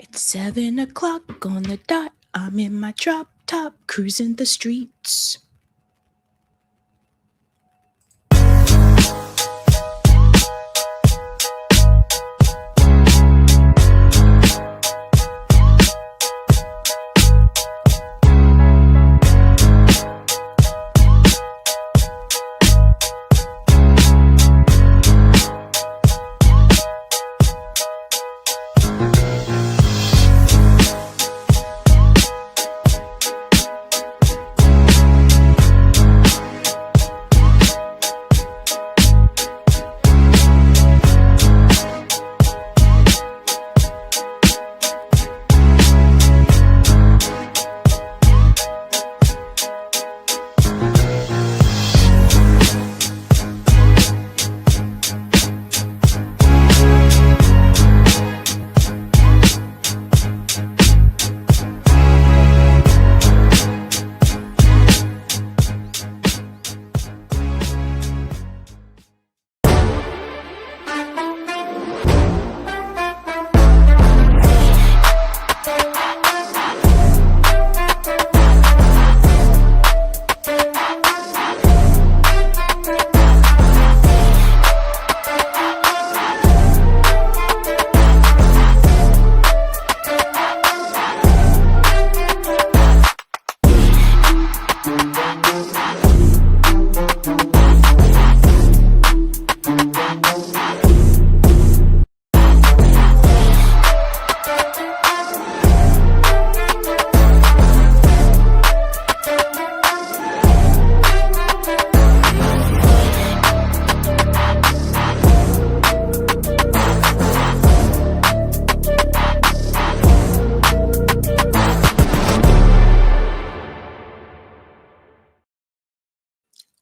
It's 7 o'clock on the dot. I'm in my drop top, cruising the streets.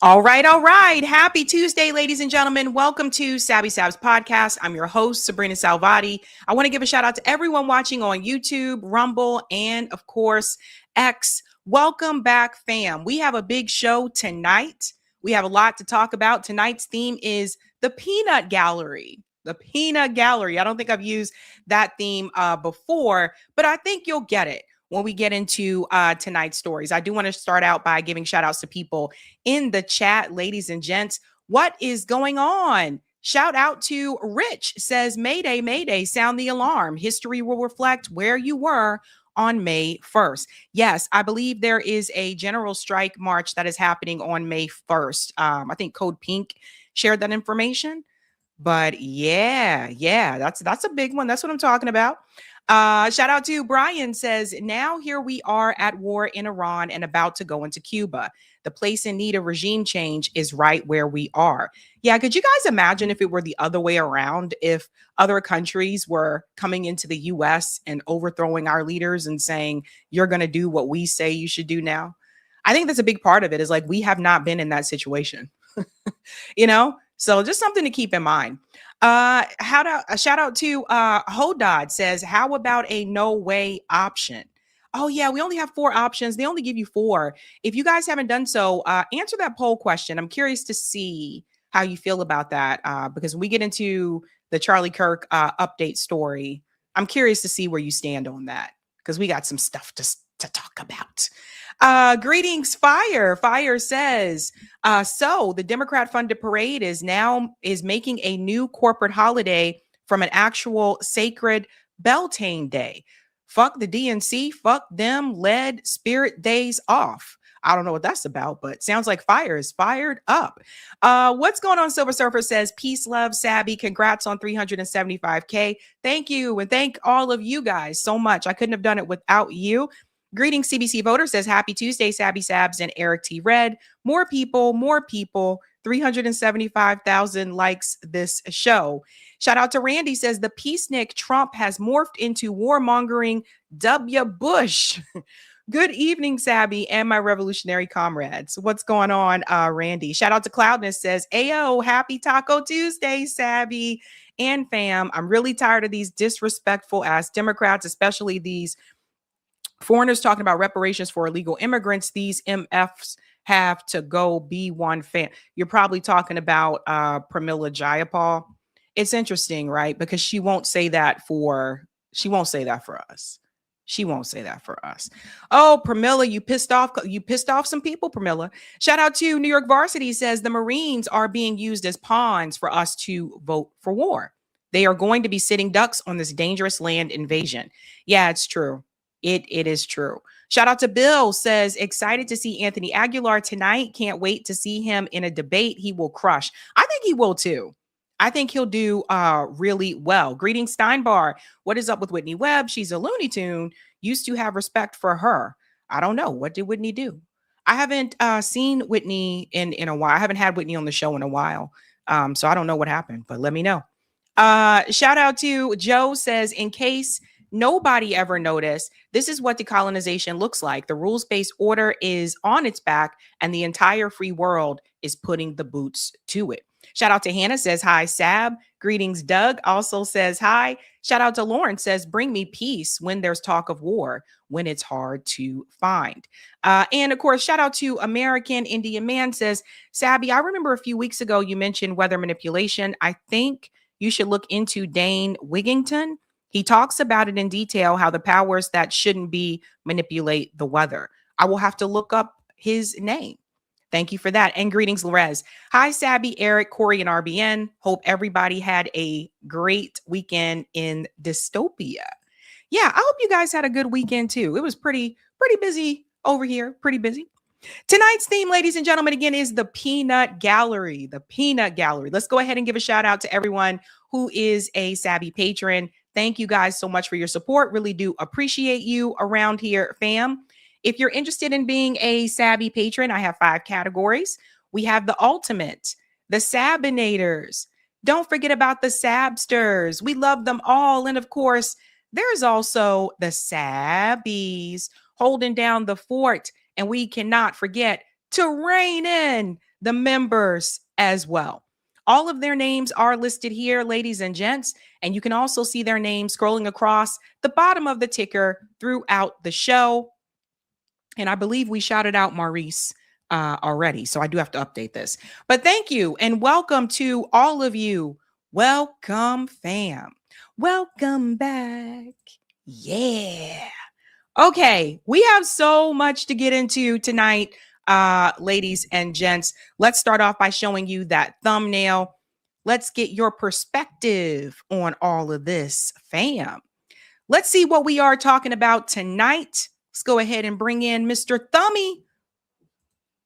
All right. Happy Tuesday, ladies and gentlemen. Welcome to Sabby Sabs podcast. I'm your host, sabrinasalvati. I want to give a shout out to everyone watching on YouTube, Rumble, and of course, X. Welcome back, fam. We have a big show tonight. We have a lot to talk about. Tonight's theme is the Peanut Gallery. The Peanut Gallery. I don't think I've used that theme before, but I think you'll get it when we get into tonight's stories. I do want to start out by giving shout outs to people in the chat, ladies and gents. What is going on? Shout out to Rich, says, Mayday, Mayday, sound the alarm. History will reflect where you were on May 1st. Yes, I believe there is a general strike march that is happening on May 1st. I think Code Pink shared that information. But yeah, that's a big one. That's what I'm talking about. Shout out to Brian, says, now here we are at war in Iran and about to go into Cuba. The place in need of regime change is right where we are. Yeah, could you guys imagine if it were the other way around, if other countries were coming into the US and overthrowing our leaders and saying, you're going to do what we say you should do now? I think that's a big part of it, is like, we have not been in that situation, So just something to keep in mind. A shout out to Hodod, says, how about a no way option? Oh yeah, we only have 4 options. They only give you 4. If you guys haven't done so, answer that poll question. I'm curious to see how you feel about that, because when we get into the Charlie Kirk update story, I'm curious to see where you stand on that, because we got some stuff to talk about. Greetings, Fire. Fire says, so the Democrat funded parade is making a new corporate holiday from an actual sacred Beltane day. Fuck the DNC, fuck them, lead spirit days off. I don't know what that's about, but sounds like Fire is fired up. What's going on? Silver Surfer says, peace, love, Sabby. Congrats on 375K. Thank you. And thank all of you guys so much. I couldn't have done it without you. Greetings, CBC Voter, says, happy Tuesday, Sabby Sabs and Eric T. Red. More people, 375,000 likes this show. Shout out to Randy, says, the peacenik Trump has morphed into warmongering W. Bush. Good evening, Sabby and my revolutionary comrades. What's going on, Randy? Shout out to Cloudness, says, ayo, happy Taco Tuesday, Sabby and fam. I'm really tired of these disrespectful ass Democrats, especially these foreigners talking about reparations for illegal immigrants. These MFs have to go be one fan. You're probably talking about Pramila Jayapal. It's interesting, right? Because she won't say that for She won't say that for us. She won't say that for us. Oh, Pramila, you pissed off. You pissed off some people, Pramila. Shout out to New York Varsity says the Marines are being used as pawns for us to vote for war. They are going to be sitting ducks on this dangerous land invasion. Yeah, it's true. It is true. Shout out to Bill says excited to see Anthony Aguilar tonight. Can't wait to see him in a debate. He will crush. I think he will too. I think he'll do really well. Greetings, Steinbar. What is up with Whitney Webb? She's a Looney Tune. Used to have respect for her. I don't know. What did Whitney do? I haven't seen Whitney in a while. I haven't had Whitney on the show in a while. So I don't know what happened, but let me know. Shout out to Joe says, in case nobody ever noticed, this is what decolonization looks like. The rules-based order is on its back and the entire free world is putting the boots to it. Shout out to Hannah says, hi, Sab. Greetings, Doug also says, hi. Shout out to Lauren says, bring me peace when there's talk of war, when it's hard to find. And of course, shout out to American Indian Man says, Sabby, I remember a few weeks ago you mentioned weather manipulation. I think you should look into Dane Wigington. He talks about it in detail, how the powers that shouldn't be manipulate the weather. I will have to look up his name. Thank you for that. And greetings, Lorez. Hi, Sabby, Eric, Corey, and RBN. Hope everybody had a great weekend in dystopia. Yeah, I hope you guys had a good weekend too. It was pretty busy over here. Pretty busy. Tonight's theme, ladies and gentlemen, again, is the Peanut Gallery. The Peanut Gallery. Let's go ahead and give a shout out to everyone who is a Sabby patron. Thank you guys so much for your support. Really do appreciate you around here, fam. If you're interested in being a Sabby patron, I have 5 categories. We have the ultimate, the Sabinators. Don't forget about the Sabsters. We love them all. And of course, there's also the Sabbies holding down the fort. And we cannot forget to rein in the members as well. All of their names are listed here, ladies and gents. And you can also see their names scrolling across the bottom of the ticker throughout the show. And I believe we shouted out Maurice already. So I do have to update this. But thank you and welcome to all of you. Welcome, fam. Welcome back. Yeah. Okay. We have so much to get into tonight, ladies and gents. Let's start off by showing you that thumbnail. Let's get your perspective on all of this, fam. Let's see what we are talking about tonight. Let's go ahead and bring in Mr. Thummy.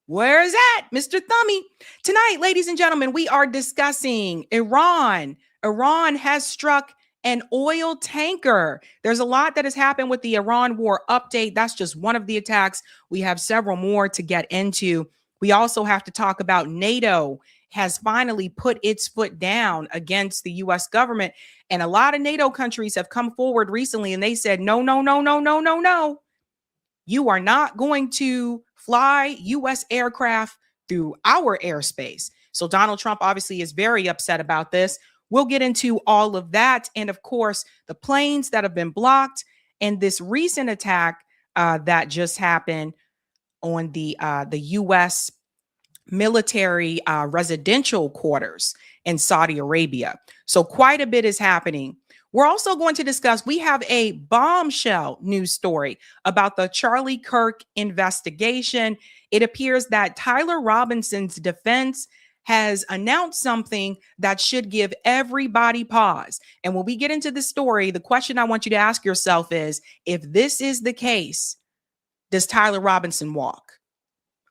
Where is that, Mr. Thummy? Tonight, ladies and gentlemen, we are discussing Iran. Iran has struck an oil tanker. There's a lot that has happened with the Iran war update. That's just one of the attacks. We have several more to get into. We also have to talk about NATO has finally put its foot down against the U.S. government. And a lot of NATO countries have come forward recently and they said, no, no, no, no, no, no, no. You are not going to fly U.S. aircraft through our airspace. So Donald Trump obviously is very upset about this. We'll get into all of that. And of course, the planes that have been blocked and this recent attack that just happened on the U.S. military residential quarters in Saudi Arabia. So quite a bit is happening. We're also going to discuss, we have a bombshell news story about the Charlie Kirk investigation. It appears that Tyler Robinson's defense has announced something that should give everybody pause. And when we get into the story, the question I want you to ask yourself is, if this is the case, does Tyler Robinson walk?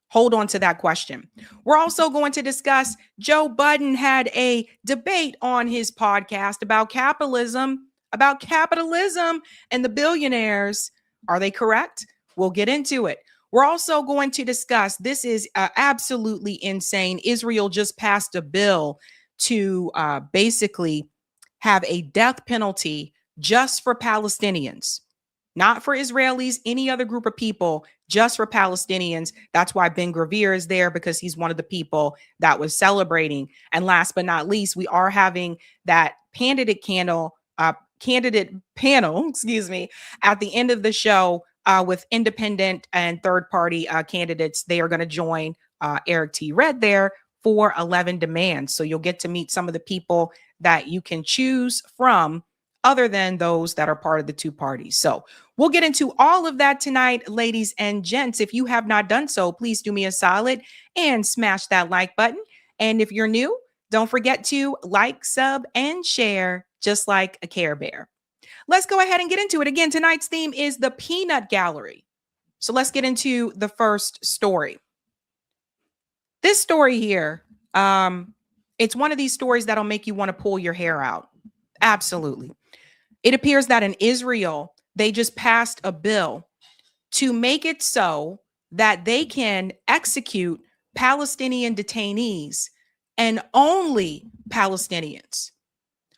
Hold on to that question. We're also going to discuss Joe Budden had a debate on his podcast about capitalism and the billionaires. Are they correct? We'll get into it. We're also going to discuss, this is absolutely insane. Israel just passed a bill to basically have a death penalty just for Palestinians. Not for Israelis, any other group of people, just for Palestinians. That's why Ben Gvir is there, because he's one of the people that was celebrating. And last but not least, we are having that candidate panel, at the end of the show with independent and third-party candidates. They are going to join Eric T. Red there for 11 demands. So you'll get to meet some of the people that you can choose from other than those that are part of the two parties. So we'll get into all of that tonight, ladies and gents. If you have not done so, please do me a solid and smash that like button. And if you're new, don't forget to like, sub, and share, just like a Care Bear. Let's go ahead and get into it. Again, tonight's theme is the Peanut Gallery. So let's get into the first story. This story here, it's one of these stories that'll make you want to pull your hair out. Absolutely. It appears that in Israel, they just passed a bill to make it so that they can execute Palestinian detainees and only Palestinians.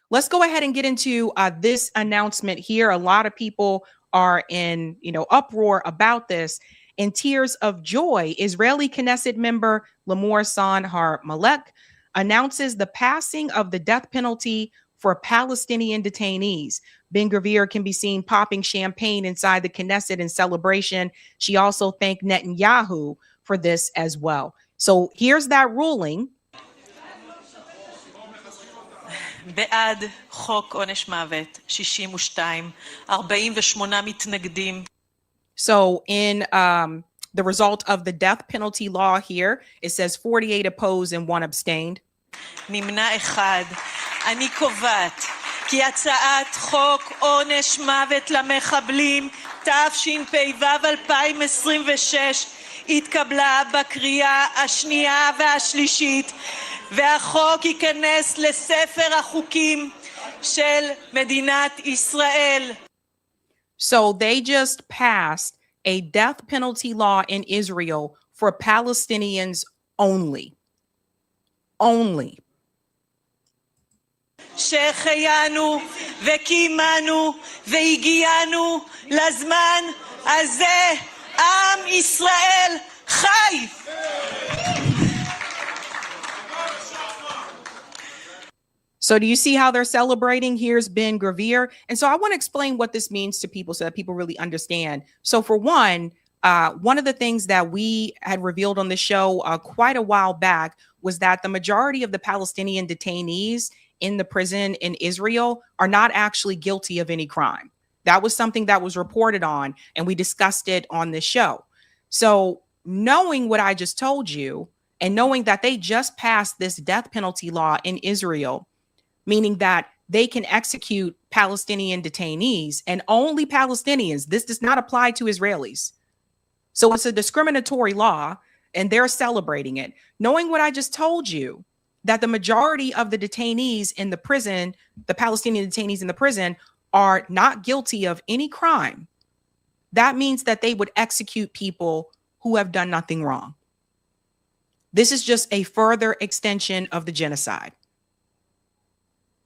Let's go ahead and get into this announcement here. A lot of people are in, uproar about this. In tears of joy, Israeli Knesset member Limor San Har Malek announces the passing of the death penalty for Palestinian detainees. Ben-Gvir can be seen popping champagne inside the Knesset in celebration. She also thanked Netanyahu for this as well. So here's that ruling. בעד חוק עונש מוות 62, 48 מתנגדים. So in the result of the death penalty law here, it says 48 opposed and 1 abstained. נמנע אחד. אני קובעת כי הצעת חוק עונש מוות למחבלים תשפ"ו 2026 התקבלה בקריאה השנייה והשלישית והחוק ייכנס לספר החוקים של מדינת ישראל. So they just passed a death penalty law in Israel for Palestinians only. Only. שהחיינו וקיימנו והגיענו לזמן הזה, עם ישראל חי. So do you see how they're celebrating? Here's Ben-Gvir. And so I want to explain what this means to people so that people really understand. So for one of the things that we had revealed on the show quite a while back was that the majority of the Palestinian detainees in the prison in Israel are not actually guilty of any crime. That was something that was reported on, and we discussed it on this show. So knowing what I just told you and knowing that they just passed this death penalty law in Israel, meaning that they can execute Palestinian detainees and only Palestinians. This does not apply to Israelis. So it's a discriminatory law and they're celebrating it. Knowing what I just told you, that the majority of the detainees in the prison, the Palestinian detainees in the prison, are not guilty of any crime. That means that they would execute people who have done nothing wrong. This is just a further extension of the genocide.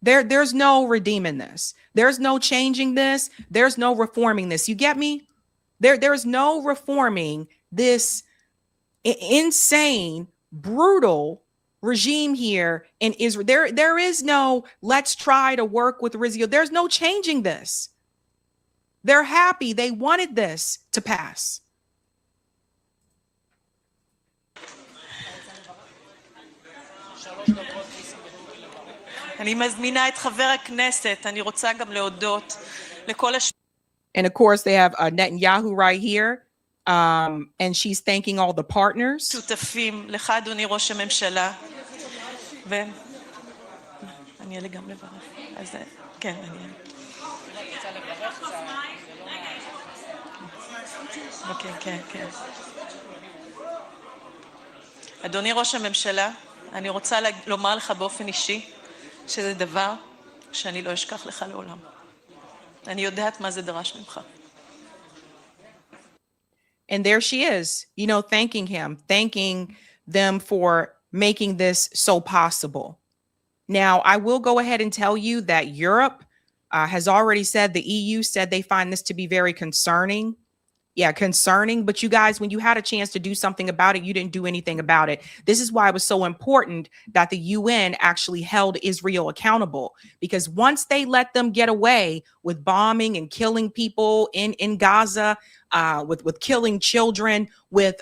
There's no redeeming this. There's no changing this. There's no reforming this. You get me? There's no reforming this insane, brutal regime here in Israel. There is no let's try to work with Israel. There's no changing this. They're happy. They wanted this to pass. אני מזמינה את חבר הכנסת, אני רוצה גם להודות לכל And of course, they have Netanyahu right here. And she's thanking all the partners. שותפים, לך אדוני ראש הממשלה. ואני אעלה גם לברך. אז כן, אני אעלה. אוקיי, כן, כן. אדוני ראש הממשלה, אני רוצה לומר לך באופן אישי, שזה דבר שאני לא אשכח לך לעולם. אני יודעת מה זה דרש ממך. And there she is, thanking him, thanking them for making this so possible. Now, I will go ahead and tell you that Europe has already said, the EU said they find this to be very concerning. Yeah, concerning. But you guys, when you had a chance to do something about it, you didn't do anything about it. This is why it was so important that the UN actually held Israel accountable, because once they let them get away with bombing and killing people in Gaza, with killing children, with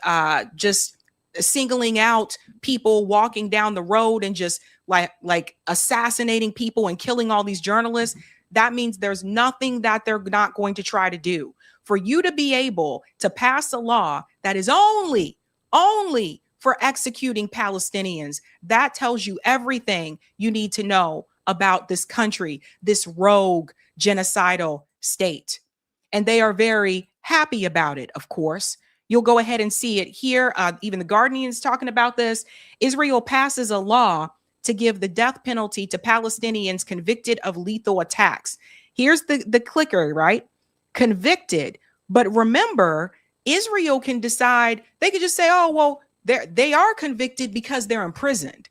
just singling out people walking down the road and just like assassinating people and killing all these journalists, that means there's nothing that they're not going to try to do. For you to be able to pass a law that is only for executing Palestinians, that tells you everything you need to know about this country, this rogue genocidal state. And they are very happy about it, of course. You'll go ahead and see it here. Even the Guardian is talking about this. Israel passes a law to give the death penalty to Palestinians convicted of lethal attacks. Here's the clicker, right? Convicted. But remember, Israel can decide, they could just say, oh, well, they are convicted because they're imprisoned.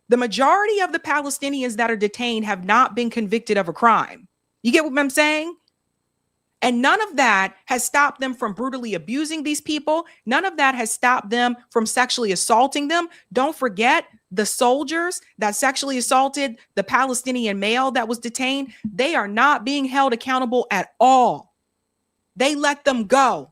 The majority of the Palestinians that are detained have not been convicted of a crime. You get what I'm saying? And none of that has stopped them from brutally abusing these people. None of that has stopped them from sexually assaulting them. Don't forget the soldiers that sexually assaulted the Palestinian male that was detained. They are not being held accountable at all. They let them go.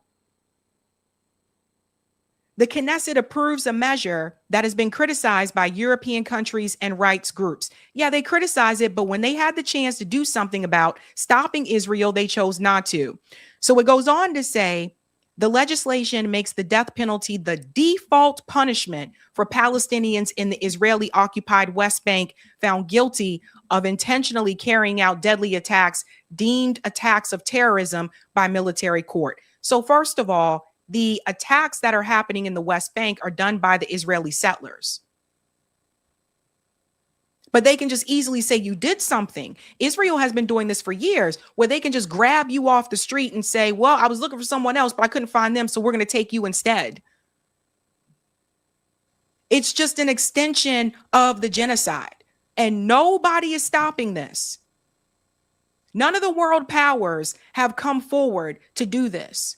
The Knesset approves a measure that has been criticized by European countries and rights groups. Yeah, they criticize it, but when they had the chance to do something about stopping Israel, they chose not to. So it goes on to say the legislation makes the death penalty the default punishment for Palestinians in the Israeli-occupied West Bank found guilty of intentionally carrying out deadly attacks deemed attacks of terrorism by military court. So first of all, the attacks that are happening in the West Bank are done by the Israeli settlers. But they can just easily say you did something. Israel has been doing this for years, where they can just grab you off the street and say, well, I was looking for someone else, but I couldn't find them, so we're going to take you instead. It's just an extension of the genocide. And nobody is stopping this. None of the world powers have come forward to do this.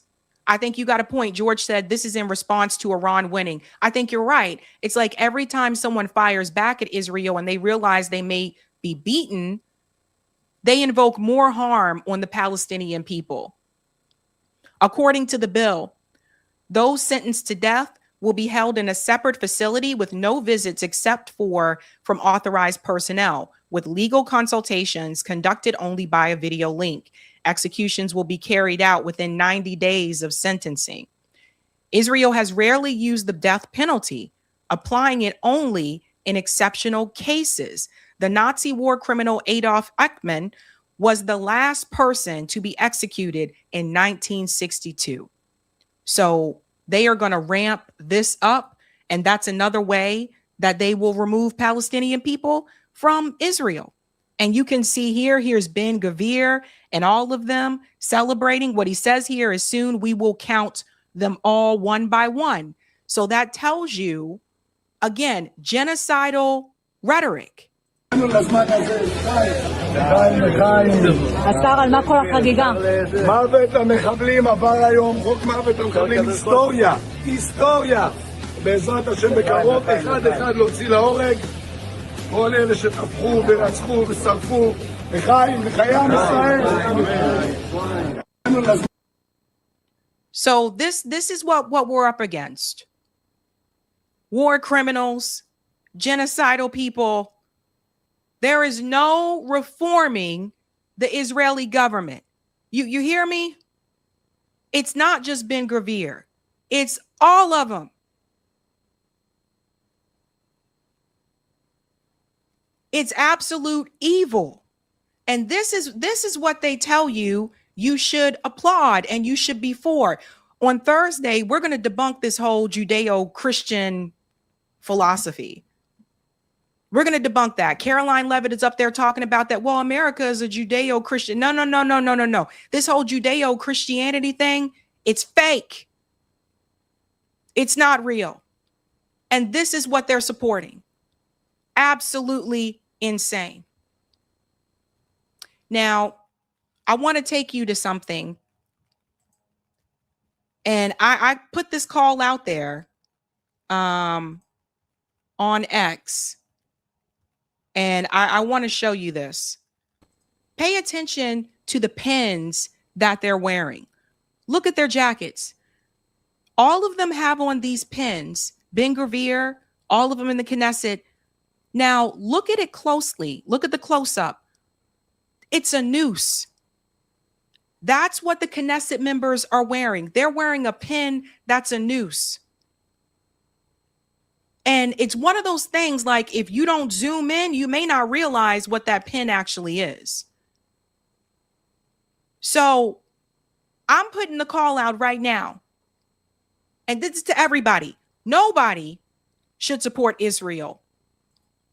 I think you got a point. George said this is in response to Iran winning. I think you're right. It's like every time someone fires back at Israel and they realize they may be beaten, they invoke more harm on the Palestinian people. According to the bill, those sentenced to death will be held in a separate facility with no visits except from authorized personnel, with legal consultations conducted only by a video link. Executions will be carried out within 90 days of sentencing. Israel has rarely used the death penalty, applying it only in exceptional cases. The Nazi war criminal Adolf Eichmann was the last person to be executed in 1962. So they are going to ramp this up, and that's another way that they will remove Palestinian people from Israel. And you can see here's Ben Gvir and all of them celebrating. What he says here is soon we will count them all one by one. So that tells you, again, genocidal rhetoric. השר, על מה כל החגיגה? מוות המחבלים עבר היום, חוק מוות המחבלים, היסטוריה. בעזרת השם בקרוב, אחד להוציא להורג. כל אלה שטבחו ורצחו ושרפו, לחיים, לחיי עם ישראל. So this is what we're up against. War criminals, genocidal people. There is no reforming the Israeli government. You hear me? It's not just Ben Gvir. It's all of them. It's absolute evil. And this is what they tell you should applaud and you should be for. On Thursday, we're going to debunk this whole Judeo-Christian philosophy. We're going to debunk that. Caroline Levitt is up there talking about that. Well, America is a Judeo-Christian. No. This whole Judeo-Christianity thing, it's fake. It's not real. And this is what they're supporting. Absolutely insane. Now, I want to take you to something. And I put this call out there on X. And I want to show you this. Pay attention to the pins that they're wearing. Look at their jackets. All of them have on these pins. Ben Gvir, all of them in the Knesset. Now, look at it closely. Look at the close-up. It's a noose. That's what the Knesset members are wearing. They're wearing a pin that's a noose. And it's one of those things, like, if you don't zoom in, you may not realize what that pin actually is. So I'm putting the call out right now. And this is to everybody. Nobody should support Israel.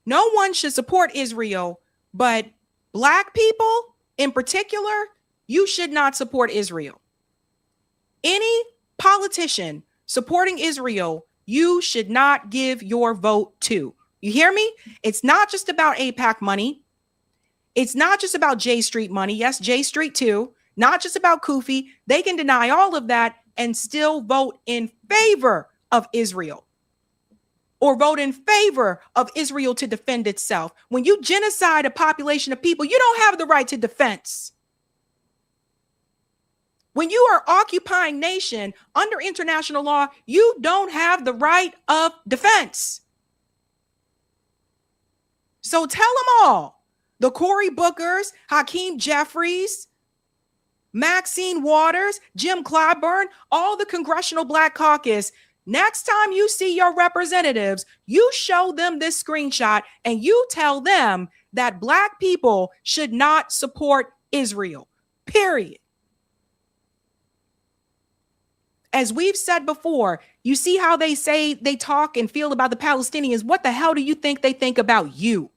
No one should support Israel, but Black people in particular, you should not support Israel. Any politician supporting Israel, you should not give your vote to. You hear me? It's not just about AIPAC money. It's not just about J Street money. Yes, J Street too. Not just about Kufi. They can deny all of that and still vote in favor of Israel, or vote in favor of Israel to defend itself. When you genocide a population of people, you don't have the right to defense. When you are occupying nation under international law, you don't have the right of defense. So tell them all, the Cory Bookers, Hakeem Jeffries, Maxine Waters, Jim Clyburn, all the Congressional Black Caucus, next time you see your representatives, you show them this screenshot and you tell them that Black people should not support Israel, period. As we've said before, you see how they say they talk and feel about the Palestinians. What the hell do you think they think about you?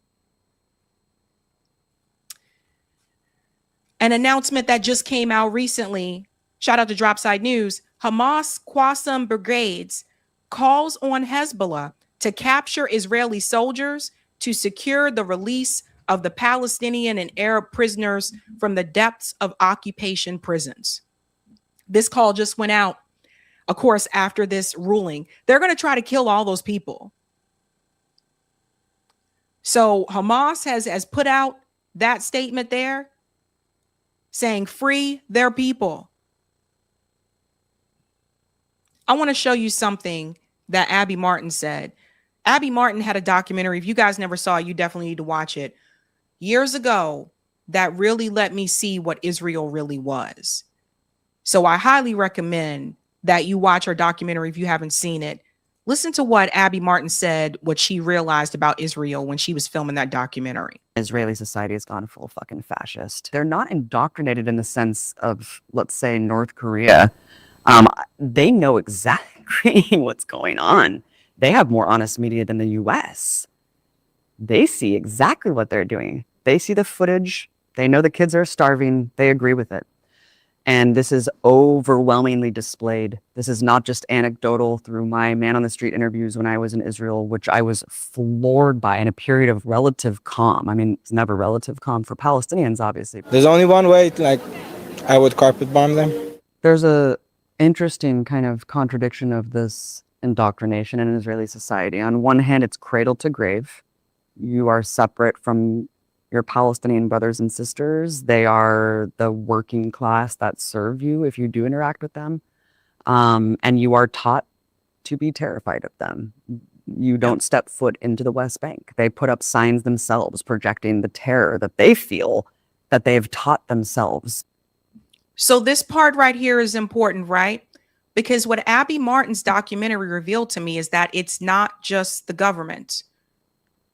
An announcement that just came out recently, shout out to Dropside News, Hamas Qassam Brigades calls on Hezbollah to capture Israeli soldiers to secure the release of the Palestinian and Arab prisoners from the depths of occupation prisons. This call just went out, of course, after this ruling. They're going to try to kill all those people. So Hamas has put out that statement there saying free their people. I want to show you something that Abby Martin said. Abby Martin had a documentary. If you guys never saw it, you definitely need to watch it. Years ago, that really let me see what Israel really was. So I highly recommend that you watch her documentary if you haven't seen it. Listen to what Abby Martin said, what she realized about Israel when she was filming that documentary. Israeli society has gone full fucking fascist. They're not indoctrinated in the sense of, let's say, North Korea. They know exactly what's going on. They have more honest media than the US. They see exactly what they're doing. They see the footage. They know the kids are starving. They agree with it. And this is overwhelmingly displayed. This is not just anecdotal through my man on the street interviews when I was in Israel, which I was floored by in a period of relative calm. I mean, it's never relative calm for Palestinians, obviously. There's only one way, like, I would carpet bomb them. There's a interesting kind of contradiction of this indoctrination in Israeli society. On one hand, it's cradle to grave. You are separate from your Palestinian brothers and sisters. They are the working class that serve you if you do interact with them. And you are taught to be terrified of them. You don't step foot into the West Bank. They put up signs themselves projecting the terror that they feel that they've taught themselves. So this part right here is important, right? Because what Abby Martin's documentary revealed to me is that it's not just the government.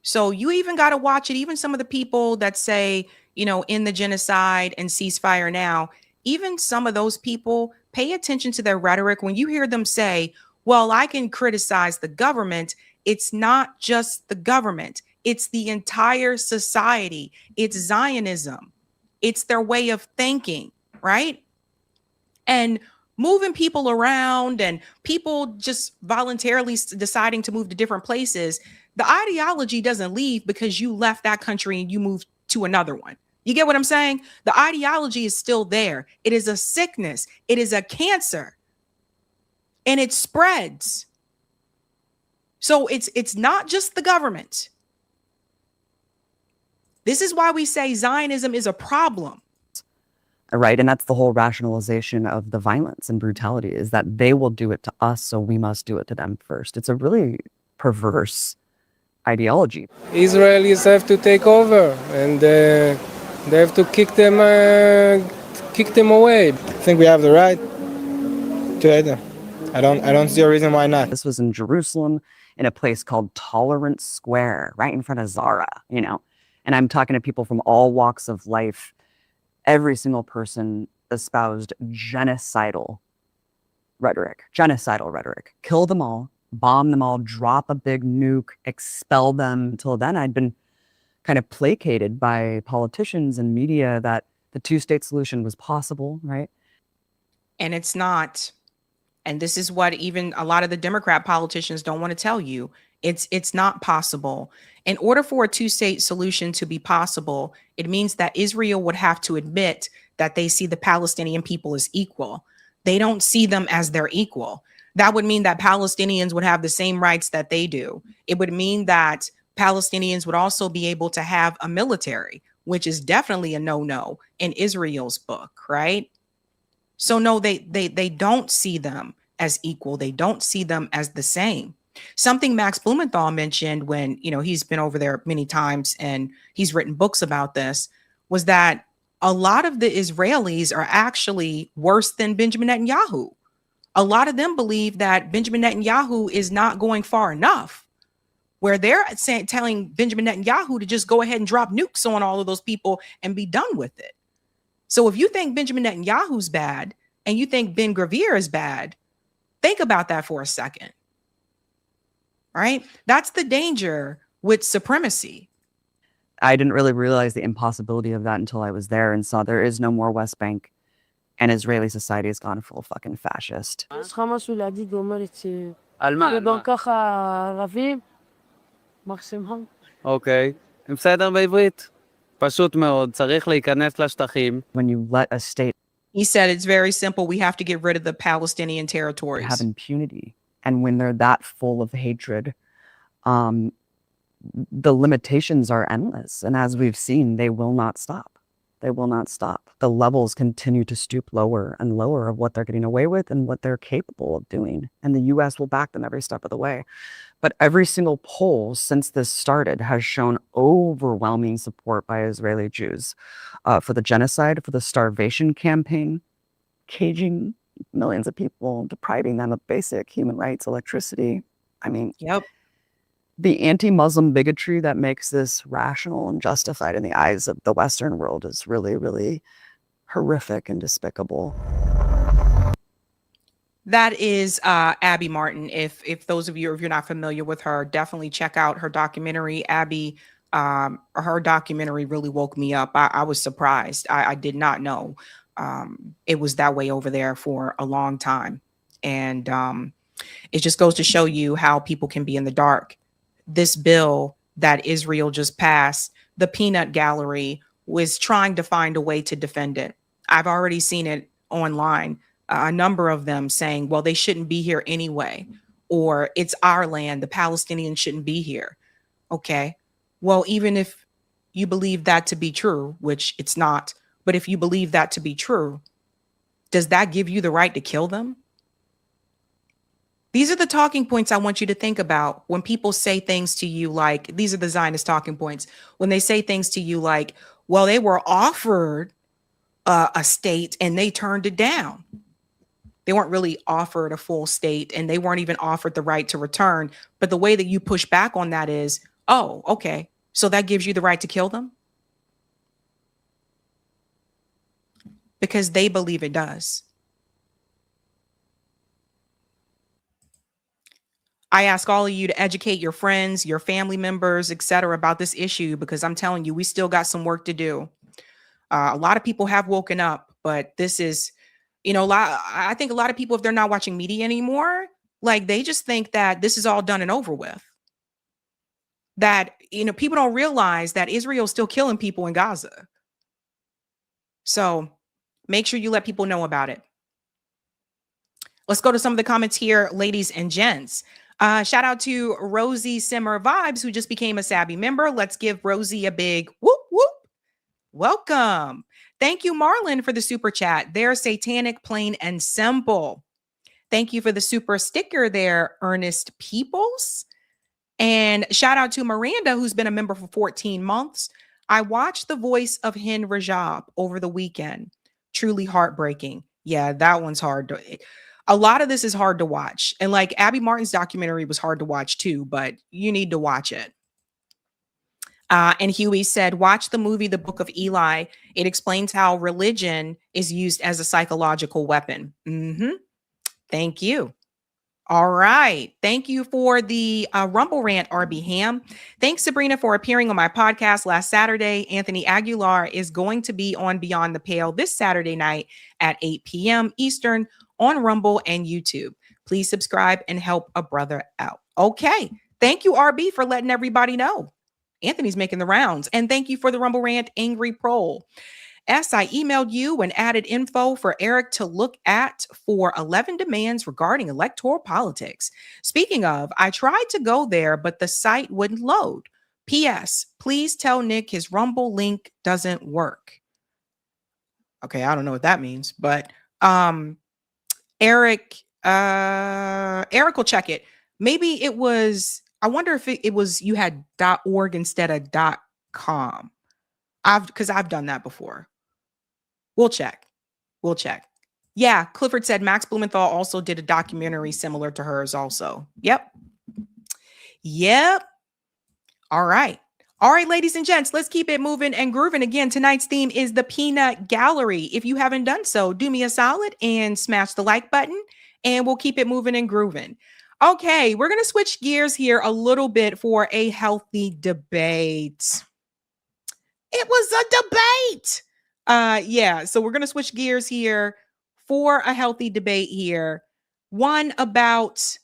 So you even got to watch it. Even some of the people that say, you know, in the genocide and ceasefire now, even some of those people, pay attention to their rhetoric. When you hear them say, well, I can criticize the government, it's not just the government. It's the entire society. It's Zionism. It's their way of thinking, right? And moving people around and people just voluntarily deciding to move to different places. The ideology doesn't leave because you left that country and you moved to another one. You get what I'm saying? The ideology is still there. It is a sickness. It is a cancer. And it spreads. So it's not just the government. This is why we say Zionism is a problem. Right. And that's the whole rationalization of the violence and brutality, is that they will do it to us, so we must do it to them first. It's a really perverse ideology. Israelis have to take over, and They have to kick them away. I think we have the right to hate them. I don't see a reason why not. This was in Jerusalem in a place called Tolerance Square, right in front of Zara, you know. And I'm talking to people from all walks of life. Every single person espoused genocidal rhetoric. Kill them all, bomb them all, drop a big nuke, expel them. Until then, I'd been kind of placated by politicians and media that the two-state solution was possible, right? And it's not. And this is what even a lot of the Democrat politicians don't want to tell you. It's not possible. In order for a two-state solution to be possible, it means that Israel would have to admit that they see the Palestinian people as equal. They don't see them as their equal. That would mean that Palestinians would have the same rights that they do. It would mean that Palestinians would also be able to have a military, which is definitely a no-no in Israel's book, right? So no, they don't see them as equal. They don't see them as the same. Something Max Blumenthal mentioned when, you know, he's been over there many times and he's written books about this, was that a lot of the Israelis are actually worse than Benjamin Netanyahu. A lot of them believe that Benjamin Netanyahu is not going far enough, where they're telling Benjamin Netanyahu to just go ahead and drop nukes on all of those people and be done with it. So if you think Benjamin Netanyahu's bad and you think Ben Gvir is bad, think about that for a second. Right? That's the danger with supremacy. I didn't really realize the impossibility of that until I was there and saw there is no more West Bank and Israeli society has gone full fucking fascist. יש לך משהו להגיד, הוא אומר לי על מה? שגם ככה ערבים, מקסימום. אוקיי, בסדר בעברית. פשוט מאוד, צריך להיכנס לשטחים. When you let a state He said it's very simple. We have to get rid of the Palestinian have territories. impunity, and when they're that full of hatred, the limitations are endless. And as we've seen, they will not stop. They will not stop. The levels continue to stoop lower and lower of what they're getting away with and what they're capable of doing. And the U.S. will back them every step of the way. But every single poll since this started has shown overwhelming support by Israeli Jews for the genocide, for the starvation campaign, caging millions of people, depriving them of basic human rights, electricity. I mean, Yep. the anti-Muslim bigotry that makes this rational and justified in the eyes of the Western world is really, really horrific and despicable. That is Abby Martin. If those of you, if you're not familiar with her, definitely check out her documentary. Abby, her documentary really woke me up. I was surprised. I did not know it was that way over there for a long time. And it just goes to show you how people can be in the dark. This bill that Israel just passed, the peanut gallery was trying to find a way to defend it. I've already seen it online. A number of them saying, well, they shouldn't be here anyway, or it's our land. The Palestinians shouldn't be here. Okay. Well, even if you believe that to be true, which it's not, but if you believe that to be true, does that give you the right to kill them? These are the talking points I want you to think about when people say things to you like, these are the Zionist talking points, when they say things to you like, well, they were offered a state and they turned it down. They weren't really offered a full state and they weren't even offered the right to return. But the way that you push back on that is, oh, okay, so that gives you the right to kill them? Because they believe it does. I ask all of you to educate your friends, your family members, etc., about this issue, because I'm telling you, we still got some work to do. A lot of people have woken up, but this is, you know, I think a lot of people, if they're not watching media anymore, like they just think that this is all done and over with. That, you know, people don't realize that Israel is still killing people in Gaza. So make sure you let people know about it. Let's go to some of the comments here, ladies and gents. Shout out to Rosie Simmer Vibes, who just became a Sabby member. Let's give Rosie a big whoop, whoop. Welcome. Thank you, Marlon, for the super chat. They're satanic, plain and simple. Thank you for the super sticker there, Ernest Peoples. And shout out to Miranda, who's been a member for 14 months. I watched The Voice of Hin Rajab over the weekend. Truly heartbreaking. Yeah, that one's hard to. A lot of this is hard to watch. And like Abby Martin's documentary was hard to watch too, but you need to watch it. And Huey said, watch the movie The Book of Eli. It explains how religion is used as a psychological weapon. Thank you. All right. Thank you for the Rumble rant, RB Ham. Thanks, Sabrina, for appearing on my podcast last Saturday. Anthony Aguilar is going to be on Beyond the Pale this Saturday night at 8 p.m. Eastern on Rumble and YouTube. Please subscribe and help a brother out. Okay. Thank you, RB, for letting everybody know. Anthony's making the rounds. And thank you for the Rumble rant, Angry Prole. I emailed you and added info for Eric to look at for 11 demands regarding electoral politics. Speaking of, I tried to go there, but the site wouldn't load. P.S. Please tell Nick his Rumble link doesn't work. Okay, I don't know what that means, but Eric will check it. Maybe it was, I wonder if it was you had .org instead of .com. Because I've done that before. We'll check. Yeah, Clifford said Max Blumenthal also did a documentary similar to hers also. Yep. All right, ladies and gents, let's keep it moving and grooving. Again, tonight's theme is the Peanut Gallery. If you haven't done so, do me a solid and smash the like button, and we'll keep it moving and grooving. Okay, we're going to switch gears here a little bit for a healthy debate. It was a debate. So we're going to switch gears here for a healthy debate here. One about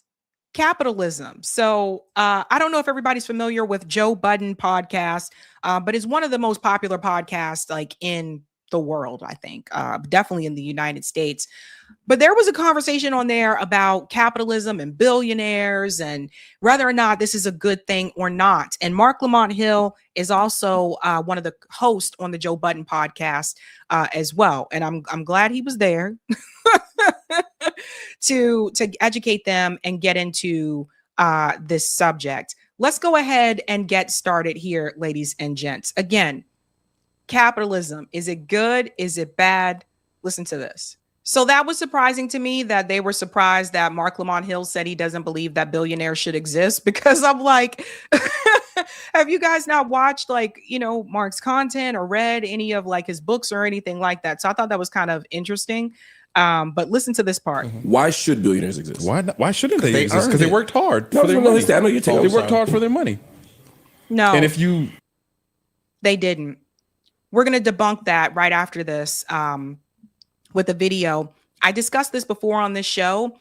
capitalism. So I don't know if everybody's familiar with Joe Budden podcast, but it's one of the most popular podcasts like in the world, I think, definitely in the United States. But there was a conversation on there about capitalism and billionaires and whether or not this is a good thing or not. And Mark Lamont Hill is also one of the hosts on the Joe Budden podcast as well. And I'm glad he was there to educate them and get into this subject. Let's go ahead and get started here, ladies and gents. Again, capitalism. Is it good? Is it bad? Listen to this. So that was surprising to me that they were surprised that Mark Lamont Hill said he doesn't believe that billionaires should exist, because I'm like, have you guys not watched Mark's content or read any of like his books or anything like that? So I thought that was kind of interesting. But listen to this part. Why should billionaires exist? Why shouldn't they exist? Because they worked hard No, for their no, money. I know you're taking They worked hard for their money. No, And if you they didn't. We're going to debunk that right after this with a video. I discussed this before on this show.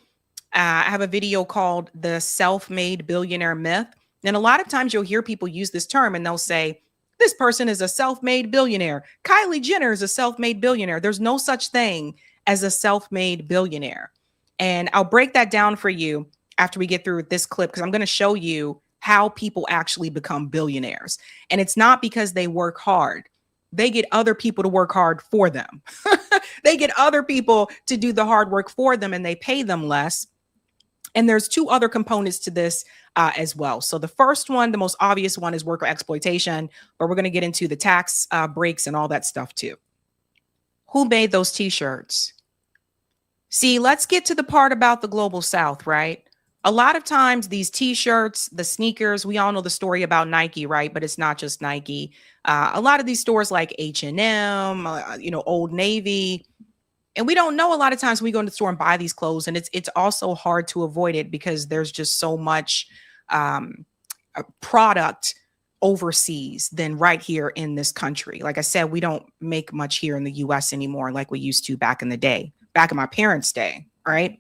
I have a video called The Self-Made Billionaire Myth. And a lot of times you'll hear people use this term and they'll say, this person is a self-made billionaire. Kylie Jenner is a self-made billionaire. There's no such thing as a self-made billionaire. And I'll break that down for you after we get through this clip, because I'm going to show you how people actually become billionaires. And it's not because they work hard. They get other people to work hard for them. They get other people to do the hard work for them, and they pay them less. And there's two other components to this as well. So the first one, the most obvious one, is worker exploitation, but we're going to get into the tax breaks and all that stuff too. Who made those t-shirts? See, let's get to the part about the global South, right? A lot of times these t-shirts, the sneakers, we all know the story about Nike, right? But it's not just Nike. A lot of these stores like H&M, Old Navy, and we don't know a lot of times we go into the store and buy these clothes, and it's also hard to avoid it because there's just so much product overseas than right here in this country. Like I said, we don't make much here in the US anymore like we used to back in the day, back in my parents' day, right?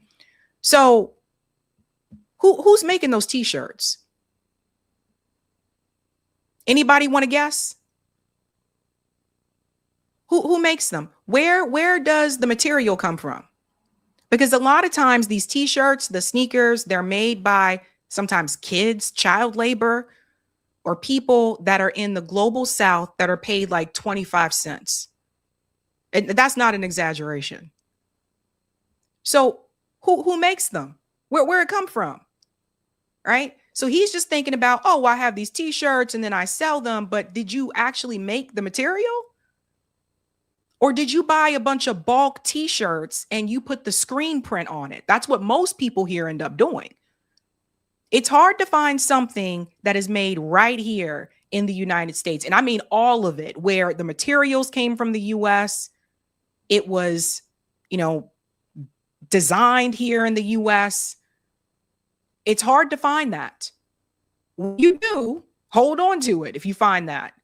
So who's making those t-shirts? Anybody want to guess? Who makes them? Where does the material come from? Because a lot of times these t-shirts, the sneakers, they're made by sometimes kids, child labor, or people that are in the global South that are paid like 25 cents. And that's not an exaggeration. So who makes them? Where it come from? Right? So he's just thinking about, oh, I have these t-shirts and then I sell them. But did you actually make the material? Or did you buy a bunch of bulk t-shirts and you put the screen print on it? That's what most people here end up doing. It's hard to find something that is made right here in the United States. And I mean all of it, where the materials came from the US. It was, designed here in the US. It's hard to find that. When you do, hold on to it if you find that.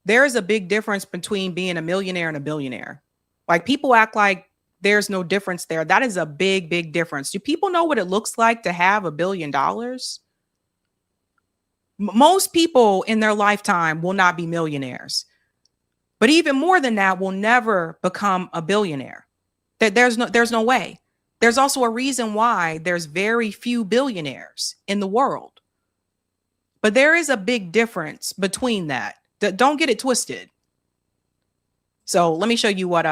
There is a big difference between being a millionaire and a billionaire. Like, people act like there's no difference there. That is a big, big difference. Do people know what it looks like to have $1 billion? Most people in their lifetime will not be millionaires. But even more than that, will never become a billionaire. There's no way. There's also a reason why there's very few billionaires in the world. But there is a big difference between that. Don't get it twisted. So let me show you what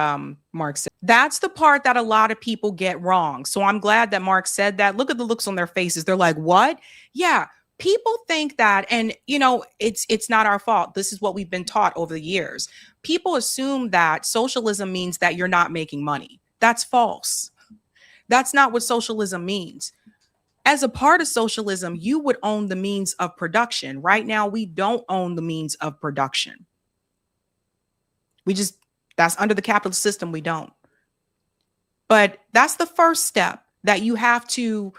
Mark said. That's the part that a lot of people get wrong. So I'm glad that Mark said that. Look at the looks on their faces. They're like, what? Yeah, people think that, and it's not our fault. This is what we've been taught over the years. People assume that socialism means that you're not making money. That's false. That's not what socialism means. As a part of socialism, you would own the means of production. Right now, we don't own the means of production. That's under the capitalist system, we don't. But that's the first step, that you have to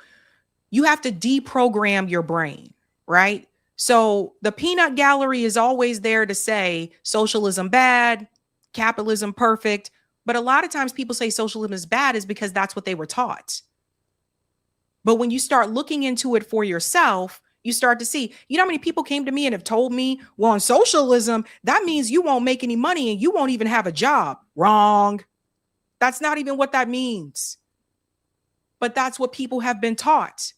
deprogram your brain, right? So the peanut gallery is always there to say socialism bad, capitalism perfect. But a lot of times people say socialism is bad is because that's what they were taught. But when you start looking into it for yourself, you start to see, how many people came to me and have told me, well, in socialism, that means you won't make any money and you won't even have a job. Wrong. That's not even what that means. But that's what people have been taught.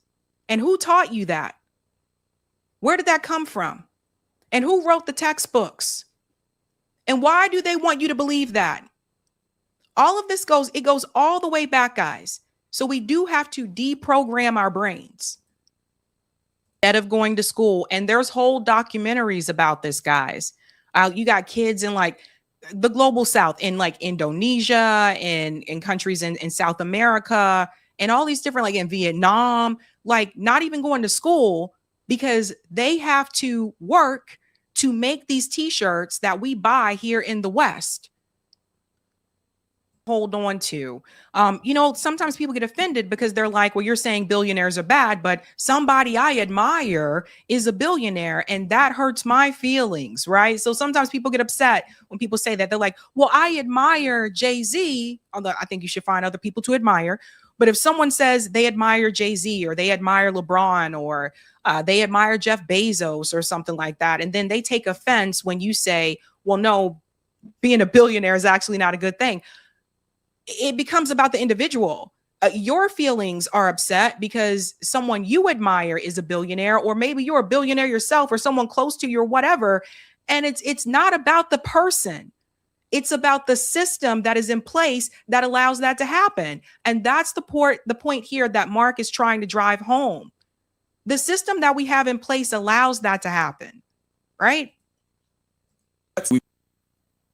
And who taught you that? Where did that come from? And who wrote the textbooks? And why do they want you to believe that? All of this goes all the way back, guys. So we do have to deprogram our brains instead of going to school. And there's whole documentaries about this, guys. You got kids in like the global South, in like Indonesia and in countries in South America and all these different, like in Vietnam, like not even going to school because they have to work to make these t-shirts that we buy here in the West. Hold on to. Sometimes people get offended because they're like, well, you're saying billionaires are bad, but somebody I admire is a billionaire and that hurts my feelings, right? So sometimes people get upset when people say that. They're like, well, I admire Jay-Z, although I think you should find other people to admire. But if someone says they admire Jay-Z or they admire LeBron or they admire Jeff Bezos or something like that, and then they take offense when you say, well, no, being a billionaire is actually not a good thing. It becomes about the individual. Your feelings are upset because someone you admire is a billionaire, or maybe you're a billionaire yourself or someone close to you or whatever. And it's not about the person. It's about the system that is in place that allows that to happen. And that's the point here that Mark is trying to drive home. The system that we have in place allows that to happen, right?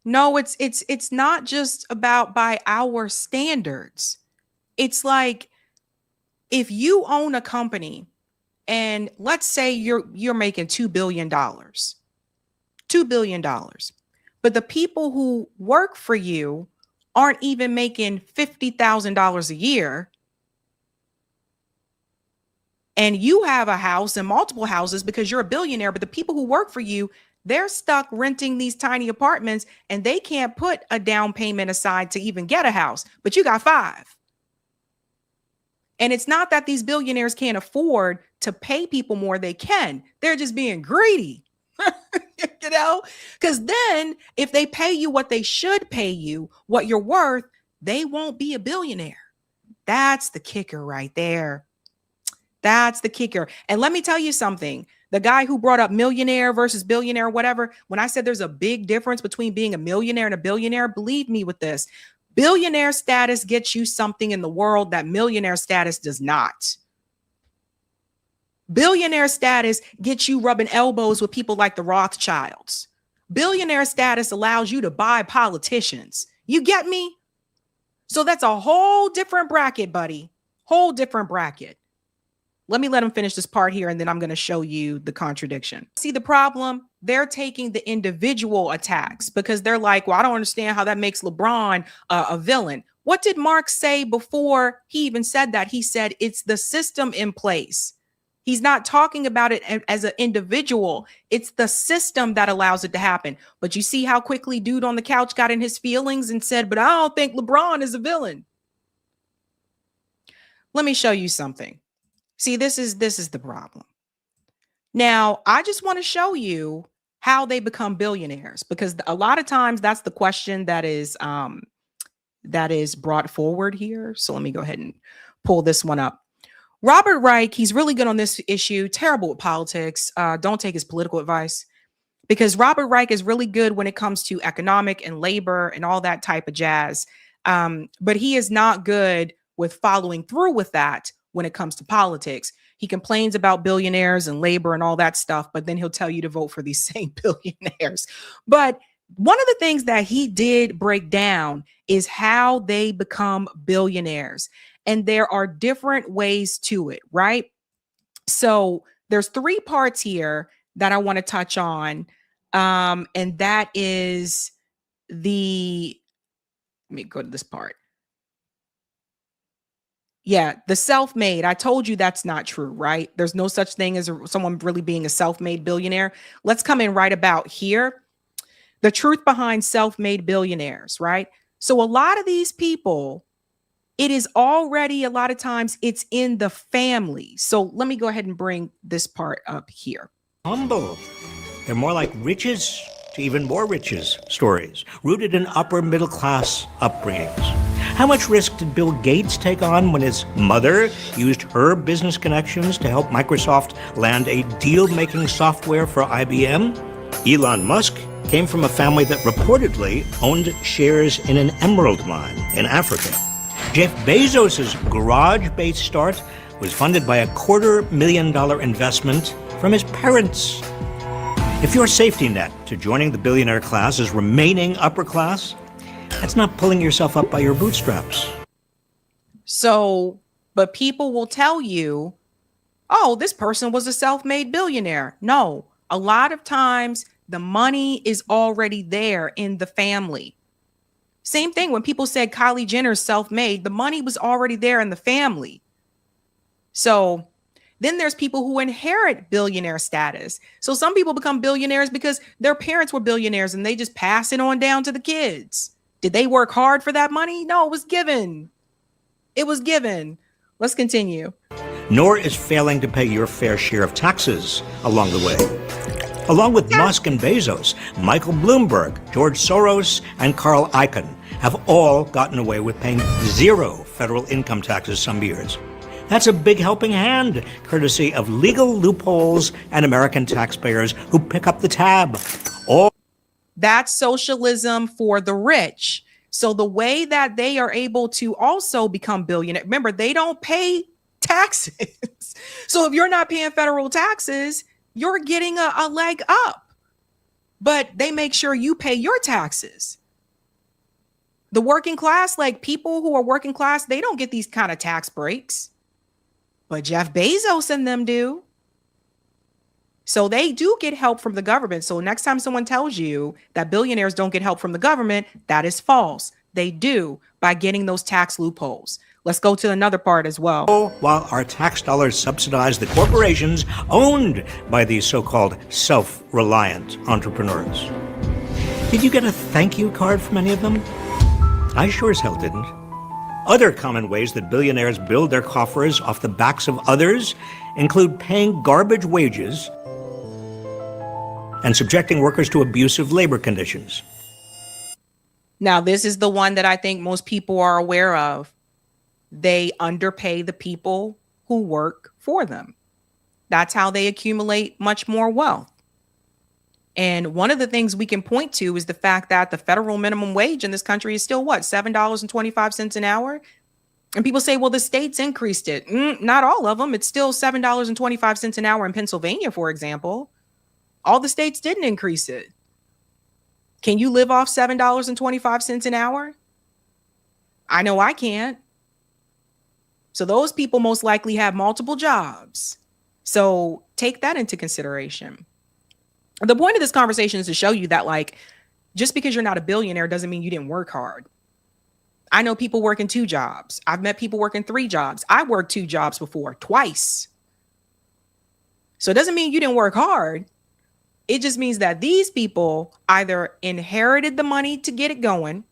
No, it's not just about by our standards. It's like if you own a company and let's say you're making $2 billion, $2 billion, but the people who work for you aren't even making $50,000 a year. And you have a house and multiple houses because you're a billionaire, but the people who work for you, they're stuck renting these tiny apartments and they can't put a down payment aside to even get a house, but you got 5. And it's not that these billionaires can't afford to pay people more. They can. They're just being greedy, because then if they pay you what they should pay you, what you're worth, they won't be a billionaire. That's the kicker right there. That's the kicker. And let me tell you something. The guy who brought up millionaire versus billionaire, whatever, when I said there's a big difference between being a millionaire and a billionaire, believe me with this. Billionaire status gets you something in the world that millionaire status does not. Billionaire status gets you rubbing elbows with people like the Rothschilds. Billionaire status allows you to buy politicians. You get me? So that's a whole different bracket, buddy. Whole different bracket. Let him finish this part here, and then I'm going to show you the contradiction. See the problem? They're taking the individual attacks because they're like, well, I don't understand how that makes LeBron a villain. What did Mark say before he even said that? He said it's the system in place. He's not talking about it as an individual. It's the system that allows it to happen. But you see how quickly dude on the couch got in his feelings and said, but I don't think LeBron is a villain. Let me show you something. See, this is the problem. Now, I just want to show you how they become billionaires, because a lot of times that's the question that is brought forward here. So let me go ahead and pull this one up. Robert Reich, he's really good on this issue, terrible with politics. Don't take his political advice, because Robert Reich is really good when it comes to economic and labor and all that type of jazz. But he is not good with following through with that when it comes to politics. He complains about billionaires and labor and all that stuff, but then he'll tell you to vote for these same billionaires. But one of the things that he did break down is how they become billionaires. And there are different ways to it, right? So there's 3 parts here that I want to touch on. And that is let me go to this part. Yeah, the self-made. I told you that's not true, right? There's no such thing as someone really being a self-made billionaire. Let's come in right about here. The truth behind self-made billionaires, right? So a lot of these people, it is already, a lot of times it's in the family. So let me go ahead and bring this part up here. Humble. They're more like riches to even more riches stories, rooted in upper middle class upbringings. How much risk did Bill Gates take on when his mother used her business connections to help Microsoft land a deal-making software for IBM? Elon Musk came from a family that reportedly owned shares in an emerald mine in Africa. Jeff Bezos' garage-based start was funded by a $250,000 investment from his parents. If your safety net to joining the billionaire class is remaining upper class, that's not pulling yourself up by your bootstraps. So, but people will tell you, oh, this person was a self-made billionaire. No, a lot of times the money is already there in the family. Same thing when people said Kylie Jenner's self-made, the money was already there in the family. So then there's people who inherit billionaire status. So some people become billionaires because their parents were billionaires and they just pass it on down to the kids. Did they work hard for that money? No, it was given. It was given. Let's continue. Nor is failing to pay your fair share of taxes along the way. Along with Musk and Bezos, Michael Bloomberg, George Soros, and Carl Icahn have all gotten away with paying 0 federal income taxes some years. That's a big helping hand, courtesy of legal loopholes and American taxpayers who pick up the tab. That's socialism for the rich. So the way that they are able to also become billionaires, remember, they don't pay taxes. So if you're not paying federal taxes, you're getting a leg up. But they make sure you pay your taxes. The working class, like people who are working class, they don't get these kind of tax breaks. But Jeff Bezos and them do. So they do get help from the government. So next time someone tells you that billionaires don't get help from the government, that is false. They do, by getting those tax loopholes. Let's go to another part as well. While our tax dollars subsidize the corporations owned by these so-called self-reliant entrepreneurs. Did you get a thank you card from any of them? I sure as hell didn't. Other common ways that billionaires build their coffers off the backs of others include paying garbage wages and subjecting workers to abusive labor conditions. Now, this is the one that I think most people are aware of. They underpay the people who work for them. That's how they accumulate much more wealth. And one of the things we can point to is the fact that the federal minimum wage in this country is still what, $7.25 an hour? And people say, well, the states increased it. Not all of them. It's still $7.25 an hour in Pennsylvania, for example. All the states didn't increase it. Can you live off $7.25 an hour? I know I can't. So those people most likely have multiple jobs. So take that into consideration. The point of this conversation is to show you that, like, just because you're not a billionaire doesn't mean you didn't work hard. I know people working 2 jobs. I've met people working 3 jobs. I worked 2 jobs before, twice. So it doesn't mean you didn't work hard. It just means that these people either inherited the money to get it going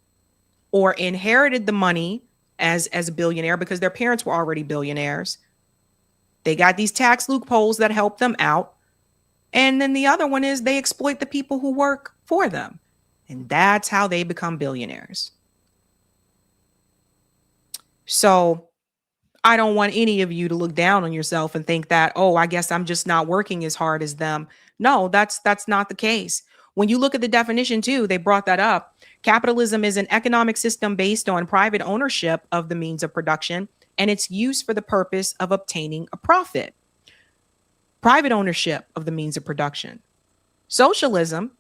or inherited the money as a billionaire because their parents were already billionaires. They got these tax loopholes that help them out. And then the other one is they exploit the people who work for them. And that's how they become billionaires. So I don't want any of you to look down on yourself and think that, oh, I guess I'm just not working as hard as them. No, that's not the case. When you look at the definition too, they brought that up. Capitalism is an economic system based on private ownership of the means of production and its use for the purpose of obtaining a profit. Private ownership of the means of production. Socialism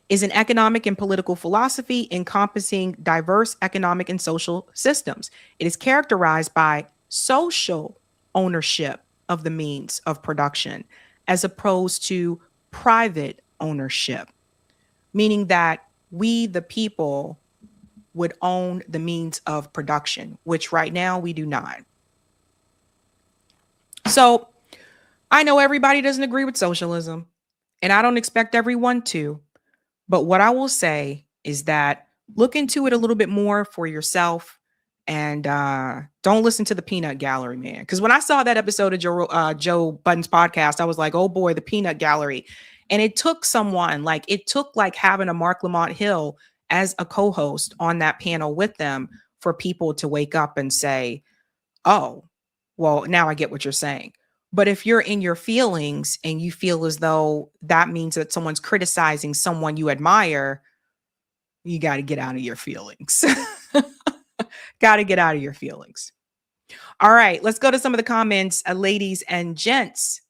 is an economic and political philosophy encompassing diverse economic and social systems. It is characterized by social ownership of the means of production as opposed to private ownership, meaning that we, the people, would own the means of production, which right now we do not. So I know everybody doesn't agree with socialism, and I don't expect everyone to. But what I will say is that look into it a little bit more for yourself and don't listen to the peanut gallery, man. Because when I saw that episode of Joe Budden's podcast, I was like, oh boy, the peanut gallery. And it took someone like having a Mark Lamont Hill as a co-host on that panel with them for people to wake up and say, oh, well, now I get what you're saying. But if you're in your feelings and you feel as though that means that someone's criticizing someone you admire, you got to get out of your feelings. Got to get out of your feelings. All right, let's go to some of the comments, ladies and gents.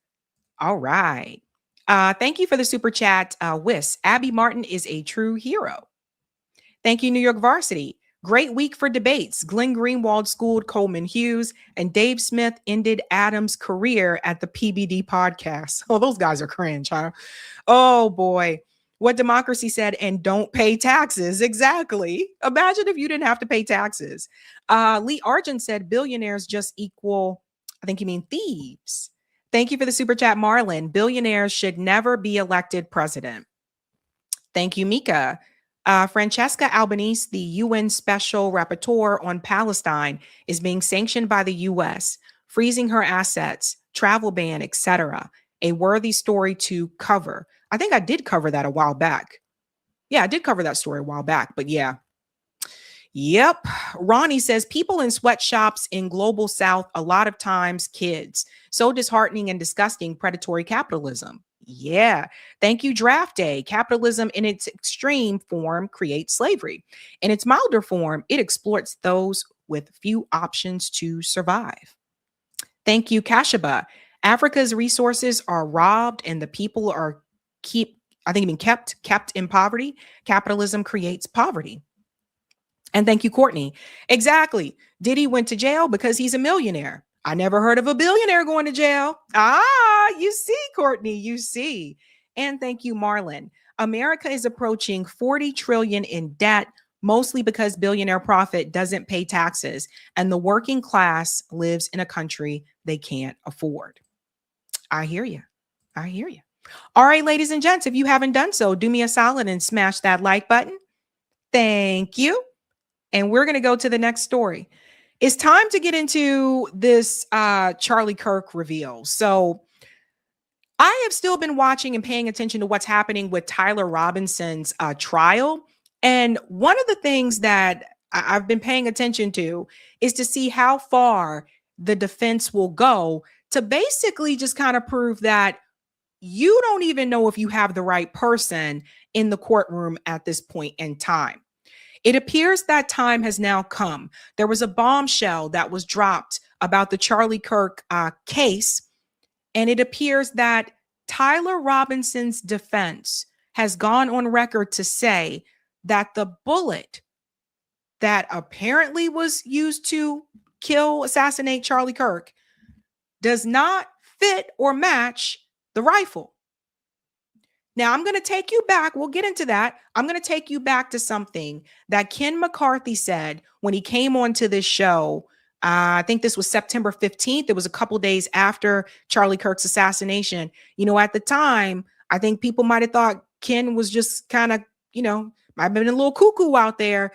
All right. Thank you for the super chat, Wiss. Abby Martin is a true hero. Thank you, New York Varsity. Great week for debates. Glenn Greenwald schooled Coleman Hughes, and Dave Smith ended Adams' career at the PBD podcast. Oh, those guys are cringe, huh? Oh, boy. What Democracy said, and don't pay taxes. Exactly. Imagine if you didn't have to pay taxes. Lee Argent said billionaires just equal, I think you mean thieves. Thank you for the super chat, Marlon. Billionaires should never be elected president. Thank you, Mika. Francesca Albanese, the UN Special Rapporteur on Palestine, is being sanctioned by the U.S., freezing her assets, travel ban, etc. A worthy story to cover. I think I did cover that a while back. Yeah, I did cover that story a while back, but yeah. Yep. Ronnie says people in sweatshops in global South, a lot of times kids. So disheartening and disgusting predatory capitalism. Yeah. Thank you, Draft Day. Capitalism in its extreme form creates slavery. In its milder form, it exploits those with few options to survive. Thank you, Kashaba. Africa's resources are robbed and the people are kept in poverty. Capitalism creates poverty. And thank you, Courtney. Exactly. Diddy went to jail because he's a millionaire. I never heard of a billionaire going to jail. You see, Courtney, you see. And thank you, Marlon. America is approaching 40 trillion in debt, mostly because billionaire profit doesn't pay taxes, and the working class lives in a country they can't afford. I hear you. I hear you. All right, ladies and gents, if you haven't done so, do me a solid and smash that like button. Thank you. And we're going to go to the next story. It's time to get into this Charlie Kirk reveal. So I have still been watching and paying attention to what's happening with Tyler Robinson's trial. And one of the things that I've been paying attention to is to see how far the defense will go to basically just kind of prove that you don't even know if you have the right person in the courtroom at this point in time. It appears that time has now come. There was a bombshell that was dropped about the Charlie Kirk case, and it appears that Tyler Robinson's defense has gone on record to say that the bullet that apparently was used to assassinate Charlie Kirk does not fit or match the rifle. Now, I'm going to take you back. We'll get into that. I'm going to take you back to something that Ken McCarthy said when he came onto this show. I think this was September 15th. It was a couple days after Charlie Kirk's assassination. You know, at the time, I think people might have thought Ken was just kind of, might have been a little cuckoo out there.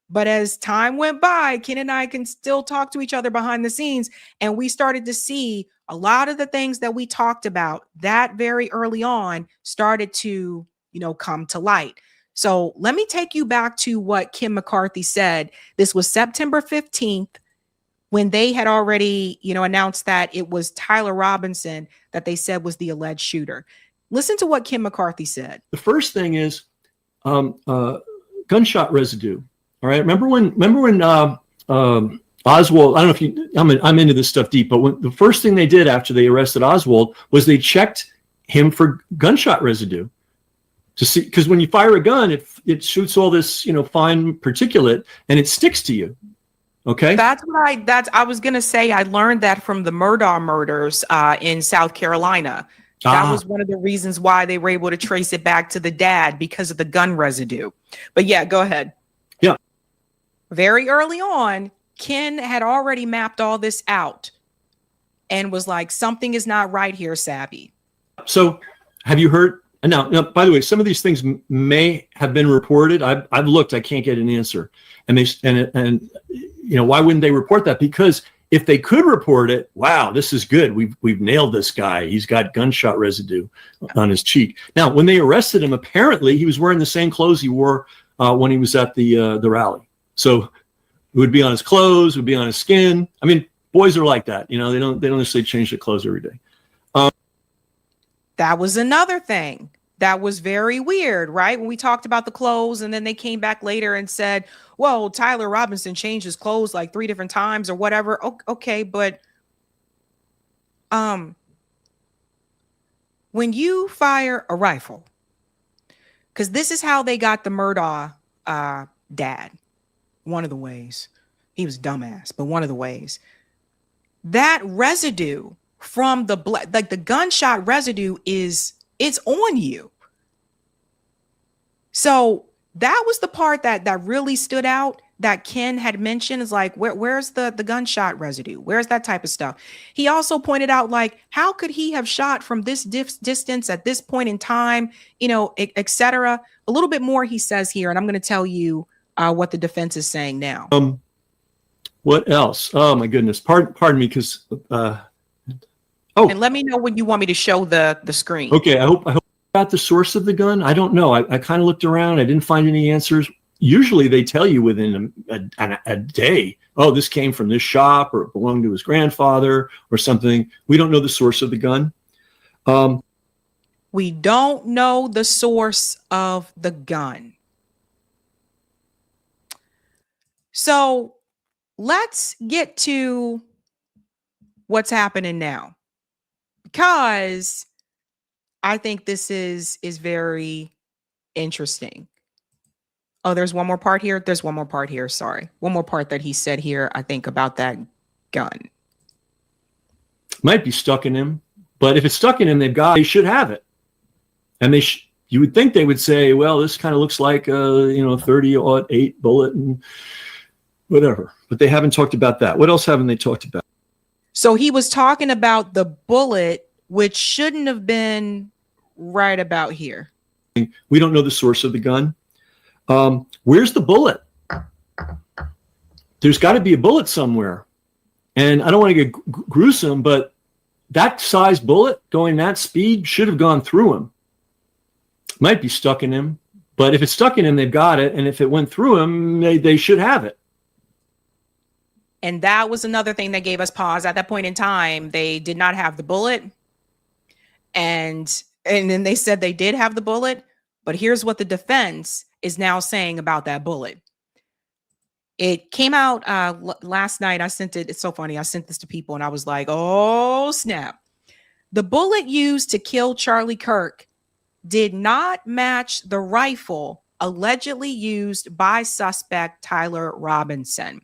But as time went by, Ken and I can still talk to each other behind the scenes. And we started to see a lot of the things that we talked about that very early on started to, come to light. So let me take you back to what Ken McCarthy said. This was September 15th when they had already, announced that it was Tyler Robinson that they said was the alleged shooter. Listen to what Ken McCarthy said. The first thing is gunshot residue. All right. Remember when Oswald, I don't know if I'm into this stuff deep, but when the first thing they did after they arrested Oswald was they checked him for gunshot residue to see, because when you fire a gun, it shoots all this, fine particulate and it sticks to you. Okay. I was going to say, I learned that from the Murdaugh murders in South Carolina. That was one of the reasons why they were able to trace it back to the dad, because of the gun residue. But yeah, go ahead. Yeah. Very early on, Ken had already mapped all this out and was like, something is not right here, Sabby. So have you heard? Now, by the way, some of these things may have been reported. I've looked, I can't get an answer. And why wouldn't they report that? Because if they could report it, wow, this is good. We've nailed this guy. He's got gunshot residue on his cheek. Now, when they arrested him, apparently he was wearing the same clothes he wore when he was at the rally. So it would be on his clothes, it would be on his skin. I mean, boys are like that. They don't necessarily change their clothes every day. That was another thing that was very weird, right? When we talked about the clothes, and then they came back later and said, well, Tyler Robinson changed his clothes like 3 different times or whatever. Okay, but when you fire a rifle, because this is how they got the Murdaugh dad, one of the ways. He was dumbass, but one of the ways. That residue from the the gunshot residue it's on you. So that was the part that really stood out that Ken had mentioned, is like, where's the gunshot residue? Where's that type of stuff? He also pointed out, like, how could he have shot from this distance at this point in time, etc. A little bit more he says here, and I'm going to tell you what the defense is saying now. What else? Oh my goodness. Pardon me, because and let me know when you want me to show the screen. Okay, I hope about the source of the gun. I don't know. I kind of looked around. I didn't find any answers. Usually they tell you within a day, oh, this came from this shop, or it belonged to his grandfather or something. We don't know the source of the gun. We don't know the source of the gun. So let's get to what's happening now, because I think this is very interesting. Oh, there's one more part here. There's one more part here. Sorry. One more part that he said here, I think, about that gun. Might be stuck in him, but if it's stuck in him, they should have it. And you would think they would say, well, this kind of looks like a 30-08 bullet and whatever. But they haven't talked about that. What else haven't they talked about? So he was talking about the bullet, which shouldn't have been right about here. We don't know the source of the gun. Where's the bullet? There's got to be a bullet somewhere. And I don't want to get gruesome, but that size bullet going that speed should have gone through him. Might be stuck in him, but if it's stuck in him, they've got it. And if it went through him, they should have it. And that was another thing that gave us pause. At that point in time, they did not have the bullet. And then they said they did have the bullet. But here's what the defense is now saying about that bullet. It came out last night. I sent it. It's so funny. I sent this to people and I was like, oh, snap. The bullet used to kill Charlie Kirk did not match the rifle allegedly used by suspect Tyler Robinson.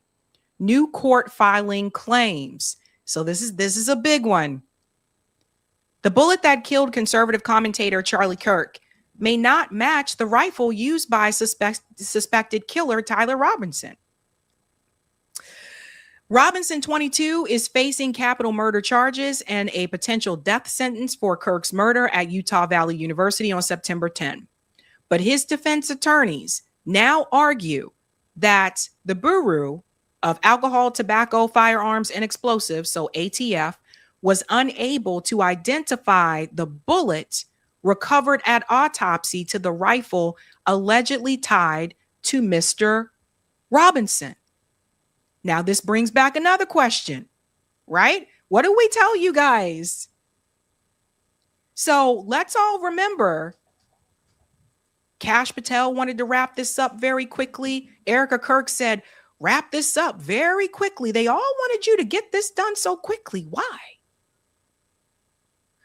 New court filing claims. So this is a big one. The bullet that killed conservative commentator Charlie Kirk may not match the rifle used by suspected killer Tyler Robinson. Robinson, 22, is facing capital murder charges and a potential death sentence for Kirk's murder at Utah Valley University on September 10. But his defense attorneys now argue that the Bureau of Alcohol, Tobacco, Firearms, and Explosives, so ATF, was unable to identify the bullet recovered at autopsy to the rifle allegedly tied to Mr. Robinson. Now, this brings back another question, right? What do we tell you guys? So let's all remember, Kash Patel wanted to wrap this up very quickly. Erica Kirk said, wrap this up very quickly. They all wanted you to get this done so quickly. Why?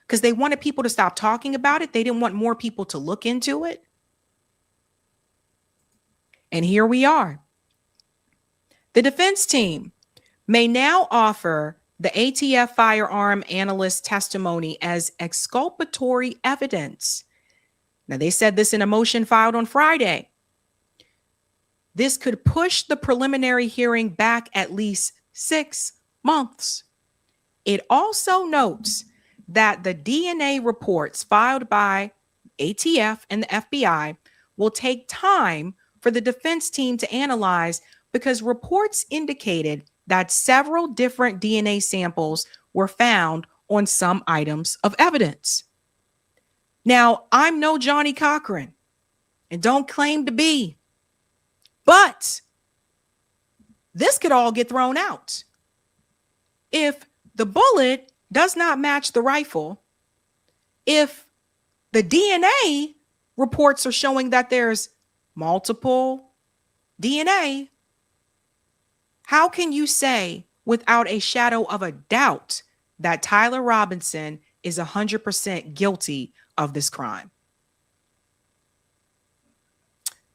Because they wanted people to stop talking about it. They didn't want more people to look into it. And here we are. The defense team may now offer the ATF firearm analyst testimony as exculpatory evidence. Now, they said this in a motion filed on Friday. This could push the preliminary hearing back at least 6 months. It also notes that the DNA reports filed by ATF and the FBI will take time for the defense team to analyze, because reports indicated that several different DNA samples were found on some items of evidence. Now, I'm no Johnny Cochran and don't claim to be, but this could all get thrown out. If the bullet does not match the rifle, if the DNA reports are showing that there's multiple DNA, how can you say without a shadow of a doubt that Tyler Robinson is 100% guilty of this crime?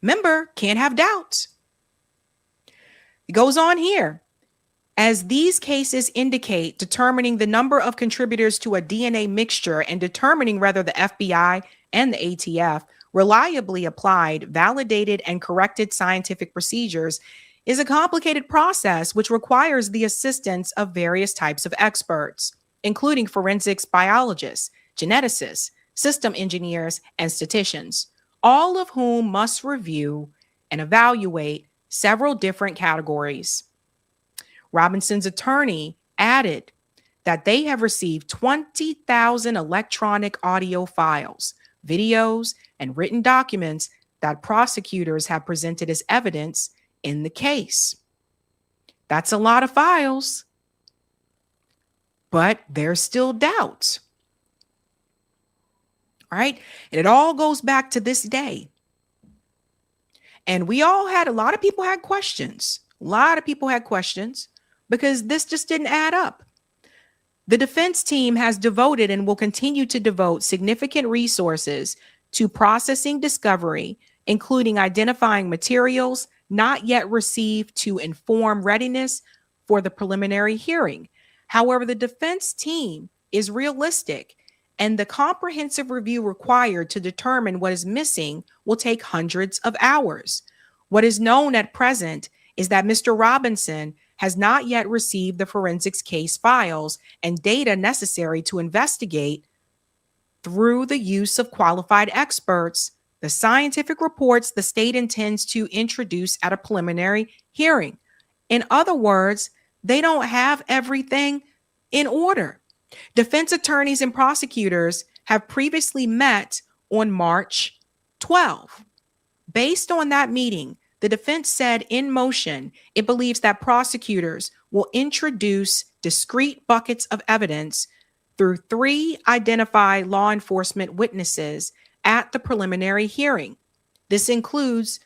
Remember, can't have doubts. It goes on here. As these cases indicate, determining the number of contributors to a DNA mixture and determining whether the FBI and the ATF reliably applied, validated, and corrected scientific procedures is a complicated process which requires the assistance of various types of experts, including forensics biologists, geneticists, system engineers, and statisticians, all of whom must review and evaluate several different categories. Robinson's attorney added that they have received 20,000 electronic audio files, videos, and written documents that prosecutors have presented as evidence in the case. That's a lot of files, but there's still doubts. All right. And it all goes back to this day. And a lot of people had questions. A lot of people had questions because this just didn't add up. The defense team has devoted and will continue to devote significant resources to processing discovery, including identifying materials not yet received to inform readiness for the preliminary hearing. However, the defense team is realistic, and the comprehensive review required to determine what is missing will take hundreds of hours. What is known at present is that Mr. Robinson has not yet received the forensics case files and data necessary to investigate through the use of qualified experts the scientific reports the state intends to introduce at a preliminary hearing. In other words, they don't have everything in order. Defense attorneys and prosecutors have previously met on March 12. Based on that meeting, the defense said in motion, it believes that prosecutors will introduce discrete buckets of evidence through 3 identified law enforcement witnesses at the preliminary hearing. This includes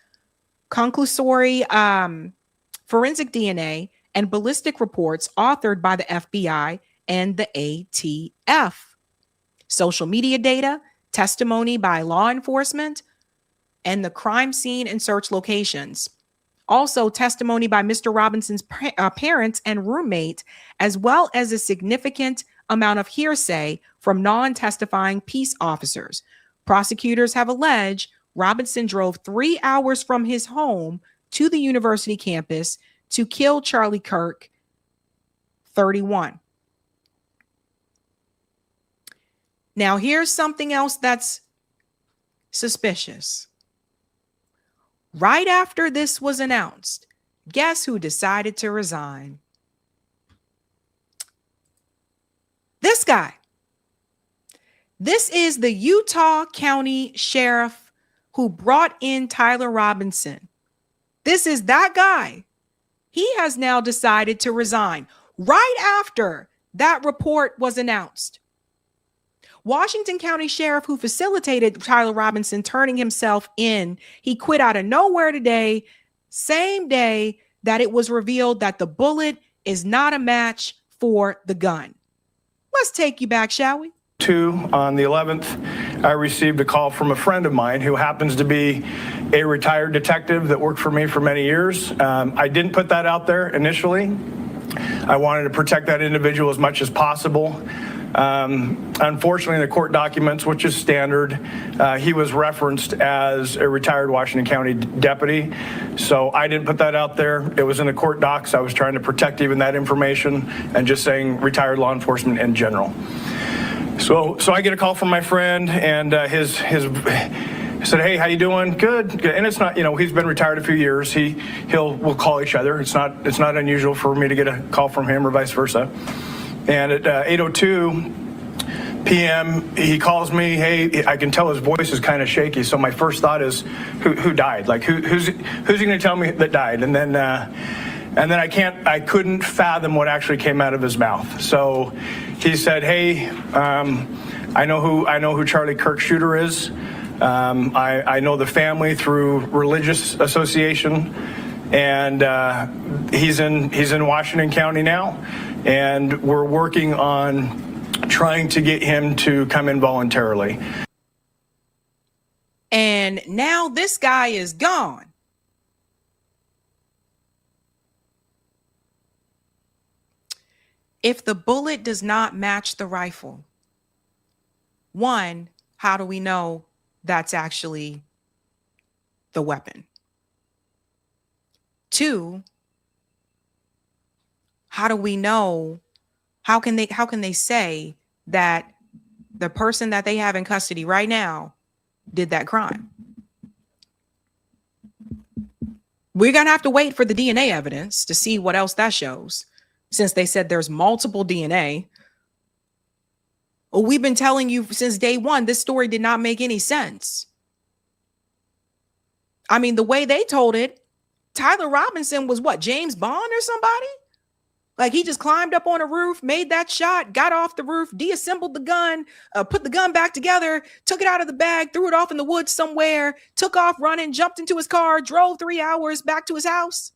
conclusory forensic DNA, and ballistic reports authored by the FBI and the ATF. Social media data, testimony by law enforcement, and the crime scene and search locations. Also, testimony by Mr. Robinson's parents and roommate, as well as a significant amount of hearsay from non-testifying peace officers. Prosecutors have alleged Robinson drove 3 hours from his home to the university campus to kill Charlie Kirk, 31. Now, here's something else that's suspicious. Right after this was announced, guess who decided to resign? This guy. This is the Utah County Sheriff who brought in Tyler Robinson. This is that guy. He has now decided to resign right after that report was announced. Washington County Sheriff who facilitated Tyler Robinson turning himself in, he quit out of nowhere today, same day that it was revealed that the bullet is not a match for the gun. Let's take you back, shall we? On the 11th, I received a call from a friend of mine who happens to be a retired detective that worked for me for many years. I didn't put that out there initially. I wanted to protect that individual as much as possible. Unfortunately, in the court documents, which is standard, he was referenced as a retired Washington County deputy. So I didn't put that out there. It was in the court docs. I was trying to protect even that information and just saying retired law enforcement in general. So I get a call from my friend, and his said, "Hey, how you doing?" Good. And it's not, he's been retired a few years. We'll call each other. It's not unusual for me to get a call from him or vice versa. And at 8:02 p.m., he calls me. Hey, I can tell his voice is kind of shaky. So my first thought is, who died? Like who's he going to tell me that died? And then I couldn't fathom what actually came out of his mouth. So he said, "Hey, I know who Charlie Kirk shooter is. I know the family through religious association, and he's in Washington County now, and we're working on trying to get him to come in voluntarily." And now this guy is gone. If the bullet does not match the rifle, one, how do we know that's actually the weapon? Two, how do we know? How can they say that the person that they have in custody right now did that crime? We're going to have to wait for the DNA evidence to see what else that shows, since they said there's multiple DNA. We've been telling you since day one, this story did not make any sense. I mean, the way they told it, Tyler Robinson was what, James Bond or somebody? Like he just climbed up on a roof, made that shot, got off the roof, deassembled the gun, put the gun back together, took it out of the bag, threw it off in the woods somewhere, took off running, jumped into his car, drove 3 hours back to his house.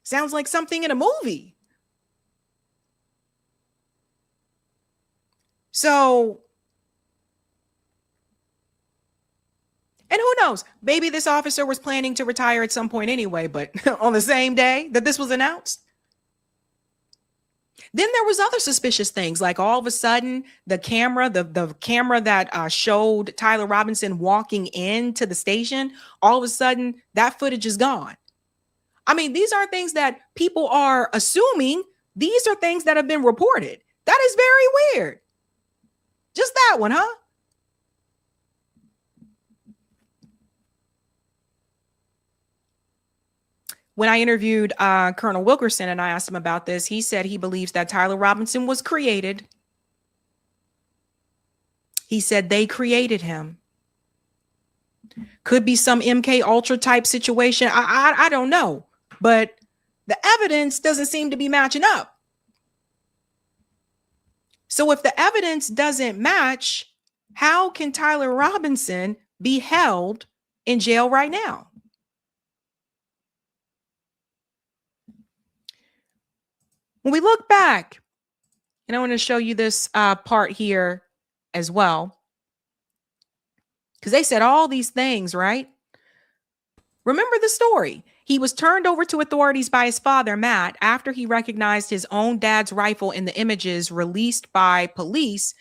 Sounds like something in a movie. So, and who knows? Maybe this officer was planning to retire at some point anyway, but on the same day that this was announced. Then there was other suspicious things, like all of a sudden the camera that showed Tyler Robinson walking into the station, all of a sudden that footage is gone. I mean, these aren't things that people are assuming. These are things that have been reported. That is very weird. Just that one, huh? When I interviewed Colonel Wilkerson and I asked him about this, he said he believes that Tyler Robinson was created. He said they created him. Could be some MK Ultra type situation. I don't know, but the evidence doesn't seem to be matching up. So if the evidence doesn't match, how can Tyler Robinson be held in jail right now? When we look back, and I want to show you this part here as well, because they said all these things, right? Remember the story. He was turned over to authorities by his father, Matt, after he recognized his own dad's rifle in the images released by police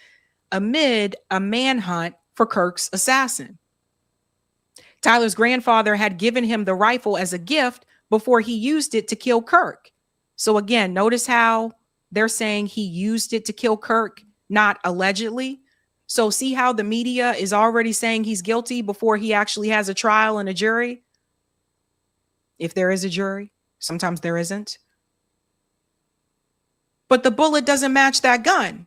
amid a manhunt for Kirk's assassin. Tyler's grandfather had given him the rifle as a gift before he used it to kill Kirk. So again, notice how they're saying he used it to kill Kirk, not allegedly. So see how the media is already saying he's guilty before he actually has a trial and a jury? If there is a jury, sometimes there isn't. But the bullet doesn't match that gun.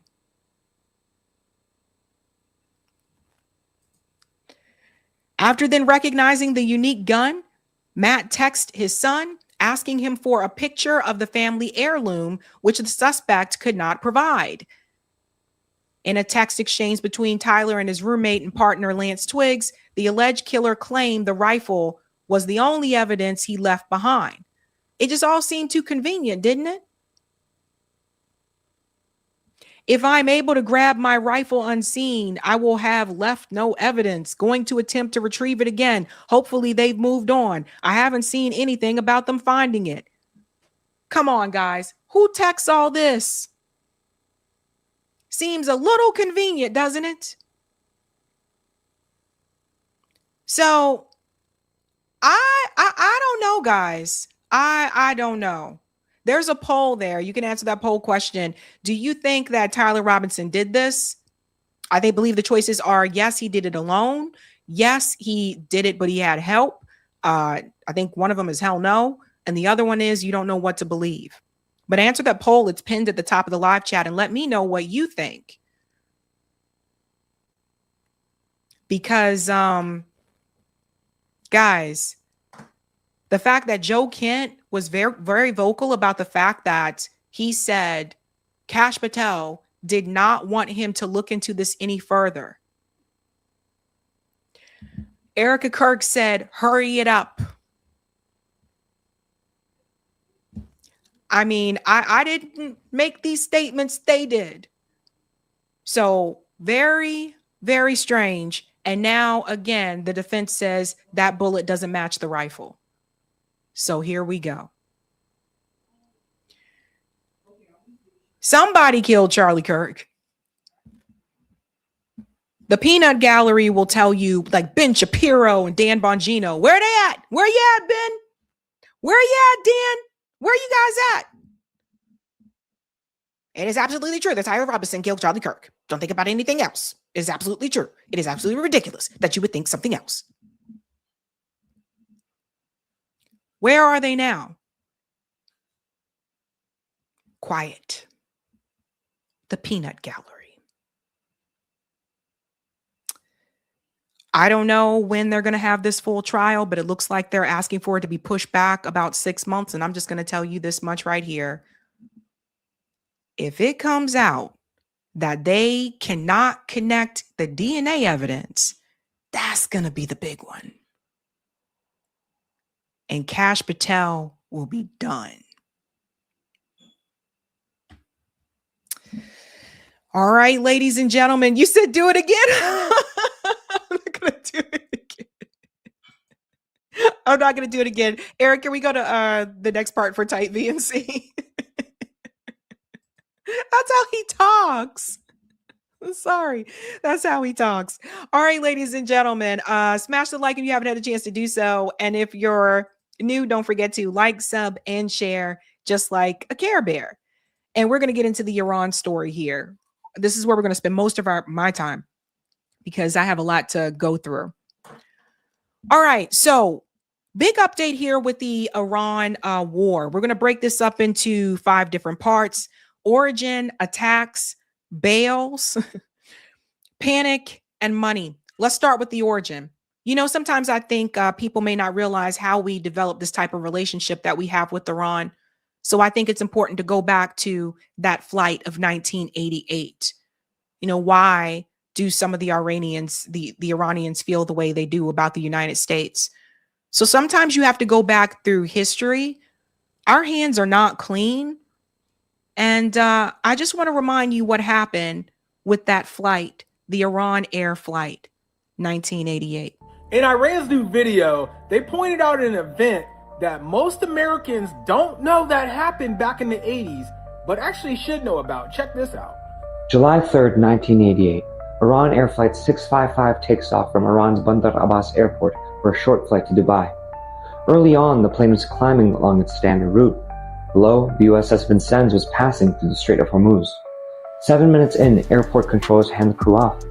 After then recognizing the unique gun, Matt texted his son, asking him for a picture of the family heirloom, which the suspect could not provide. In a text exchange between Tyler and his roommate and partner, Lance Twiggs, the alleged killer claimed the rifle was the only evidence he left behind. It just all seemed too convenient, didn't it? If I'm able to grab my rifle unseen, I will have left no evidence. Going to attempt to retrieve it again. Hopefully they've moved on. I haven't seen anything about them finding it. Come on, guys. Who texts all this? Seems a little convenient, doesn't it? So I don't know, guys. I don't know. There's a poll there. You can answer that poll question. Do you think that Tyler Robinson did this? I believe the choices are yes, he did it alone. Yes, he did it, but he had help. I think one of them is hell no. And the other one is you don't know what to believe. But answer that poll. It's pinned at the top of the live chat and let me know what you think. Because, guys, the fact that Joe Kent was very, very vocal about the fact that he said Kash Patel did not want him to look into this any further. Erica Kirk said, hurry it up. I mean, I didn't make these statements. They did. So very, very strange. And now, again, the defense says that bullet doesn't match the rifle. So here we go. Somebody killed Charlie Kirk. The Peanut Gallery will tell you, like Ben Shapiro and Dan Bongino, where they at? Where you at, Ben? Where you at, Dan? Where you guys at? It is absolutely true that Tyler Robinson killed Charlie Kirk. Don't think about anything else. It is absolutely true. It is absolutely ridiculous that you would think something else. Where are they now? Quiet. The Peanut Gallery. I don't know when they're going to have this full trial, but it looks like they're asking for it to be pushed back about 6 months. And I'm just going to tell you this much right here. If it comes out that they cannot connect the DNA evidence, that's going to be the big one. And Kash Patel will be done. All right, ladies and gentlemen, you said do it again. I'm not going to do it again. I'm not going to do it again. Eric, can we go to the next part for type B and C? That's how he talks. I'm sorry. That's how he talks. All right, ladies and gentlemen, smash the like if you haven't had a chance to do so. And if you're new, don't forget to like, sub, and share, just like a Care Bear. And we're going to get into the Iran story here. This is where we're going to spend most of my time because I have a lot to go through. All right. So big update here with the Iran war. We're going to break this up into 5 different parts: origin, attacks, bales, panic, and money. Let's start with the origin. You know, sometimes I think people may not realize how we develop this type of relationship that we have with Iran. So I think it's important to go back to that flight of 1988. You know, why do some of the Iranians feel the way they do about the United States? So sometimes you have to go back through history. Our hands are not clean. And I just want to remind you what happened with that flight, the Iran Air Flight 1988. In Iran's new video, they pointed out an event that most Americans don't know that happened back in the 80s, but actually should know about. Check this out. July 3rd, 1988. Iran Air Flight 655 takes off from Iran's Bandar Abbas airport for a short flight to Dubai. Early on, the plane was climbing along its standard route. Below, the USS Vincennes was passing through the Strait of Hormuz. 7 minutes in, airport controllers hand the crew off.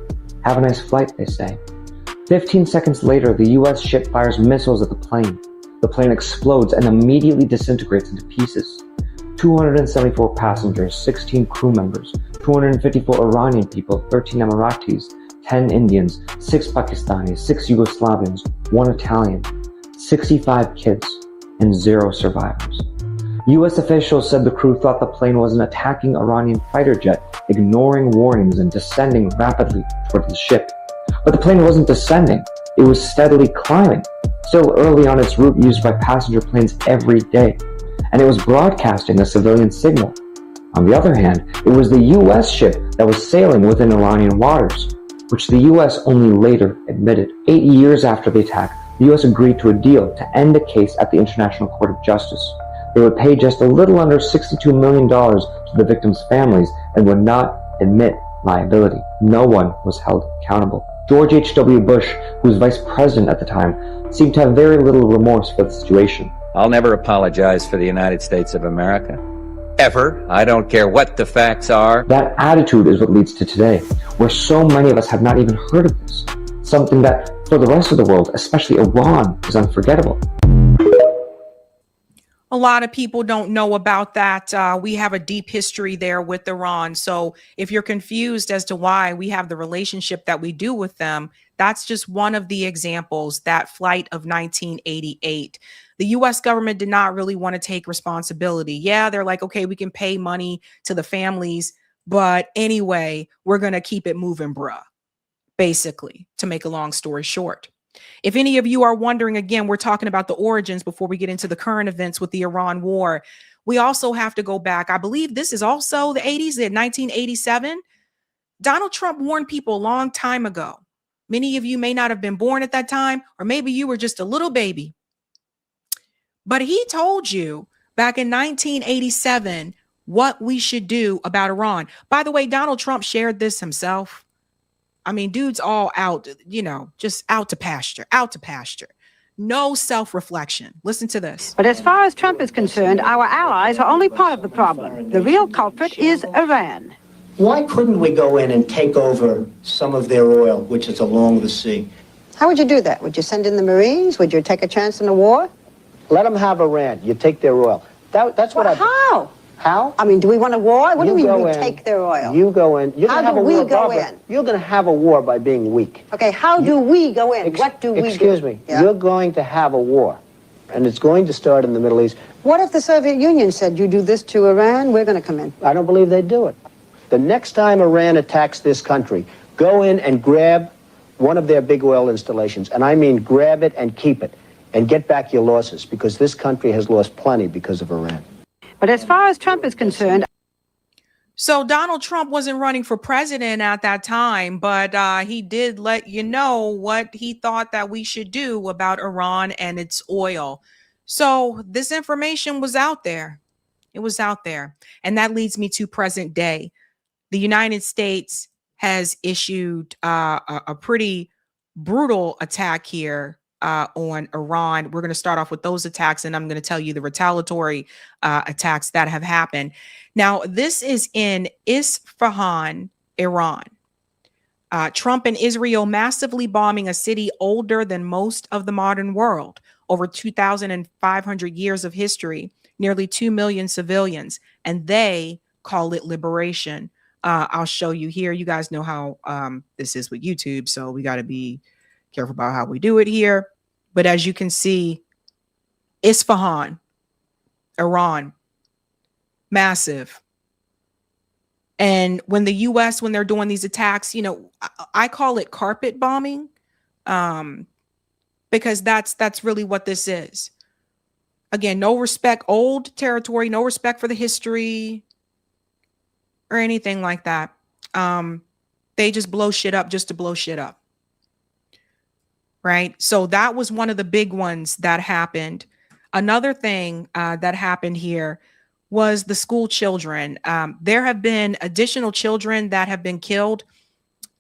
Have a nice flight, they say. 15 seconds later, the US ship fires missiles at the plane. The plane explodes and immediately disintegrates into pieces. 274 passengers, 16 crew members, 254 Iranian people, 13 Emiratis, 10 Indians, 6 Pakistanis, 6 Yugoslavians, 1 Italian, 65 kids, and 0 survivors. US officials said the crew thought the plane was an attacking Iranian fighter jet, ignoring warnings and descending rapidly toward the ship. But the plane wasn't descending, it was steadily climbing, still early on its route used by passenger planes every day, and it was broadcasting a civilian signal. On the other hand, it was the US ship that was sailing within Iranian waters, which the US only later admitted. 8 years after the attack, the US agreed to a deal to end the case at the International Court of Justice. They would pay just a little under $62 million to the victims' families and would not admit liability. No one was held accountable. George H.W. Bush, who was vice president at the time, seemed to have very little remorse for the situation. I'll never apologize for the United States of America. Ever. I don't care what the facts are. That attitude is what leads to today, where so many of us have not even heard of this. Something that, for the rest of the world, especially Iran, is unforgettable. A lot of people don't know about that. We have a deep history there with Iran. So if you're confused as to why we have the relationship that we do with them, that's just one of the examples, that flight of 1988. The US government did not really want to take responsibility. Yeah, they're like, okay, we can pay money to the families, but anyway, we're going to keep it moving, bruh, basically, to make a long story short. If any of you are wondering, again, we're talking about the origins before we get into the current events with the Iran war. We also have to go back. I believe this is also the 80s, in 1987. Donald Trump warned people a long time ago. Many of you may not have been born at that time, or maybe you were just a little baby. But he told you back in 1987 what we should do about Iran. By the way, Donald Trump shared this himself. I mean, dude's all out, just out to pasture. No self-reflection. Listen to this. But as far as Trump is concerned, our allies are only part of the problem. The real culprit is Iran. Why couldn't we go in and take over some of their oil, which is along the sea? How would you do that? Would you send in the Marines? Would you take a chance in a war? Let them have Iran. You take their oil. That's what How? How? I mean, do we want a war? What do you mean we in, take their oil? You go in. You're How gonna have do a we war, go Barbara. in? You're going to have a war by being weak. Okay, how do we go in? What do we do? Excuse me. Yeah? You're going to have a war, and it's going to start in the Middle East. What if the Soviet Union said, you do this to Iran, we're going to come in? I don't believe they'd do it. The next time Iran attacks this country, go in and grab one of their big oil installations, and I mean grab it and keep it, and get back your losses, because this country has lost plenty because of Iran. But as far as Trump is concerned... So Donald Trump wasn't running for president at that time, but he did let you know what he thought that we should do about Iran and its oil. So this information was out there. It was out there. And that leads me to present day. The United States has issued a pretty brutal attack here on Iran. We're going to start off with those attacks, and I'm going to tell you the retaliatory attacks that have happened. Now, this is in Isfahan, Iran. Trump and Israel massively bombing a city older than most of the modern world. Over 2,500 years of history, nearly 2 million civilians, and they call it liberation. I'll show you here. You guys know how this is with YouTube, so we got to be careful about how we do it here. But as you can see, Isfahan, Iran, massive. And when the US, when they're doing these attacks, I call it carpet bombing, because that's really what this is. Again, no respect, old territory, no respect for the history, or anything like that. They just blow shit up just to blow shit up. Right. So that was one of the big ones that happened. Another thing that happened here was the school children. There have been additional children that have been killed.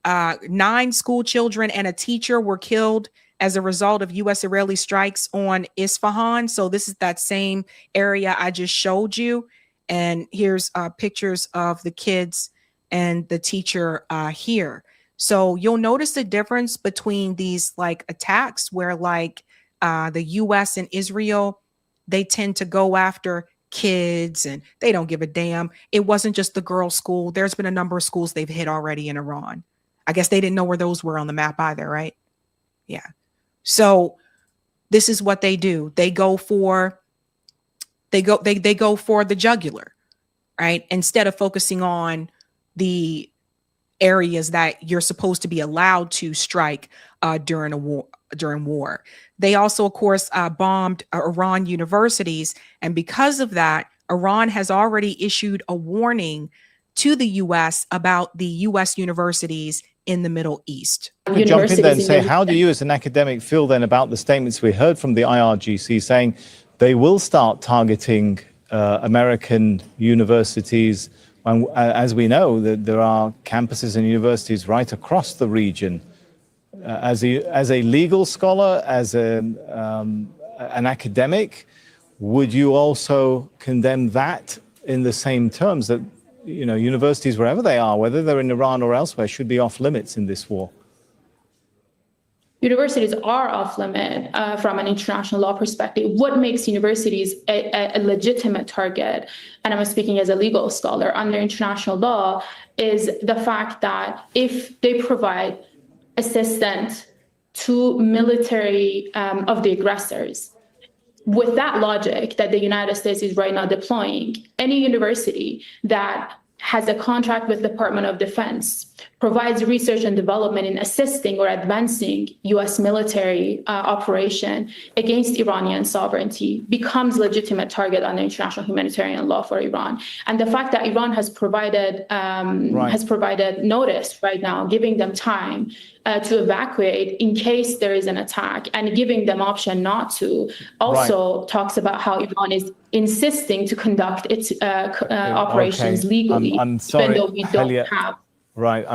9 school children and a teacher were killed as a result of U.S.-Israeli strikes on Isfahan. So this is that same area I just showed you. And here's pictures of the kids and the teacher here. So you'll notice the difference between these like attacks where like the U.S. and Israel, they tend to go after kids and they don't give a damn. It wasn't just the girls' school. There's been a number of schools they've hit already in Iran. I guess they didn't know where those were on the map either, right? Yeah. So this is what they do. They go for they go for the jugular, right? Instead of focusing on the areas that you're supposed to be allowed to strike during a war. They also, of course, bombed Iran universities. And because of that, Iran has already issued a warning to the U.S. about the U.S. universities in the Middle East. Jump in there and say, how do you as an academic feel then about the statements we heard from the IRGC saying they will start targeting American universities? And as we know, that there are campuses and universities right across the region. As a legal scholar, as an academic, would you also condemn that in the same terms that, you know, universities wherever they are, whether they're in Iran or elsewhere, should be off limits in this war? Universities are off limit from an international law perspective. What makes universities a legitimate target, and I'm speaking as a legal scholar, under international law, is the fact that if they provide assistance to military of the aggressors, with that logic that the United States is right now deploying, any university that has a contract with the Department of Defense, provides research and development in assisting or advancing U.S. military operation against Iranian sovereignty, becomes legitimate target under international humanitarian law for Iran. And the fact that Iran has provided notice right now, giving them time to evacuate in case there is an attack, and giving them option not to, also talks about how Iran is insisting to conduct its operations legally, I'm sorry, even though we don't have. Right.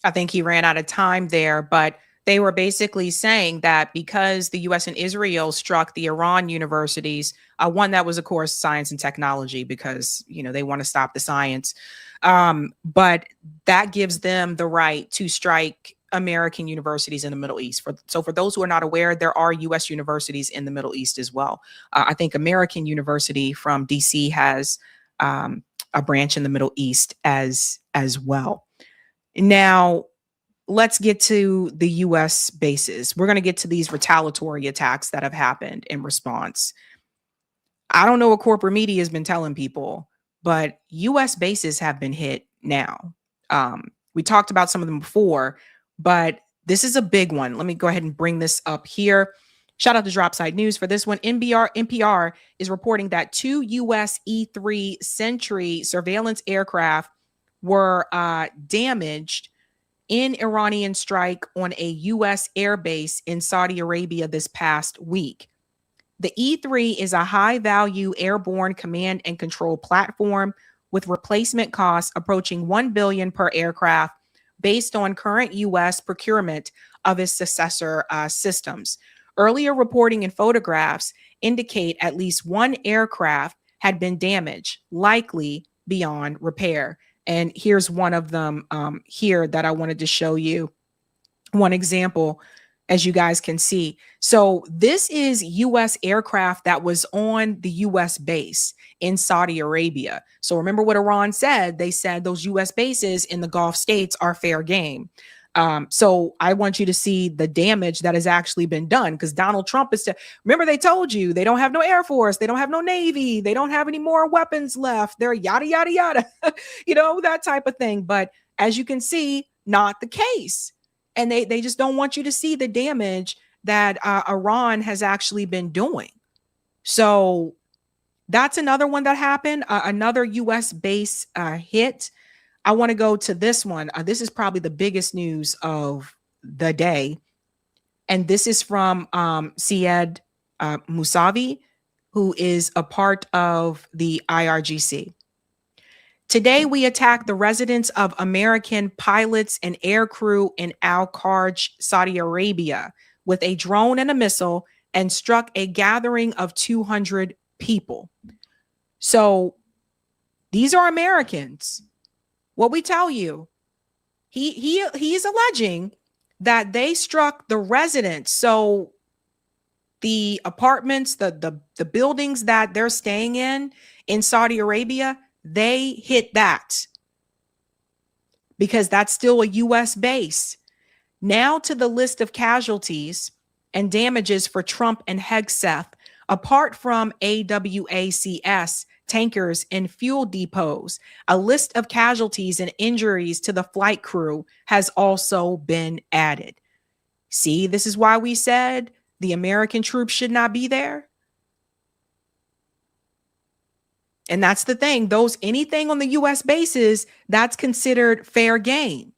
I think he ran out of time there, but they were basically saying that because the U.S. and Israel struck the Iran universities, one that was, of course, science and technology, because, you know, they want to stop the science. But that gives them the right to strike American universities in the Middle East. So for those who are not aware, there are U.S. universities in the Middle East as well. I think American University from D.C. has a branch in the Middle East as well. Now, let's get to the U.S. bases. We're going to get to these retaliatory attacks that have happened in response. I don't know what corporate media has been telling people, but U.S. bases have been hit now. We talked about some of them before, but this is a big one. Let me go ahead and bring this up here. Shout out to Dropside News for this one. NPR is reporting that 2 U.S. E-3 Sentry surveillance aircraft were damaged in Iranian strike on a U.S. airbase in Saudi Arabia this past week. The E-3 is a high-value airborne command and control platform with replacement costs approaching $1 billion per aircraft based on current U.S. procurement of its successor systems. Earlier reporting and photographs indicate at least one aircraft had been damaged, likely beyond repair. And here's one of them here that I wanted to show you. One example, as you guys can see. So this is U.S. aircraft that was on the U.S. base in Saudi Arabia. So remember what Iran said. They said those U.S. bases in the Gulf states are fair game. So I want you to see the damage that has actually been done, because Donald Trump is remember, they told you they don't have no Air Force, they don't have no Navy, they don't have any more weapons left. They're yada, yada, yada, you know, that type of thing. But as you can see, not the case. And they just don't want you to see the damage that Iran has actually been doing. So That's another one that happened. Another U.S. base hit. I want to go to this one. This is probably the biggest news of the day. And this is from Syed Musavi, who is a part of the IRGC. Today, we attacked the residence of American pilots and air crew in Al-Kharj, Saudi Arabia, with a drone and a missile, and struck a gathering of 200 people. So these are Americans. What we tell you, he is alleging that they struck the residents. So the apartments, the buildings that they're staying in Saudi Arabia, they hit that because that's still a U.S. base. Now to the list of casualties and damages for Trump and Hegseth, apart from AWACS, tankers and fuel depots, a list of casualties and injuries to the flight crew has also been added. See, this is why we said the American troops should not be there. And that's the thing. Anything on the U.S. bases, that's considered fair game.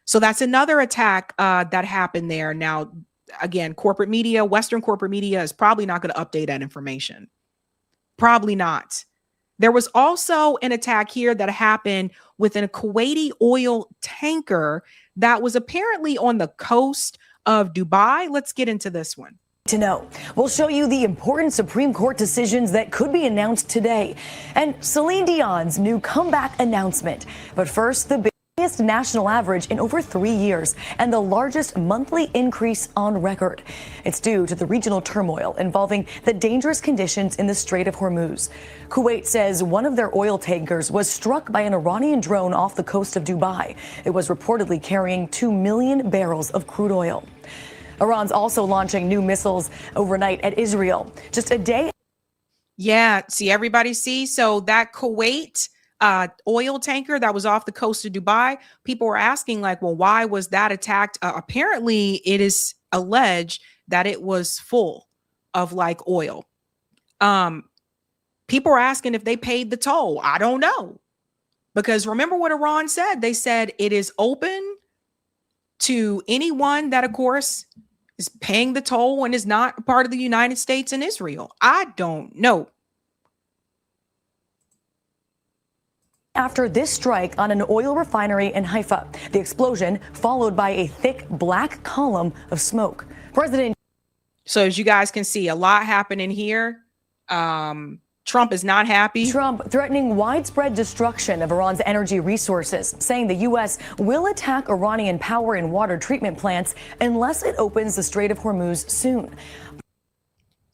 So that's another attack that happened there. Now, again, corporate media, Western corporate media is probably not going to update that information. Probably not. There was also an attack here that happened with a Kuwaiti oil tanker that was apparently on the coast of Dubai. Let's get into this one. To know. We'll show you the important Supreme Court decisions that could be announced today and Celine Dion's new comeback announcement. But first, the biggest national average in over 3 years and the largest monthly increase on record. It's due to the regional turmoil involving the dangerous conditions in the Strait of Hormuz. Kuwait says one of their oil tankers was struck by an Iranian drone off the coast of Dubai. It was reportedly carrying 2 million barrels of crude oil. Iran's also launching new missiles overnight at Israel. Just a day. Yeah, see, everybody see? So that Kuwait oil tanker that was off the coast of Dubai, people were asking like, well, why was that attacked? Apparently, it is alleged that it was full of like oil. People were asking if they paid the toll. I don't know. Because remember what Iran said? They said it is open to anyone that, of course, is paying the toll and is not a part of the United States and Israel. I don't know. After this strike on an oil refinery in Haifa, the explosion followed by a thick black column of smoke. So as you guys can see, a lot happening here. Trump is not happy. Trump threatening widespread destruction of Iran's energy resources, saying the U.S. will attack Iranian power and water treatment plants unless it opens the Strait of Hormuz soon.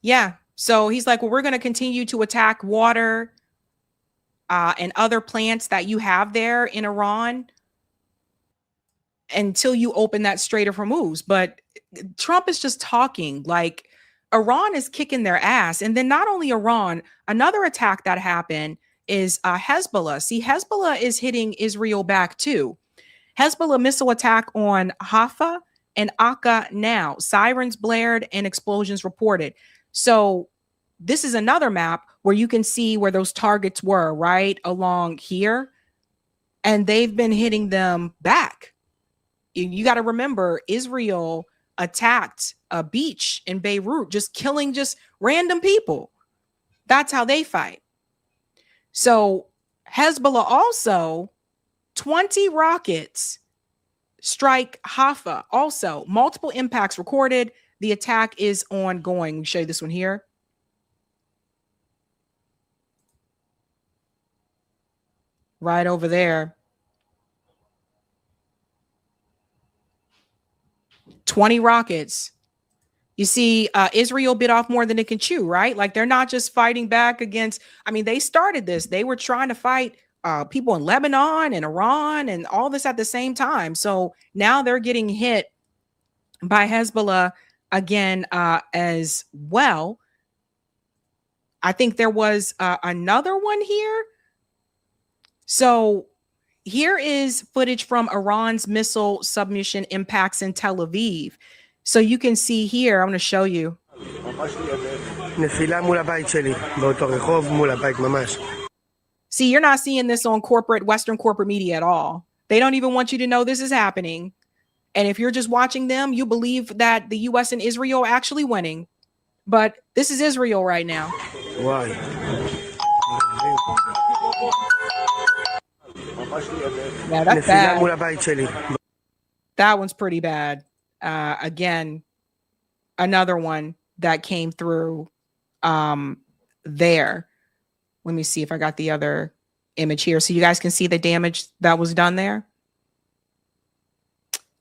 Yeah. So he's like, well, we're going to continue to attack water and other plants that you have there in Iran until you open that Strait of Hormuz. But Trump is just talking like Iran is kicking their ass. And then not only Iran, another attack that happened is Hezbollah. See, Hezbollah is hitting Israel back too. Hezbollah missile attack on Haifa and Akka now. Sirens blared and explosions reported. So this is another map where you can see where those targets were right along here. And they've been hitting them back. You got to remember, Israel attacked a beach in Beirut, just killing just random people. That's how they fight. So Hezbollah also, 20 rockets strike Haifa. Also, multiple impacts recorded. The attack is ongoing. Let me show you this one here. Right over there. 20 rockets. You see, Israel bit off more than it can chew, right? Like they're not just fighting back against, I mean, they started this. They were trying to fight people in Lebanon and Iran and all this at the same time. So now they're getting hit by Hezbollah again as well. I think there was another one here. So here is footage from Iran's missile submission impacts in Tel Aviv. So you can see here, I'm going to show you. נפילה מול הבית שלי, באותו רחוב מול הבית ממש. See, you're not seeing this on Western corporate media at all. They don't even want you to know this is happening. And if you're just watching them, you believe that the U.S. and Israel are actually winning. But this is Israel right now. Why? Yeah, that's bad. That one's pretty bad. Again, another one that came through there. Let me see if I got the other image here so you guys can see the damage that was done there.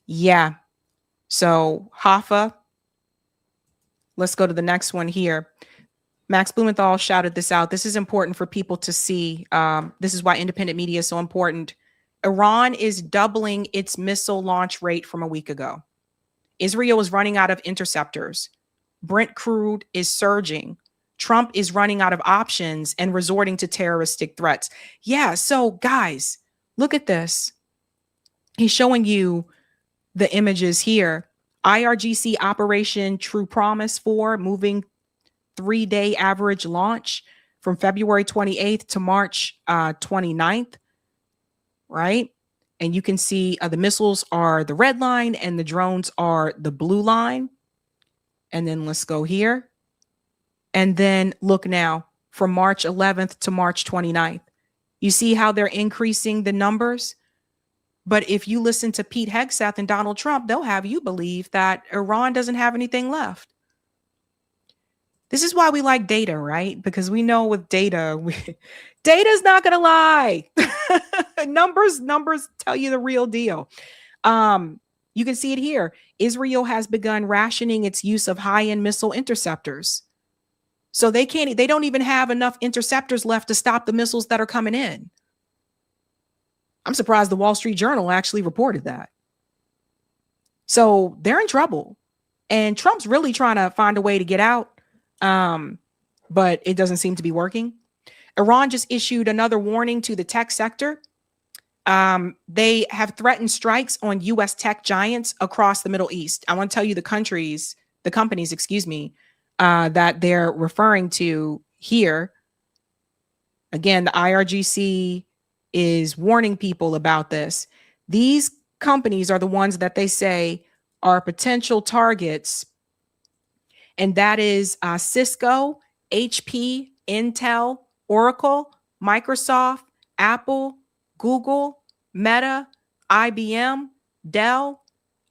Yeah. So Hoffa. Let's go to the next one here. Max Blumenthal shouted this out. This is important for people to see. This is why independent media is so important. Iran is doubling its missile launch rate from a week ago. Israel is running out of interceptors. Brent crude is surging. Trump is running out of options and resorting to terroristic threats. Yeah, so guys, look at this. He's showing you the images here. IRGC Operation True Promise 4 moving 3-day average launch from February 28th to March 29th, right? And you can see the missiles are the red line and the drones are the blue line. And then let's go here. And then look now from March 11th to March 29th. You see how they're increasing the numbers? But if you listen to Pete Hegseth and Donald Trump, they'll have you believe that Iran doesn't have anything left. This is why we like data, right? Because we know with data, data's not going to lie. Numbers tell you the real deal. You can see it here. Israel has begun rationing its use of high-end missile interceptors. So they don't even have enough interceptors left to stop the missiles that are coming in. I'm surprised the Wall Street Journal actually reported that. So they're in trouble. And Trump's really trying to find a way to get out. But it doesn't seem to be working. Iran just issued another warning to the tech sector. They have threatened strikes on U.S. tech giants across the Middle East. I want to tell you the companies, that they're referring to here. Again, the IRGC is warning people about this. These companies are the ones that they say are potential targets. And that is Cisco, HP, Intel, Oracle, Microsoft, Apple, Google, Meta, IBM, Dell,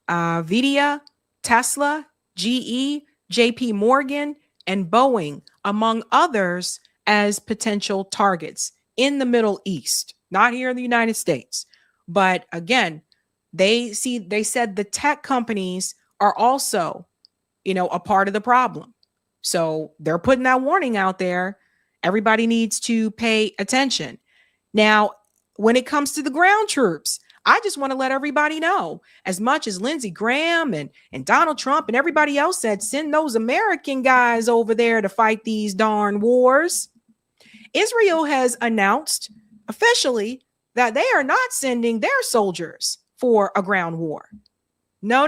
Nvidia, Tesla, GE, JP Morgan, and Boeing, among others, as potential targets in the Middle East, not here in the United States. But again, they said the tech companies are also, a part of the problem. So they're putting that warning out there. Everybody needs to pay attention. Now, when it comes to the ground troops, I just want to let everybody know, as much as Lindsey Graham and Donald Trump and everybody else said, send those American guys over there to fight these darn wars. Israel has announced officially that they are not sending their soldiers for a ground war. No.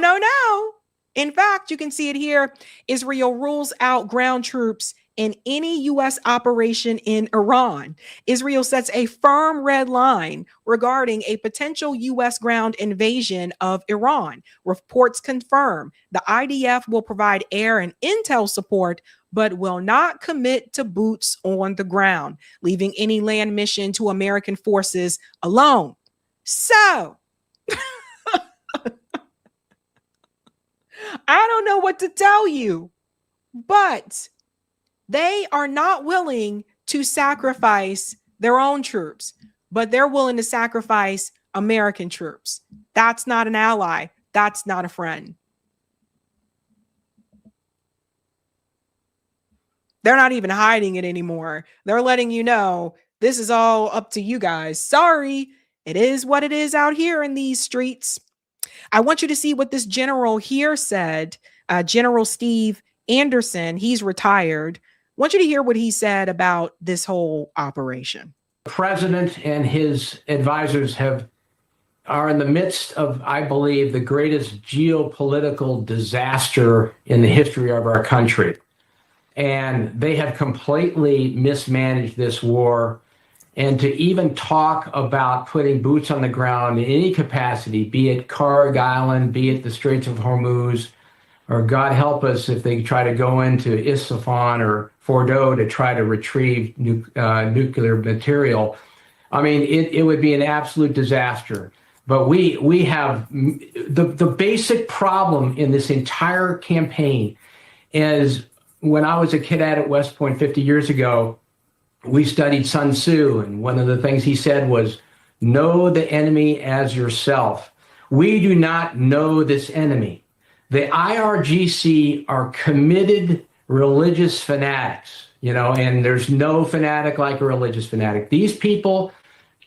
In fact, you can see it here. Israel rules out ground troops in any U.S. operation in Iran. Israel sets a firm red line regarding a potential U.S. ground invasion of Iran. Reports confirm the IDF will provide air and intel support, but will not commit to boots on the ground, leaving any land mission to American forces alone. So, I don't know what to tell you, but they are not willing to sacrifice their own troops, but they're willing to sacrifice American troops. That's not an ally. That's not a friend. They're not even hiding it anymore. They're letting you know this is all up to you guys. Sorry, it is what it is out here in these streets. I want you to see what this general here said. General Steve Anderson, he's retired. I want you to hear what he said about this whole operation. The president and his advisors are in the midst of, I believe, the greatest geopolitical disaster in the history of our country. and they have completely mismanaged this war. And to even talk about putting boots on the ground in any capacity, be it Karg Island, be it the Straits of Hormuz, or God help us if they try to go into Isfahan or Fordo to try to retrieve nuclear material. I mean, it would be an absolute disaster. But we have the basic problem in this entire campaign is when I was a cadet at West Point 50 years ago, we studied Sun Tzu, and one of the things he said was, know the enemy as yourself. We do not know this enemy. The IRGC are committed religious fanatics, and there's no fanatic like a religious fanatic. These people,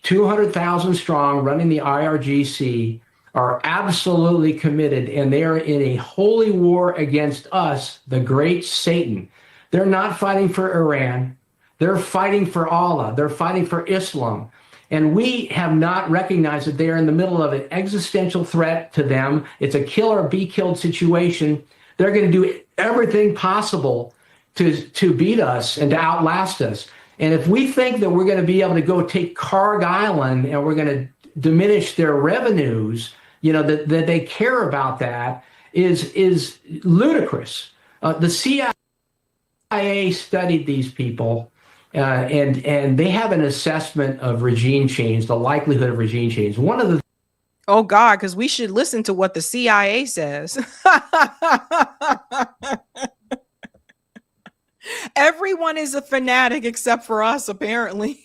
200,000 strong, running the IRGC, are absolutely committed, and they are in a holy war against us, the great Satan. They're not fighting for Iran. They're fighting for Allah. They're fighting for Islam. And we have not recognized that they are in the middle of an existential threat to them. It's a kill or be killed situation. They're going to do everything possible to beat us and to outlast us. And if we think that we're going to be able to go take Karg Island and we're going to diminish their revenues, that they care about that is ludicrous. The CIA studied these people. And they have an assessment of regime change, the likelihood of regime change. One of the Oh God, because we should listen to what the CIA says. Everyone is a fanatic except for us, apparently.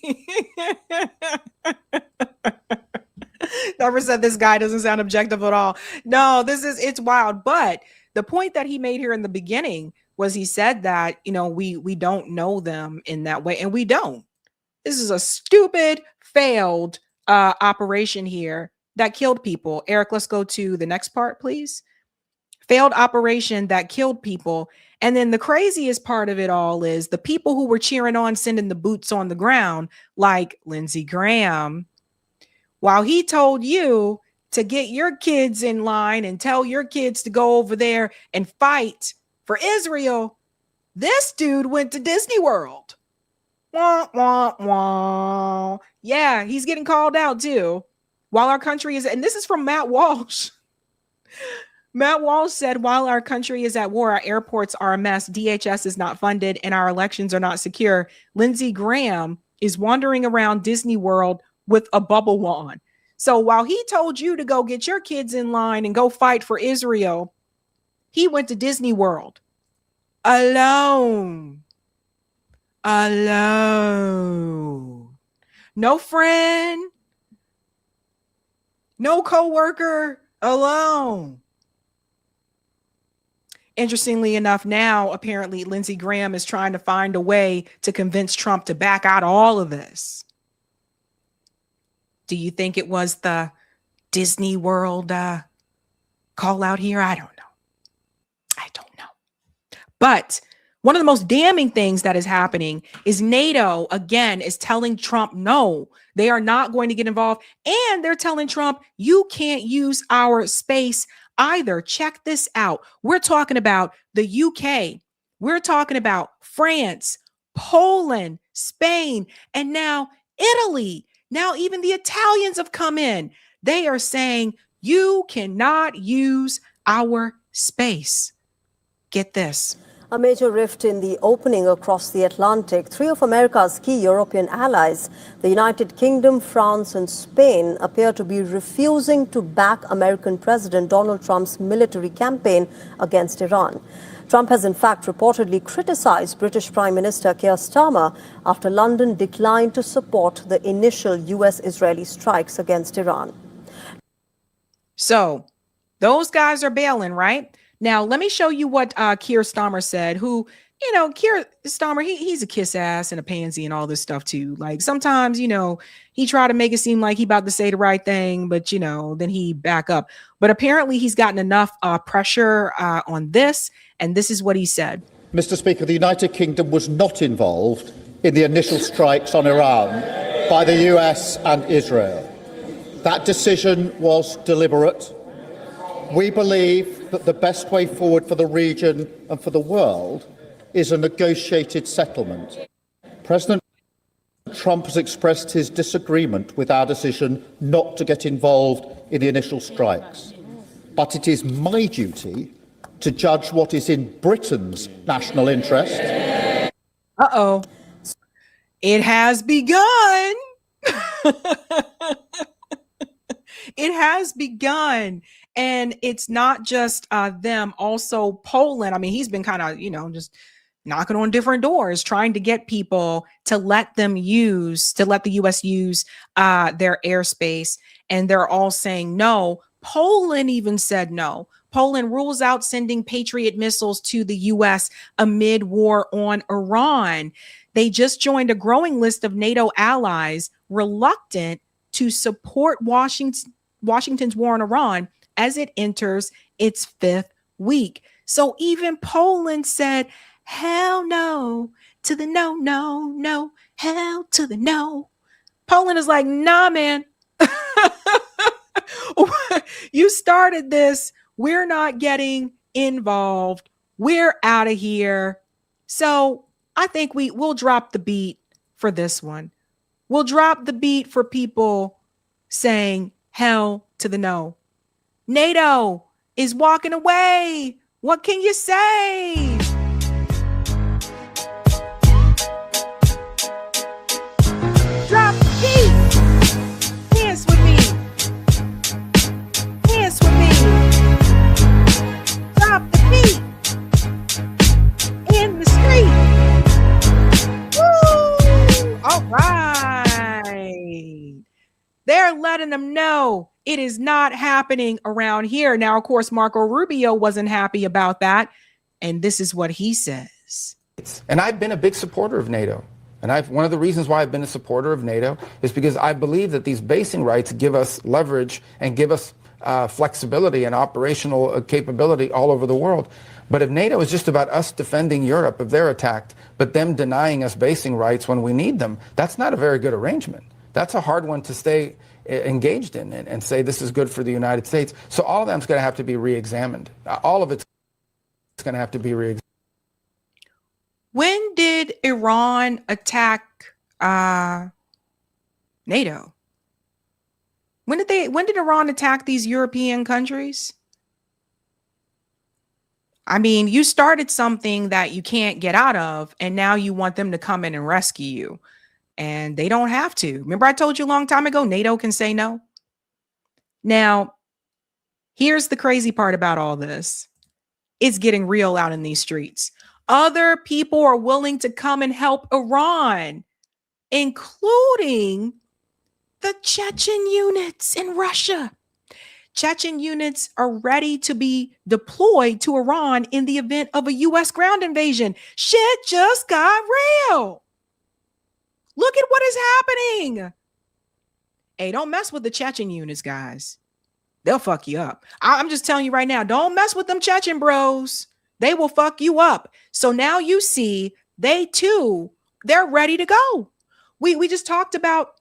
Never said this guy doesn't sound objective at all. No, it's wild. But the point that he made here in the beginning was he said that, we don't know them in that way, and we don't. This is a stupid, failed operation here that killed people. Eric, let's go to the next part, please. Failed operation that killed people. And then the craziest part of it all is the people who were cheering on sending the boots on the ground, like Lindsey Graham, while he told you to get your kids in line and tell your kids to go over there and fight for Israel, this dude went to Disney World. Wah, wah, wah. Yeah, he's getting called out too. While our country is, and this is from Matt Walsh. Matt Walsh said, while our country is at war, our airports are a mess, DHS is not funded, and our elections are not secure. Lindsey Graham is wandering around Disney World with a bubble wand. So while he told you to go get your kids in line and go fight for Israel, he went to Disney World alone. No friend, no coworker, alone. Interestingly enough, now apparently Lindsey Graham is trying to find a way to convince Trump to back out of all of this. Do you think it was the Disney World call out here? I don't know. But one of the most damning things that is happening is NATO, again, is telling Trump, no, they are not going to get involved. And they're telling Trump, you can't use our space either. Check this out. We're talking about the UK. We're talking about France, Poland, Spain, and now Italy. Now even the Italians have come in. They are saying you cannot use our space. Get this. A major rift in the opening across the Atlantic. Three of America's key European allies, the United Kingdom, France, and Spain, appear to be refusing to back American President Donald Trump's military campaign against Iran. Trump has in fact reportedly criticized British Prime Minister Keir Starmer after London declined to support the initial US-Israeli strikes against Iran. So those guys are bailing, right? Now, let me show you what Keir Starmer said, who, Keir Starmer, he's a kiss ass and a pansy and all this stuff too. Like sometimes, he tried to make it seem like he about to say the right thing, but, then he back up. But apparently he's gotten enough pressure on this. And this is what he said. Mr. Speaker, the United Kingdom was not involved in the initial strikes on Iran by the US and Israel. That decision was deliberate. We believe that the best way forward for the region and for the world is a negotiated settlement. President Trump has expressed his disagreement with our decision not to get involved in the initial strikes. But it is my duty to judge what is in Britain's national interest. Uh-oh. It has begun. It has begun. And it's not just them, also Poland. I mean, he's been kind of, just knocking on different doors, trying to get people to let the U.S. use their airspace. And they're all saying no. Poland even said no. Poland rules out sending Patriot missiles to the U.S. amid war on Iran. They just joined a growing list of NATO allies reluctant to support Washington's war on Iran as it enters its 5th week. So even Poland said, hell no to the no, no, no, hell to the no. Poland is like, nah, man. You started this. We're not getting involved. We're out of here. So I think we'll drop the beat for this one. We'll drop the beat for people saying hell to the no. NATO is walking away. What can you say? Drop the beat. Dance with me. Dance with me. Drop the beat. In the street. Woo! All right. They're letting them know it is not happening around here. Now, of course, Marco Rubio wasn't happy about that. And this is what he says. And I've been a big supporter of NATO. And one of the reasons why I've been a supporter of NATO is because I believe that these basing rights give us leverage and give us flexibility and operational capability all over the world. But if NATO is just about us defending Europe if they're attacked, but them denying us basing rights when we need them, that's not a very good arrangement. That's a hard one to stay engaged in and say this is good for the United States. So all of them's going to have to be re-examined. All of it's going to have to be re-examined. When did Iran attack NATO? When did Iran attack these European countries? I mean, you started something that you can't get out of, and now you want them to come in and rescue you. And they don't have to. Remember I told you a long time ago, NATO can say no? Now, here's the crazy part about all this. It's getting real out in these streets. Other people are willing to come and help Iran, including the Chechen units in Russia. Chechen units are ready to be deployed to Iran in the event of a U.S. ground invasion. Shit just got real. Look at what is happening. Hey, don't mess with the Chechen units, guys. They'll fuck you up. I'm just telling you right now, don't mess with them Chechen bros. They will fuck you up. So now you see they're ready to go. We just talked about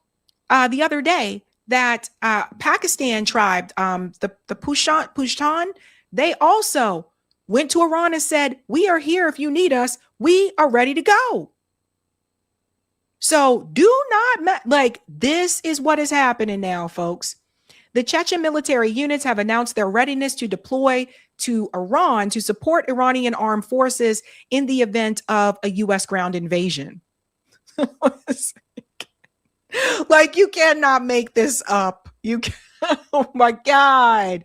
the other day that Pakistan tribe, the Pushtun, they also went to Iran and said, we are here if you need us. We are ready to go. So do not, this is what is happening now, folks. The Chechen military units have announced their readiness to deploy to Iran to support Iranian armed forces in the event of a U.S. ground invasion. You cannot make this up. Oh my God.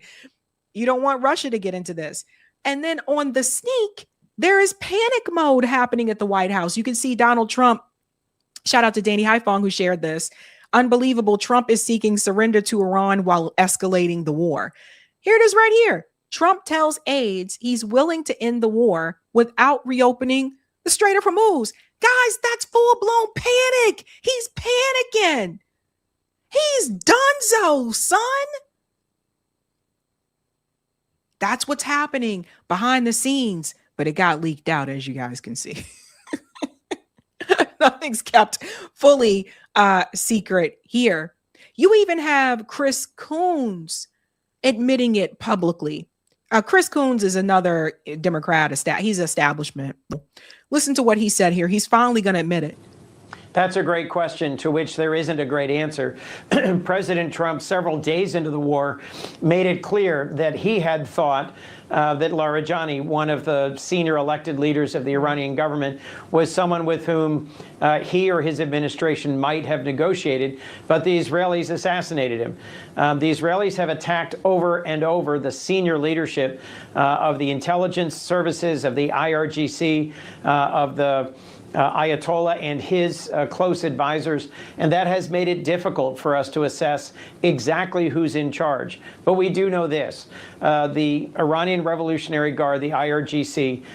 You don't want Russia to get into this. And then on the sneak, there is panic mode happening at the White House. You can see Donald Trump. Shout out to Danny Haifong who shared this. Unbelievable. Trump is seeking surrender to Iran while escalating the war. Here it is right here. Trump tells aides he's willing to end the war without reopening the Strait of Hormuz. Guys, that's full-blown panic. He's panicking. He's donezo, son. That's what's happening behind the scenes, but it got leaked out, as you guys can see. Nothing's kept fully secret here. You even have Chris Coons admitting it publicly. Chris Coons is another Democrat. He's establishment. Listen to what he said here. He's finally going to admit it. That's a great question to which there isn't a great answer. President Trump, several days into the war, made it clear that he had thought that Larijani, one of the senior elected leaders of the Iranian government, was someone with whom he or his administration might have negotiated, but the Israelis assassinated him. The Israelis have attacked over and over the senior leadership of the intelligence services, of the IRGC, of the Ayatollah and his close advisors, and that has made it difficult for us to assess exactly who's in charge. But we do know this. The Iranian Revolutionary Guard, the IRGC,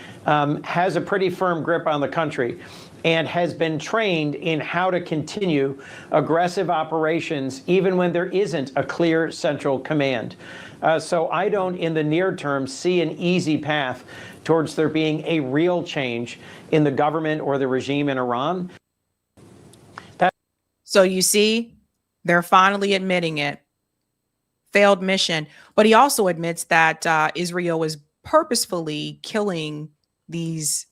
has a pretty firm grip on the country and has been trained in how to continue aggressive operations even when there isn't a clear central command. So I don't, in the near term, see an easy path towards there being a real change in the government or the regime in Iran. So you see, they're finally admitting it. Failed mission. But he also admits that Israel is purposefully killing these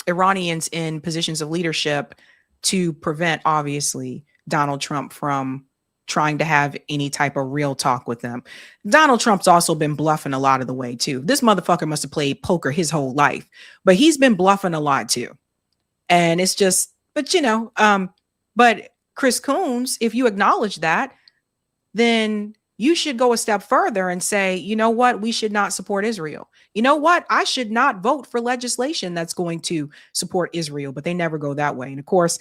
Iranians in positions of leadership to prevent, obviously, Donald Trump from trying to have any type of real talk with them. Donald Trump's also been bluffing a lot of the way too. This motherfucker must have played poker his whole life, but he's been bluffing a lot too. And it's just, but you know, but Chris Coons, if you acknowledge that, then you should go a step further and say, you know what, we should not support Israel. You know what, I should not vote for legislation that's going to support Israel, but they never go that way. And of course,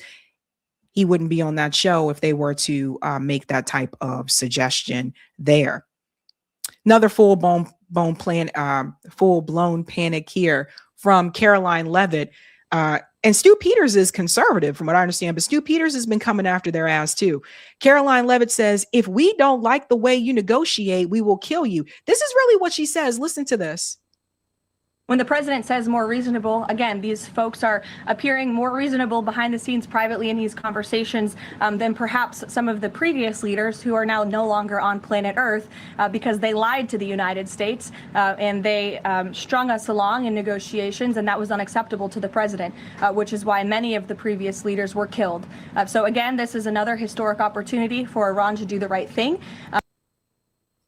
he wouldn't be on that show if they were to make that type of suggestion there. Another full-blown panic here from Caroline Levitt. And Stu Peters is conservative, from what I understand, but Stu Peters has been coming after their ass too. Caroline Levitt says, if we don't like the way you negotiate, we will kill you. This is really what she says. Listen to this. When the president says more reasonable, again, these folks are appearing more reasonable behind the scenes privately in these conversations than perhaps some of the previous leaders who are now no longer on planet Earth because they lied to the United States and they strung us along in negotiations, and that was unacceptable to the president, which is why many of the previous leaders were killed. So again, this is another historic opportunity for Iran to do the right thing.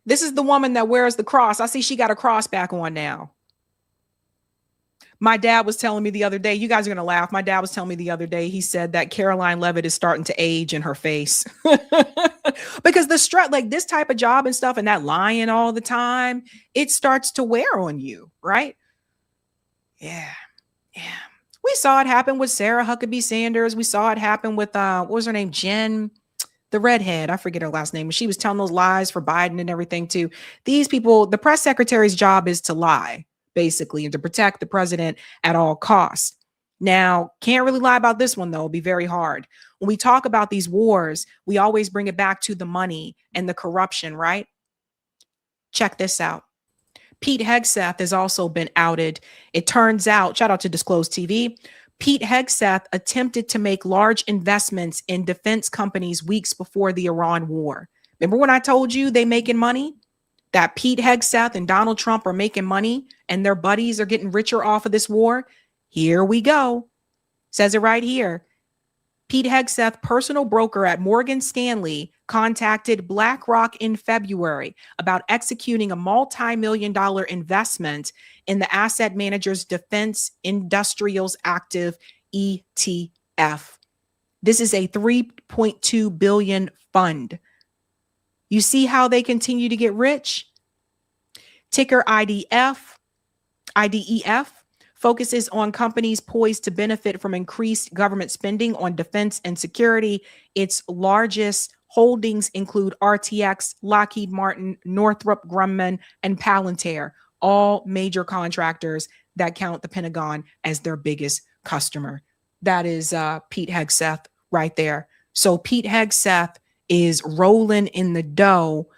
This is the woman that wears the cross. I see she got a cross back on now. My dad was telling me the other day, you guys are going to laugh. My dad was telling me the other day, he said that Caroline Levitt is starting to age in her face because the strut, like this type of job and stuff, and that lying all the time, it starts to wear on you, right? Yeah. We saw it happen with Sarah Huckabee Sanders. We saw it happen with, what was her name? Jen, the redhead. I forget her last name. She was telling those lies for Biden and everything too. These people, the press secretary's job is to lie, basically, and to protect the president at all costs. Now, can't really lie about this one, though. It'll be very hard. When we talk about these wars, we always bring it back to the money and the corruption, right? Check this out. Pete Hegseth has also been outed. It turns out, shout out to Disclosed TV, Pete Hegseth attempted to make large investments in defense companies weeks before the Iran war. Remember when I told you they making money? That Pete Hegseth and Donald Trump are making money and their buddies are getting richer off of this war? Here we go. Says it right here. Pete Hegseth, personal broker at Morgan Stanley, contacted BlackRock in February about executing a multi-million-dollar investment in the asset manager's Defense Industrials Active ETF. This is a $3.2 billion fund. You see how they continue to get rich? Ticker IDEF focuses on companies poised to benefit from increased government spending on defense and security. Its largest holdings include RTX, Lockheed Martin, Northrop Grumman, and Palantir, all major contractors that count the Pentagon as their biggest customer. That is Pete Hegseth right there. So Pete Hegseth is rolling in the dough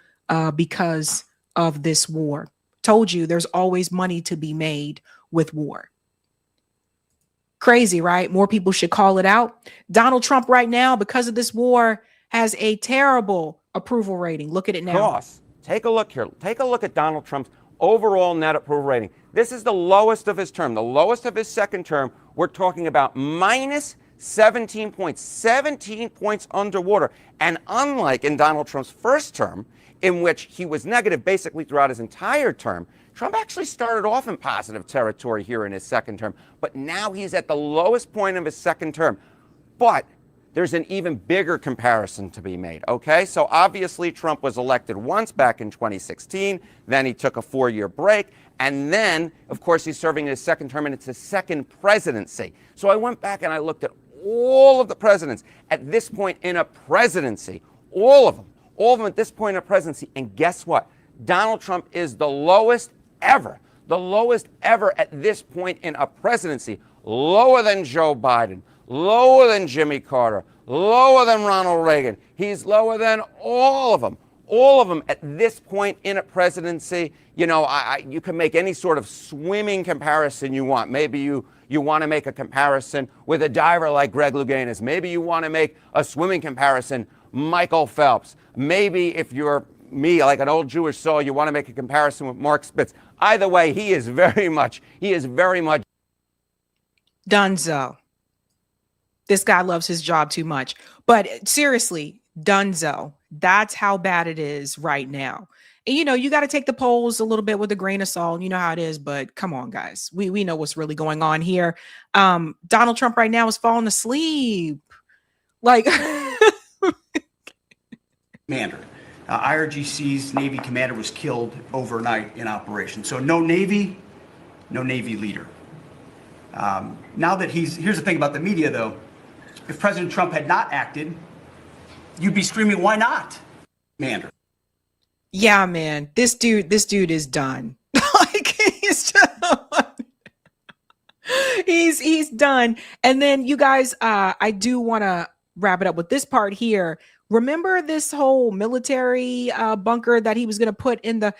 because of this war. Told you there's always money to be made with war. Crazy, right? More people should call it out. Donald Trump right now, because of this war, has a terrible approval rating. Look at it now. Cross. Take a look here. Take a look at Donald Trump's overall net approval rating. This is the lowest of his term, the lowest of his second term. We're talking about minus 17 points, 17 points underwater. And unlike in Donald Trump's first term, in which he was negative basically throughout his entire term, Trump actually started off in positive territory here in his second term. But now he's at the lowest point of his second term. But there's an even bigger comparison to be made, okay? So obviously Trump was elected once back in 2016, then he took a 4-year break, and then, of course, he's serving his second term, and it's his second presidency. So I went back and I looked at all of the presidents at this point in a presidency, all of them at this point in a presidency, and guess what? Donald Trump is the lowest ever at this point in a presidency, lower than Joe Biden, lower than Jimmy Carter, lower than Ronald Reagan. He's lower than all of them at this point in a presidency. You know, you can make any sort of swimming comparison you want. Maybe you want to make a comparison with a diver like Greg Louganis. Maybe you want to make a swimming comparison, Michael Phelps. Maybe if you're me, like an old Jewish soul, you want to make a comparison with Mark Spitz. Either way, he is very much Dunzo. This guy loves his job too much. But seriously, Dunzo. That's how bad it is right now. And, you know, you got to take the polls a little bit with a grain of salt. You know how it is. But come on, guys. We know what's really going on here. Donald Trump right now is falling asleep. Like, commander. IRGC's Navy commander was killed overnight in operation. So no Navy leader. Now that here's the thing about the media, though. If President Trump had not acted, you'd be screaming, why not, commander? Yeah, man, this dude is done. Like, he's done. He's done. And then you guys, I do want to wrap it up with this part here. Remember this whole military bunker that he was going to put in the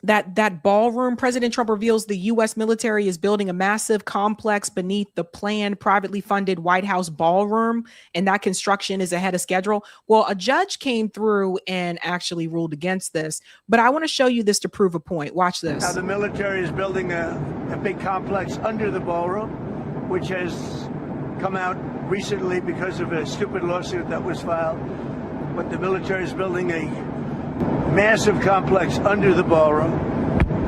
that ballroom? President Trump reveals the U.S. military is building a massive complex beneath the planned privately funded White House ballroom, and that construction is ahead of schedule. Well, a judge came through and actually ruled against this, but I want to show you this to prove a point. Watch this. Now, the military is building a big complex under the ballroom, which has come out recently because of a stupid lawsuit that was filed. But the military is building a massive complex under the ballroom,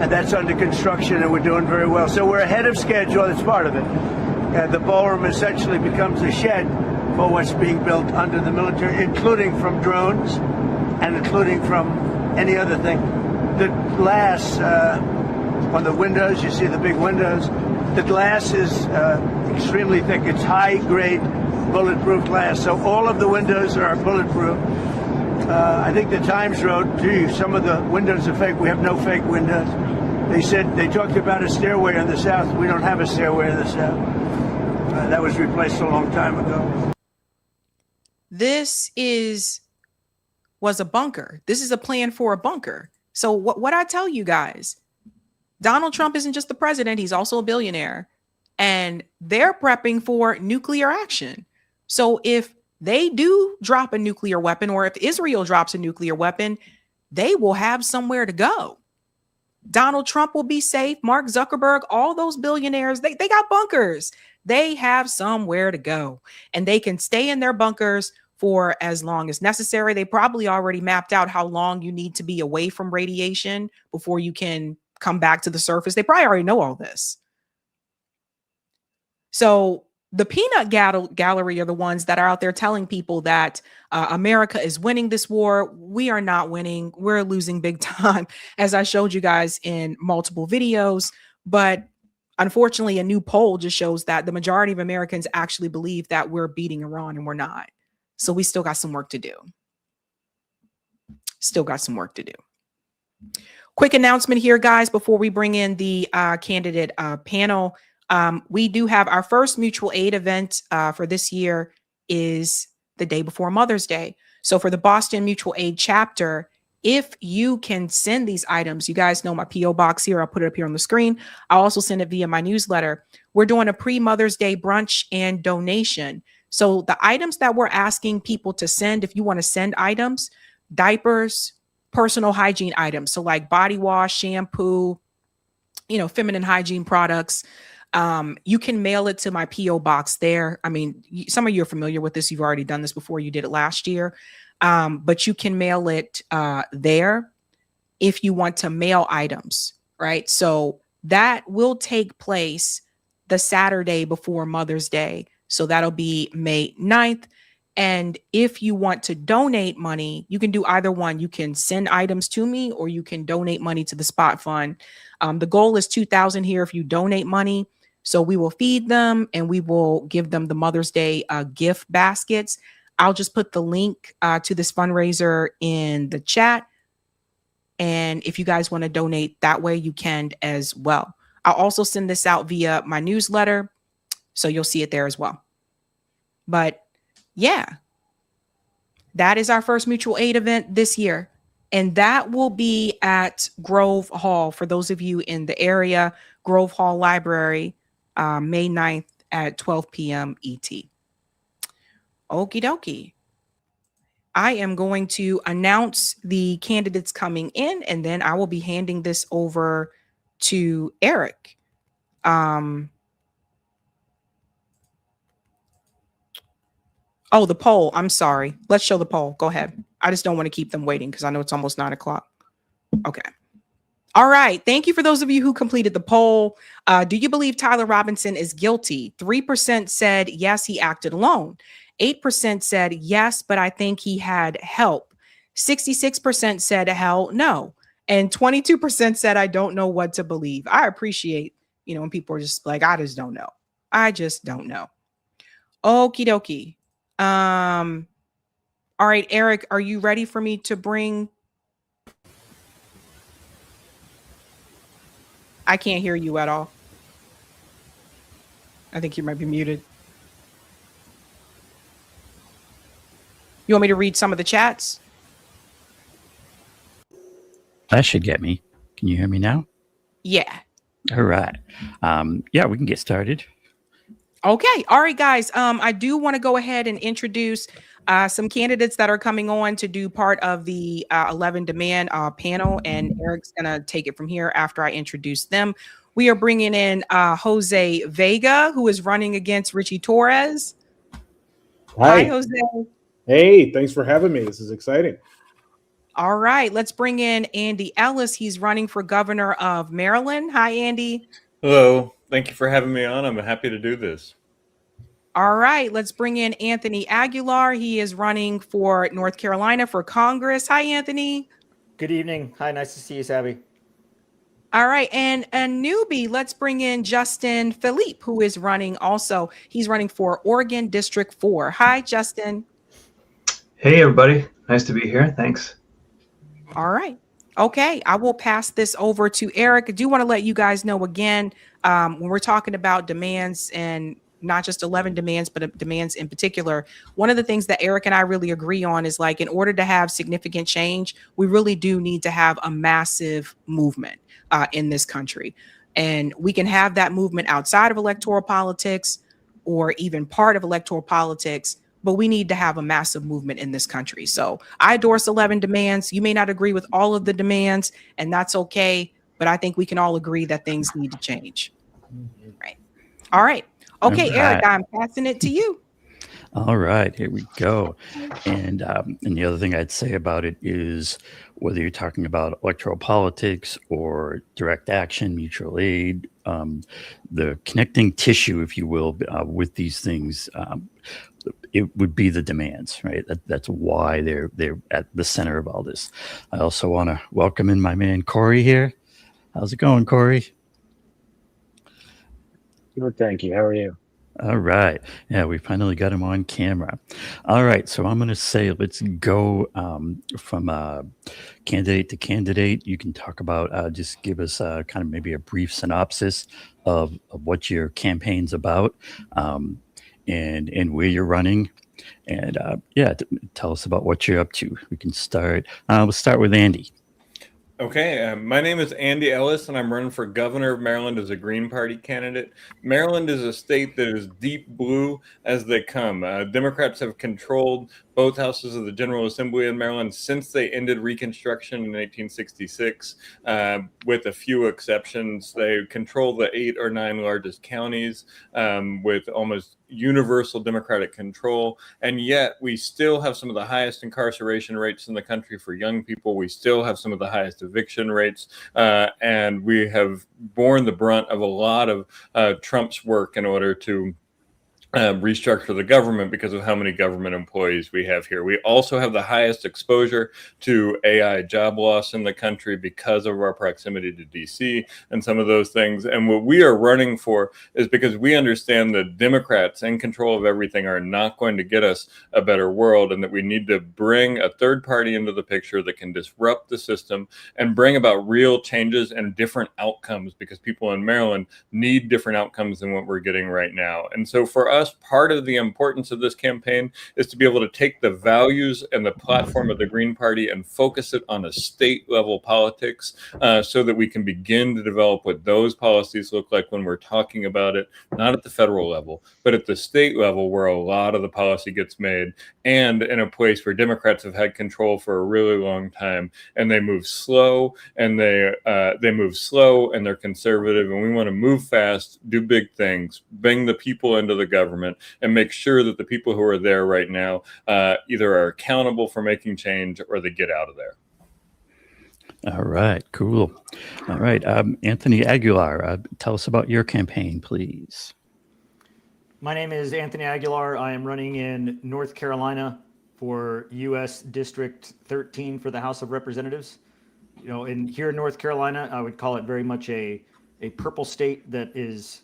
and that's under construction, and we're doing very well. So we're ahead of schedule. That's part of it. The ballroom essentially becomes a shed for what's being built under the military, including from drones and including from any other thing. The glass on the windows, you see the big windows, the glass is extremely thick. It's high-grade bulletproof glass, so all of the windows are bulletproof. I think the Times wrote, gee, some of the windows are fake. We have no fake windows. They talked about a stairway in the south. We don't have a stairway in the south. That was replaced a long time ago. This was a bunker. This is a plan for a bunker. So what I tell you guys, Donald Trump isn't just the president. He's also a billionaire. And they're prepping for nuclear action. So if they do drop a nuclear weapon, or if Israel drops a nuclear weapon, they will have somewhere to go. Donald Trump will be safe. Mark Zuckerberg, all those billionaires, they got bunkers. They have somewhere to go, and they can stay in their bunkers for as long as necessary. They probably already mapped out how long you need to be away from radiation before you can come back to the surface. They probably already know all this. So the peanut gallery are the ones that are out there telling people that America is winning this war. We are not winning. We're losing big time, as I showed you guys in multiple videos. But unfortunately, a new poll just shows that the majority of Americans actually believe that we're beating Iran, and we're not. So we still got some work to do. Still got some work to do. Quick announcement here, guys, before we bring in the candidate panel. We do have our first mutual aid event for this year is the day before Mother's Day. So for the Boston Mutual Aid chapter, if you can send these items, you guys know my P.O. box here. I'll put it up here on the screen. I'll also send it via my newsletter. We're doing a pre-Mother's Day brunch and donation. So the items that we're asking people to send, if you want to send items, diapers, personal hygiene items. So like body wash, shampoo, feminine hygiene products. You can mail it to my P.O. box there. I mean, some of you are familiar with this. You've already done this before. You did it last year. But you can mail it there if you want to mail items, right? So that will take place the Saturday before Mother's Day. So that'll be May 9th. And if you want to donate money, you can do either one. You can send items to me or you can donate money to the Spot Fund. The goal is $2,000 here if you donate money. So we will feed them and we will give them the Mother's Day gift baskets. I'll just put the link to this fundraiser in the chat. And if you guys want to donate that way, you can as well. I'll also send this out via my newsletter, so you'll see it there as well. But yeah, that is our first mutual aid event this year. And that will be at Grove Hall. For those of you in the area, Grove Hall Library, May 9th at 12 p.m. ET. Okie dokie. I am going to announce the candidates coming in, and then I will be handing this over to Eric. Oh, the poll. I'm sorry. Let's show the poll. Go ahead. I just don't want to keep them waiting because I know it's almost 9 o'clock. Okay. All right. Thank you for those of you who completed the poll. Do you believe Tyler Robinson is guilty? 3% said yes, he acted alone. 8% said yes, but I think he had help. 66% said hell no. And 22% said I don't know what to believe. I appreciate, when people are just like, I just don't know. I just don't know. Okie dokie. All right, Eric, are you ready for me to bring? I can't hear you at all. I think you might be muted. You want me to read some of the chats? That should get me. Can you hear me now? Yeah. All right. Yeah, we can get started. Okay. All right, guys. I do want to go ahead and introduce some candidates that are coming on to do part of the 11 Demand panel, and Eric's going to take it from here after I introduce them. We are bringing in Jose Vega, who is running against Richie Torres. Hi, Jose. Hey, thanks for having me. This is exciting. All right. Let's bring in Andy Ellis. He's running for governor of Maryland. Hi, Andy. Hello. Thank you for having me on. I'm happy to do this. All right, let's bring in Anthony Aguilar. He is running for North Carolina for Congress. Hi, Anthony. Good evening. Hi, nice to see you, Sabby. All right, and a newbie, let's bring in Justin Philippe, who is running also. He's running for Oregon District 4. Hi, Justin. Hey, everybody. Nice to be here. Thanks. All right. Okay, I will pass this over to Eric. I do want to let you guys know again, when we're talking about demands and not just 11 demands, but demands in particular, one of the things that Eric and I really agree on is like, in order to have significant change, we really do need to have a massive movement in this country. And we can have that movement outside of electoral politics or even part of electoral politics, but we need to have a massive movement in this country. So I endorse 11 demands. You may not agree with all of the demands, and that's okay, but I think we can all agree that things need to change. Right. All right. Okay, All right. Eric, I'm passing it to you. All right, here we go. And the other thing I'd say about it is whether you're talking about electoral politics or direct action, mutual aid, the connecting tissue, if you will, with these things, it would be the demands, right? That's why they're at the center of all this. I also want to welcome in my man Corey here. How's it going, Corey? Good, thank you. How are you? All right. Yeah, we finally got him on camera. All right. So I'm going to say, let's go from candidate to candidate. You can talk about, just give us kind of maybe a brief synopsis of what your campaign's about and where you're running. And yeah, tell us about what you're up to. We can start. We'll start with Andy. Okay, my name is Andy Ellis, and I'm running for governor of Maryland as a Green Party candidate. Maryland is a state that is deep blue as they come. Democrats have controlled both houses of the General Assembly in Maryland since they ended Reconstruction in 1866, with a few exceptions. They control the 8 or 9 largest counties with almost universal Democratic control, and yet we still have some of the highest incarceration rates in the country for young people. We still have some of the highest eviction rates, and we have borne the brunt of a lot of Trump's work in order to restructure the government because of how many government employees we have here. We also have the highest exposure to AI job loss in the country because of our proximity to DC and some of those things. And what we are running for is because we understand that Democrats in control of everything are not going to get us a better world, and that we need to bring a third party into the picture that can disrupt the system and bring about real changes and different outcomes, because people in Maryland need different outcomes than what we're getting right now. And so for us, part of the importance of this campaign is to be able to take the values and the platform of the Green Party and focus it on a state level politics, so that we can begin to develop what those policies look like when we're talking about it, not at the federal level, but at the state level, where a lot of the policy gets made, and in a place where Democrats have had control for a really long time, and they move slow, and they're conservative, and we want to move fast, do big things, bring the people into the government, and make sure that the people who are there right now either are accountable for making change or they get out of there. All right, cool. All right, Anthony Aguilar, tell us about your campaign, please. My name is Anthony Aguilar. I am running in North Carolina for U.S. District 13 for the House of Representatives. You know, here in North Carolina, I would call it very much a purple state that is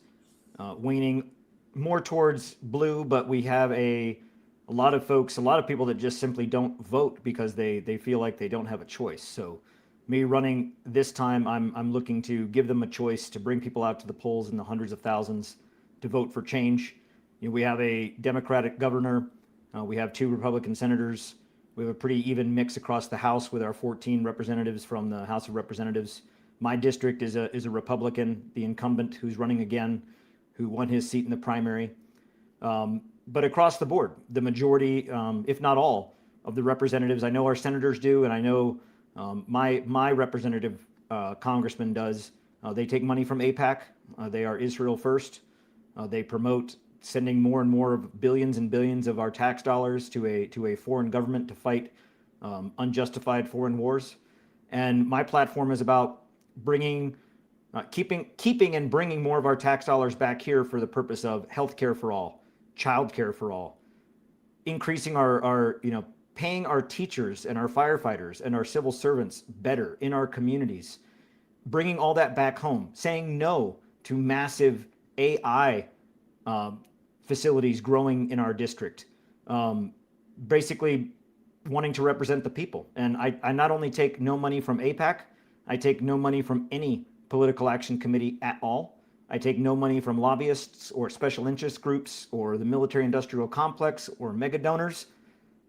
waning more towards blue, but we have a lot of folks, a lot of people that just simply don't vote because they feel like they don't have a choice. So me running this time, I'm looking to give them a choice, to bring people out to the polls in the hundreds of thousands to vote for change. You know, we have a Democratic governor. We have 2 Republican senators. We have a pretty even mix across the House with our 14 representatives from the House of Representatives. My district is a Republican, the incumbent who's running again, who won his seat in the primary. But across the board, the majority, if not all, of the representatives, I know our senators do, and I know my representative congressman does. They take money from AIPAC. They are Israel first. They promote sending more and more of billions and billions of our tax dollars to a foreign government to fight unjustified foreign wars. And my platform is about bringing, keeping and bringing more of our tax dollars back here for the purpose of healthcare for all, childcare for all, increasing our paying our teachers and our firefighters and our civil servants better in our communities, bringing all that back home, saying no to massive AI facilities growing in our district, basically wanting to represent the people. And I not only take no money from AIPAC, I take no money from any political action committee at all. I take no money from lobbyists or special interest groups or the military industrial complex or mega donors.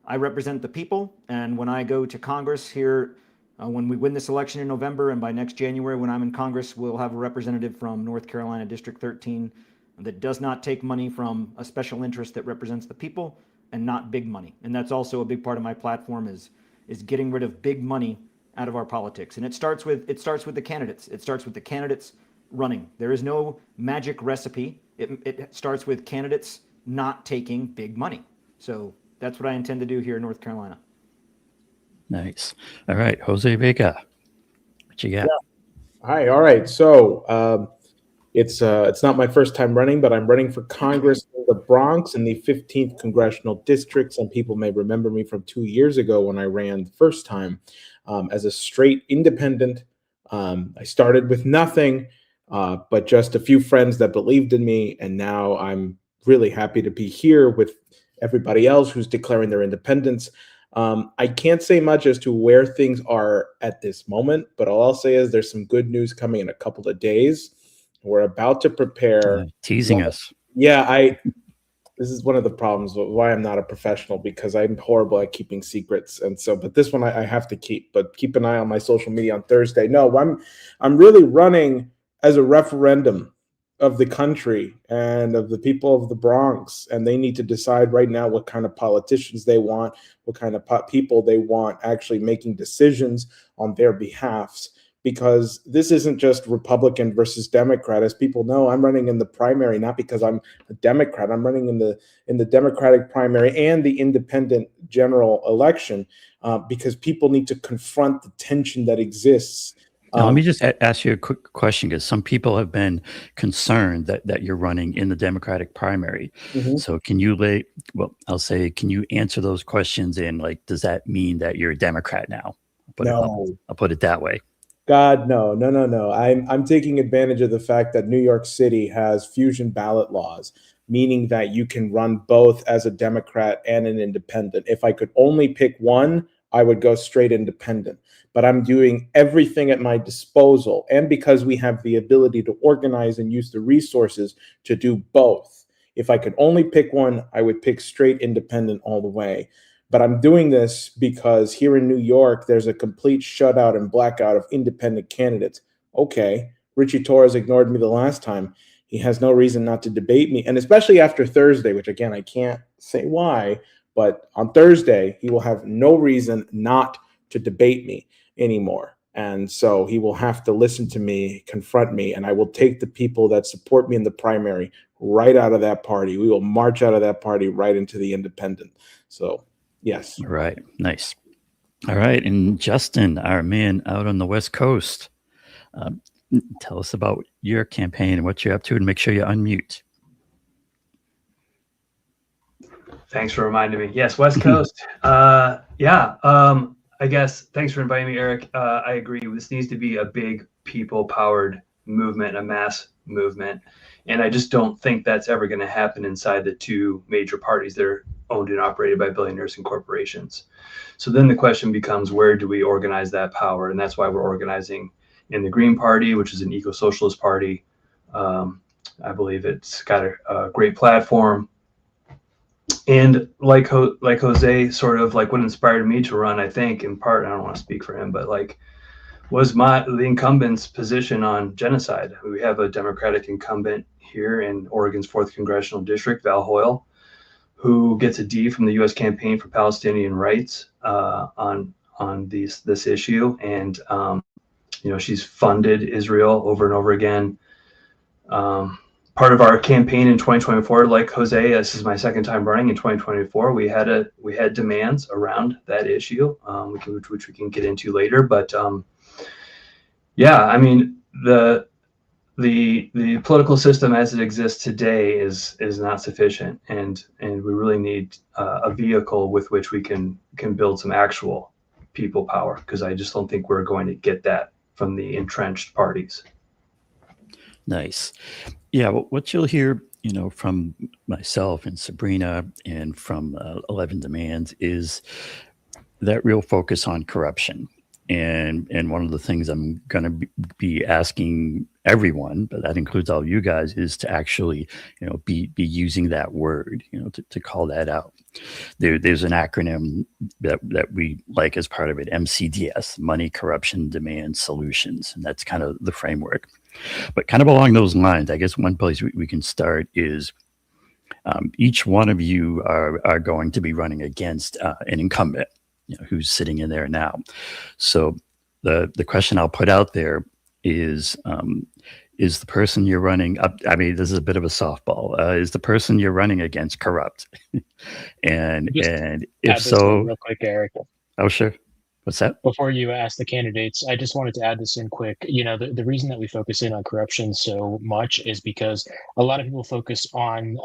I represent the people. And when I go to Congress here, when we win this election in November, and by next January when I'm in Congress, we'll have a representative from North Carolina District 13 that does not take money from a special interest, that represents the people and not big money. And that's also a big part of my platform, is getting rid of big money out of our politics. And it starts with the candidates. It starts with the candidates running. There is no magic recipe. It starts with candidates not taking big money. So that's what I intend to do here in North Carolina. Nice. All right, Jose Vega, what you got? Yeah. Hi. All right. So it's not my first time running, but I'm running for Congress in the Bronx in the 15th congressional district. Some people may remember me from 2 years ago when I ran the first time as a straight independent. I started with nothing, but just a few friends that believed in me, and now I'm really happy to be here with everybody else who's declaring their independence. I can't say much as to where things are at this moment, but all I'll say is there's some good news coming in a couple of days. We're about to prepare. Teasing us. Yeah, This is one of the problems of why I'm not a professional, because I'm horrible at keeping secrets. And so, but this one I have to keep. But keep an eye on my social media on Thursday. No, I'm really running as a referendum of the country and of the people of the Bronx, and they need to decide right now what kind of politicians they want, what kind of people they want actually making decisions on their behalfs. Because this isn't just Republican versus Democrat. As people know, I'm running in the primary, not because I'm a Democrat. I'm running in the Democratic primary and the independent general election, because people need to confront the tension that exists. Now, let me just ask you a quick question, because some people have been concerned that you're running in the Democratic primary. Mhm. So can you answer those questions in, like, does that mean that you're a Democrat now? I'll put it that way. God, no. I'm taking advantage of the fact that New York City has fusion ballot laws, meaning that you can run both as a Democrat and an independent. If I could only pick one, I would go straight independent. But I'm doing everything at my disposal. And because we have the ability to organize and use the resources to do both. If I could only pick one, I would pick straight independent all the way. But I'm doing this because here in New York, there's a complete shutout and blackout of independent candidates. Okay, Richie Torres ignored me the last time. He has no reason not to debate me. And especially after Thursday, which again, I can't say why, but on Thursday, he will have no reason not to debate me anymore. And so he will have to listen to me, confront me, and I will take the people that support me in the primary right out of that party. We will march out of that party right into the independent. So, yes. All right. Nice. All right. And Justin, our man out on the West Coast, tell us about your campaign and what you're up to, and make sure you unmute. Thanks for reminding me. Yes, West Coast. I guess thanks for inviting me, Eric. I agree. This needs to be a big people-powered movement, a mass movement. And I just don't think that's ever going to happen inside the two major parties that are owned and operated by billionaires and corporations. So then the question becomes, where do we organize that power? And that's why we're organizing in the Green Party, which is an eco-socialist party. I believe it's got a great platform. And like Jose, sort of like what inspired me to run, I think, in part, I don't want to speak for him, but like was the incumbent's position on genocide. We have a Democratic incumbent here in Oregon's 4th Congressional District, Val Hoyle, who gets a D from the U.S. Campaign for Palestinian Rights on this issue. And, she's funded Israel over and over again. Part of our campaign in 2024, like Jose, this is my second time running in 2024. We had demands around that issue, which we can get into later. But I mean, the political system as it exists today is not sufficient, and we really need a vehicle with which we can build some actual people power, because I just don't think we're going to get that from the entrenched parties. Nice. Yeah, well, what you'll hear, from myself and Sabrina and from 11 Demands is that real focus on corruption. And one of the things I'm going to be asking everyone, but that includes all you guys, is to actually, be using that word, to call that out. There's an acronym that we like as part of it, MCDS, Money, Corruption, Demand, Solutions. And that's kind of the framework. But kind of along those lines, I guess one place we can start is each one of you are going to be running against an incumbent, who's sitting in there now. So the question I'll put out there is the person you're running up? I mean, this is a bit of a softball. Is the person you're running against corrupt? and if so, real quick, Eric. Oh, sure. What's that? Before you ask the candidates, I just wanted to add this in quick. The reason that we focus in on corruption so much is because a lot of people focus on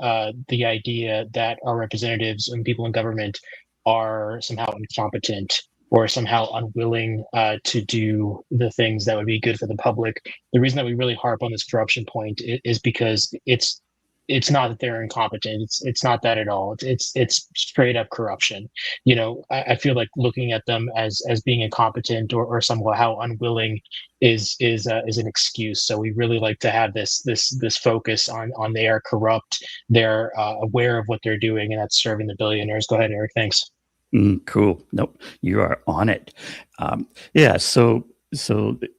the idea that our representatives and people in government are somehow incompetent or somehow unwilling to do the things that would be good for the public. The reason that we really harp on this corruption point is because it's it's not that they're incompetent. It's not that at all. It's straight up corruption. You know, I feel like looking at them as being incompetent or somehow unwilling is an excuse. So we really like to have this focus on they are corrupt, they're aware of what they're doing, and that's serving the billionaires. Go ahead, Eric. Thanks. Cool. Nope, you are on it. Yeah. So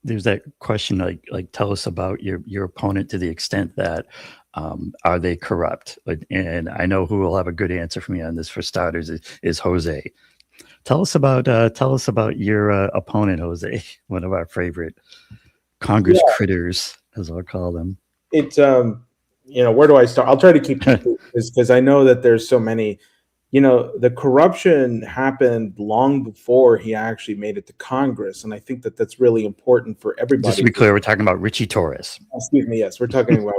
there's that question, like tell us about your opponent to the extent that are they corrupt? And I know who will have a good answer for me on this. For starters, is Jose. Tell us about your opponent, Jose, one of our favorite Congress critters, as I'll call them. It's where do I start? I'll try to keep this because I know that there's so many. You know, the corruption happened long before he actually made it to Congress, and I think that that's really important for everybody. Just to be clear, we're talking about Richie Torres. Excuse me. Yes, we're talking about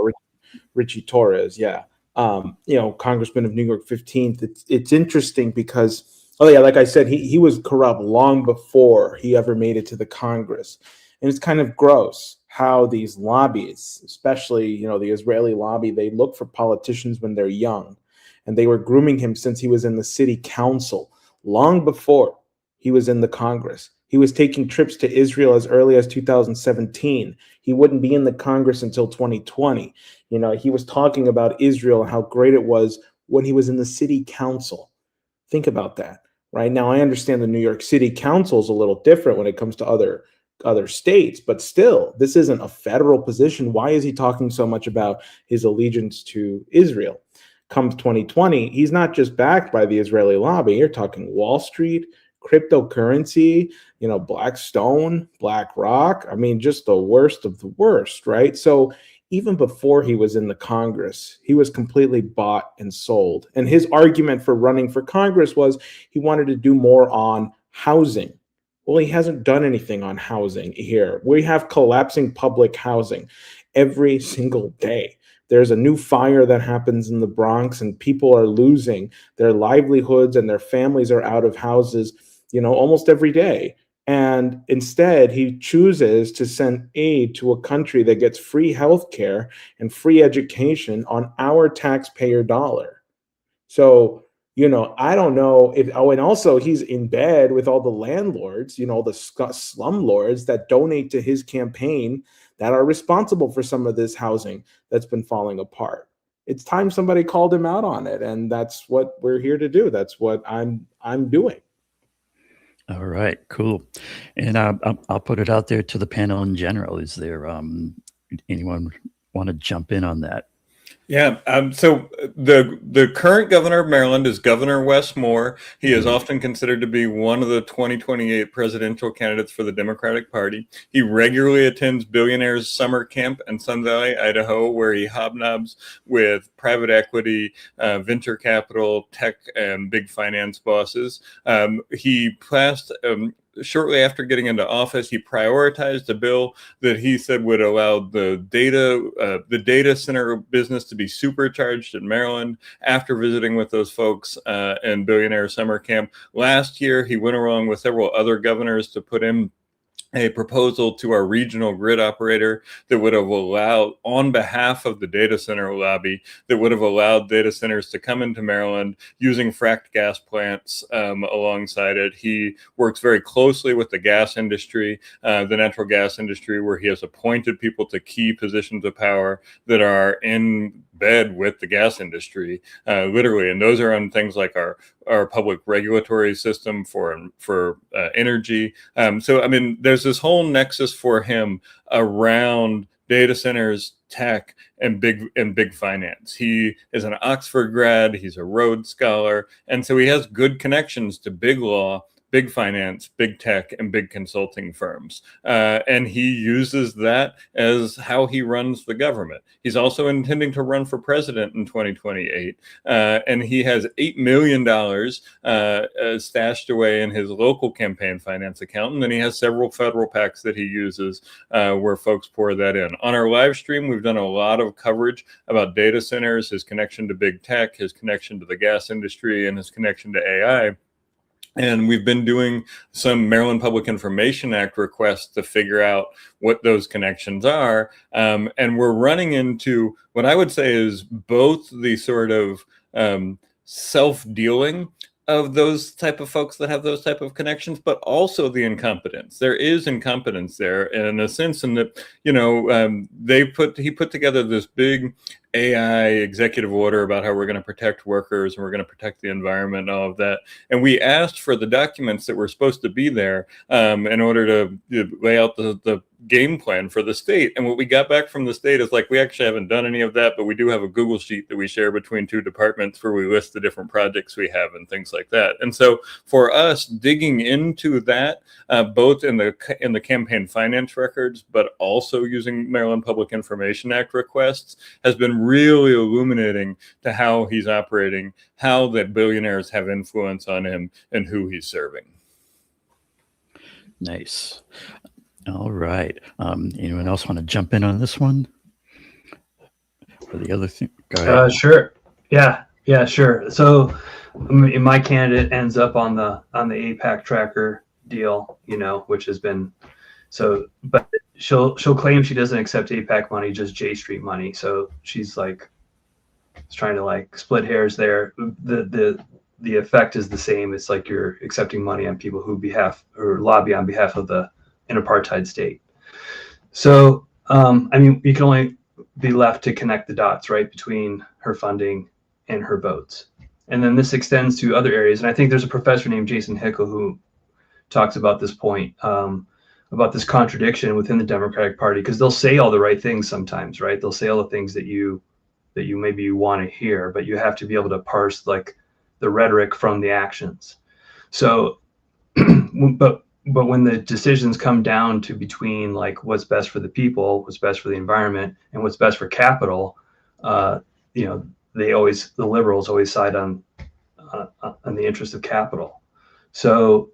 Richie Torres. Yeah, Congressman of New York 15th. It's interesting because, like I said, he was corrupt long before he ever made it to the Congress, and it's kind of gross how these lobbies, especially the Israeli lobby, they look for politicians when they're young. And they were grooming him since he was in the city council, long before he was in the Congress. He was taking trips to Israel as early as 2017. He wouldn't be in the Congress until 2020. He was talking about Israel and how great it was when he was in the city council. Think about that, right? Now, I understand the New York City Council is a little different when it comes to other states, but still, this isn't a federal position. Why is he talking so much about his allegiance to Israel? Comes 2020, he's not just backed by the Israeli lobby. You're talking Wall Street, cryptocurrency, Blackstone, BlackRock. I mean, just the worst of the worst, right? So even before he was in the Congress, he was completely bought and sold. And his argument for running for Congress was he wanted to do more on housing. Well, he hasn't done anything on housing here. We have collapsing public housing every single day. There's a new fire that happens in the Bronx and people are losing their livelihoods and their families are out of houses, almost every day. And instead, he chooses to send aid to a country that gets free healthcare and free education on our taxpayer dollar. So, I don't know if, and also he's in bed with all the landlords, the slumlords that donate to his campaign that are responsible for some of this housing that's been falling apart. It's time somebody called him out on it, and that's what we're here to do. That's what I'm doing. All right, cool. And I'll put it out there to the panel in general. Is there anyone want to jump in on that? Yeah. So the current governor of Maryland is Governor Wes Moore. He is often considered to be one of the 2028 presidential candidates for the Democratic Party. He regularly attends Billionaires Summer Camp in Sun Valley, Idaho, where he hobnobs with private equity, venture capital, tech, and big finance bosses. He passed shortly after getting into office, he prioritized a bill that he said would allow the data center business to be supercharged in Maryland. After visiting with those folks in Billionaire Summer Camp last year, he went along with several other governors to put in a proposal to our regional grid operator that would have allowed, on behalf of the data center lobby, that would have allowed data centers to come into Maryland using fracked gas plants alongside it. He works very closely with the gas industry, the natural gas industry, where he has appointed people to key positions of power that are in bed with the gas industry, literally. And those are on things like our public regulatory system for energy. So, I mean, there's this whole nexus for him around data centers, tech, and big finance. He is an Oxford grad. He's a Rhodes Scholar. And so he has good connections to big law, big finance, big tech, and big consulting firms. And he uses that as how he runs the government. He's also intending to run for president in 2028. And he has $8 million stashed away in his local campaign finance account. And then he has several federal PACs that he uses where folks pour that in. On our live stream, we've done a lot of coverage about data centers, his connection to big tech, his connection to the gas industry, and his connection to AI. And we've been doing some Maryland Public Information Act requests to figure out what those connections are. And we're running into what I would say is both the sort of self-dealing of those type of folks that have those type of connections, but also the incompetence. There is incompetence there in a sense, in that, you know, he put together this big AI executive order about how we're going to protect workers and we're going to protect the environment and all of that. And we asked for the documents that were supposed to be there in order to lay out the game plan for the state. And what we got back from the state is like, we actually haven't done any of that, but we do have a Google sheet that we share between two departments where we list the different projects we have and things like that. And so for us, digging into that, both in the campaign finance records, but also using Maryland Public Information Act requests, has been really illuminating to how he's operating, how that billionaires have influence on him, and who he's serving. Nice. All right. Anyone else want to jump in on this one? Or the other thing? Go ahead. Sure. Yeah, sure. So my candidate ends up on the APAC tracker deal, you know, which has been but she'll claim she doesn't accept APAC money, just J Street money. So she's like trying to like split hairs there. The effect is the same. It's like you're accepting money on people who lobby on behalf of an apartheid state. So I mean, you can only be left to connect the dots, right, between her funding and her votes. And then this extends to other areas. And I think there's a professor named Jason Hickel who talks about this point, about this contradiction within the Democratic Party, because they'll say all the right things sometimes, right? They'll say all the things that you maybe want to hear, but you have to be able to parse like the rhetoric from the actions. So, but when the decisions come down to between like what's best for the people, what's best for the environment, and what's best for capital, you know, the liberals always side on the interest of capital. So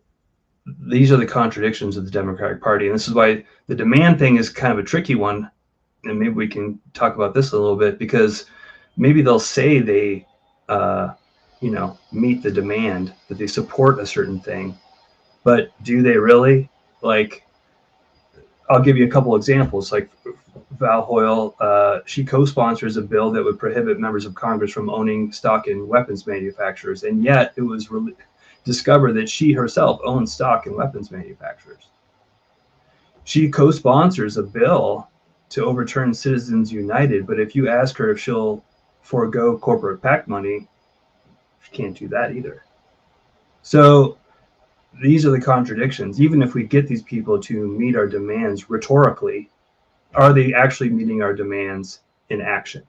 these are the contradictions of the Democratic Party. And this is why the demand thing is kind of a tricky one. And maybe we can talk about this a little bit, because maybe they'll say they, you know, meet the demand, that they support a certain thing, but do they really? Like, I'll give you a couple examples. Like Val Hoyle, she co-sponsors a bill that would prohibit members of Congress from owning stock in weapons manufacturers. And yet it was discovered that she herself owns stock in weapons manufacturers. She co-sponsors a bill to overturn Citizens United, but if you ask her if she'll forego corporate PAC money, she can't do that either. So these are the contradictions. Even if we get these people to meet our demands rhetorically, are they actually meeting our demands in action?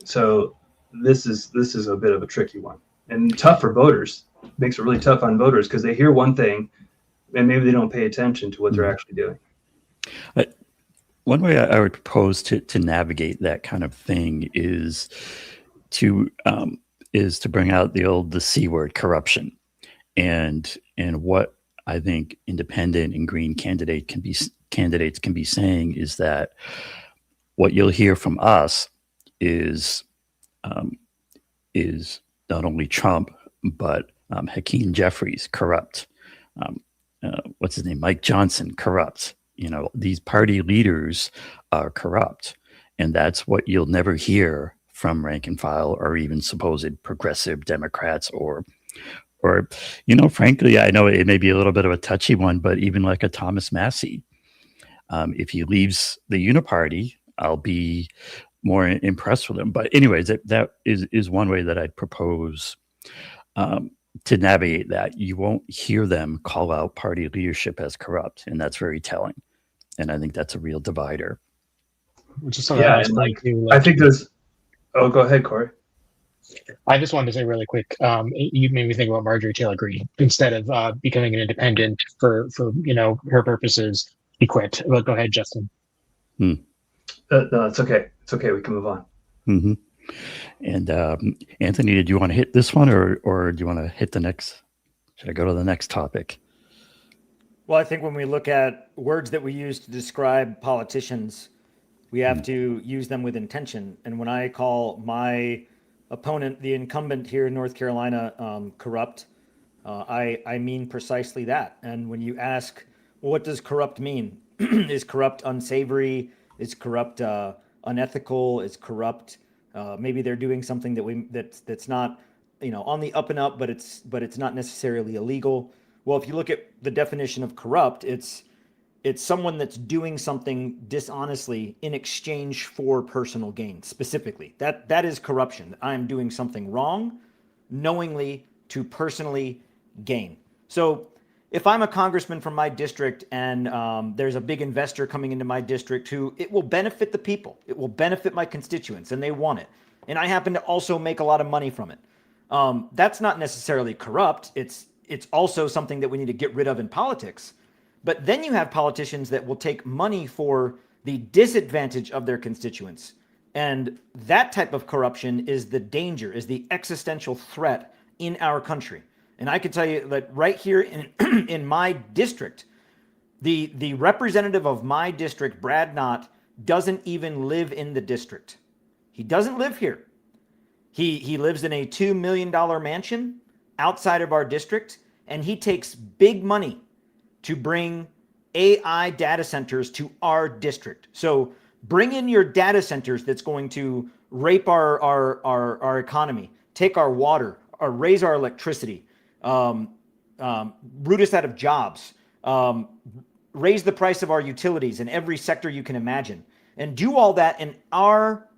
So this is a bit of a tricky one, and tough for voters. Makes it really tough on voters because they hear one thing and maybe they don't pay attention to what they're actually doing. One way I would propose to navigate that kind of thing is to bring out the C word, corruption, and what I think independent and green candidates can be saying is that what you'll hear from us is not only Trump but Hakeem Jeffries, corrupt. What's his name? Mike Johnson, corrupt. You know, these party leaders are corrupt. And that's what you'll never hear from rank and file or even supposed progressive Democrats or, you know, frankly, I know it may be a little bit of a touchy one, but even like a Thomas Massey. If he leaves the Uniparty, I'll be more impressed with him. But anyways, that is one way that I'd propose to navigate that. You won't hear them call out party leadership as corrupt, and that's very telling. And I think that's a real divider. Yeah, and I think there's. Oh, go ahead, Corey. I just wanted to say really quick. You made me think about Marjorie Taylor Greene. Instead of becoming an independent for you know her purposes, he quit. Well, go ahead, Justin. No, it's okay. It's okay. We can move on. Mm-hmm. And Anthony, did you want to hit this one, or do you want to hit the next? Should I go to the next topic? Well, I think when we look at words that we use to describe politicians, we have to use them with intention. And when I call my opponent, the incumbent here in North Carolina, corrupt, I mean precisely that. And when you ask, well, what does corrupt mean? Is corrupt unsavory? Is corrupt unethical? Is corrupt maybe they're doing something that's not, on the up and up, but it's not necessarily illegal. Well, if you look at the definition of corrupt, it's someone that's doing something dishonestly in exchange for personal gain. Specifically, that is corruption. I am doing something wrong knowingly to personally gain. So if I'm a congressman from my district and there's a big investor coming into my district who it will benefit the people, it will benefit my constituents, and they want it, and I happen to also make a lot of money from it, that's not necessarily corrupt. It's also something that we need to get rid of in politics. But then you have politicians that will take money for the disadvantage of their constituents. And that type of corruption is the danger, is the existential threat in our country. And I can tell you that right here in my district, the representative of my district, Brad Knott, doesn't even live in the district. He doesn't live here. He lives in a $2 million mansion outside of our district, and he takes big money to bring AI data centers to our district. So bring in your data centers that's going to rape our economy, take our water, or raise our electricity, root us out of jobs, raise the price of our utilities in every sector you can imagine, and do all that in our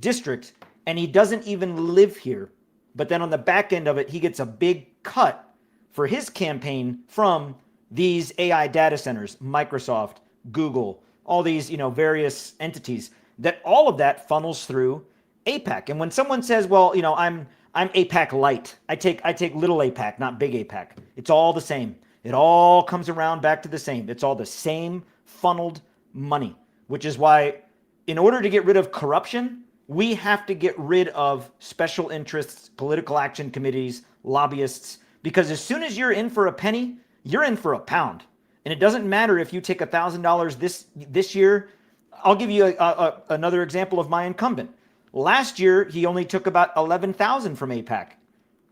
district, and he doesn't even live here. But then on the back end of it, he gets a big cut for his campaign from these AI data centers, Microsoft, Google, all these, various entities, that all of that funnels through AIPAC. And when someone says, well, I'm AIPAC light, I take little AIPAC, not big AIPAC. It's all the same. It all comes around back to the same. It's all the same funneled money, which is why in order to get rid of corruption, we have to get rid of special interests, political action committees, lobbyists, because as soon as you're in for a penny, you're in for a pound. And it doesn't matter if you take $1,000 this year. I'll give you another example of my incumbent. Last year, he only took about $11,000 from AIPAC.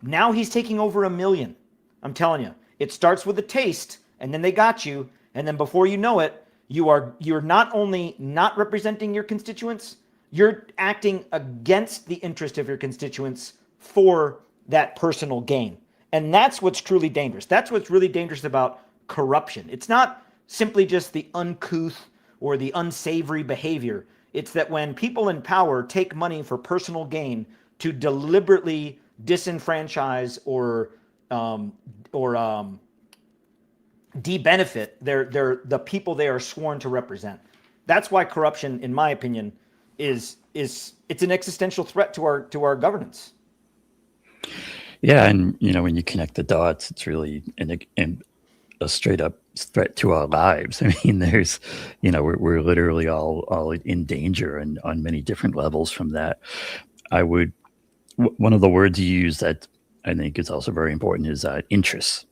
Now he's taking over $1 million. I'm telling you, it starts with a taste, and then they got you, and then before you know it, you're not only not representing your constituents, you're acting against the interest of your constituents for that personal gain. And that's what's truly dangerous. That's what's really dangerous about corruption. It's not simply just the uncouth or the unsavory behavior. It's that when people in power take money for personal gain to deliberately disenfranchise or de-benefit the people they are sworn to represent. That's why corruption, in my opinion, it's an existential threat to our governance. Yeah, and when you connect the dots, it's really a straight up threat to our lives. I mean, there's, we're literally all in danger and on many different levels from that. One of the words you use that I think is also very important is interests,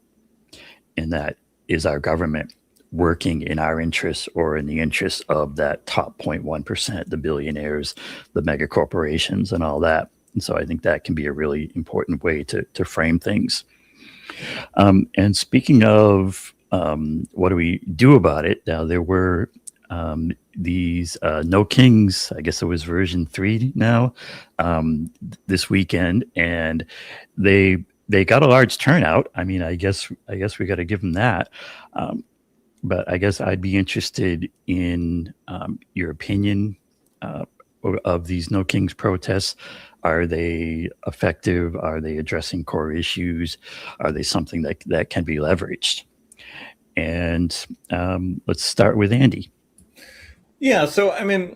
and that is our government working in our interests or in the interests of that top 0.1%, the billionaires, the mega corporations, and all that. And so I think that can be a really important way to frame things. And speaking of what do we do about it? Now, there were these No Kings, I guess it was version 3 now, this weekend, and they got a large turnout. I mean, I guess we got to give them that. But I guess I'd be interested in your opinion of these No Kings protests. Are they effective? Are they addressing core issues? Are they something that can be leveraged? And let's start with Andy. Yeah, so I mean,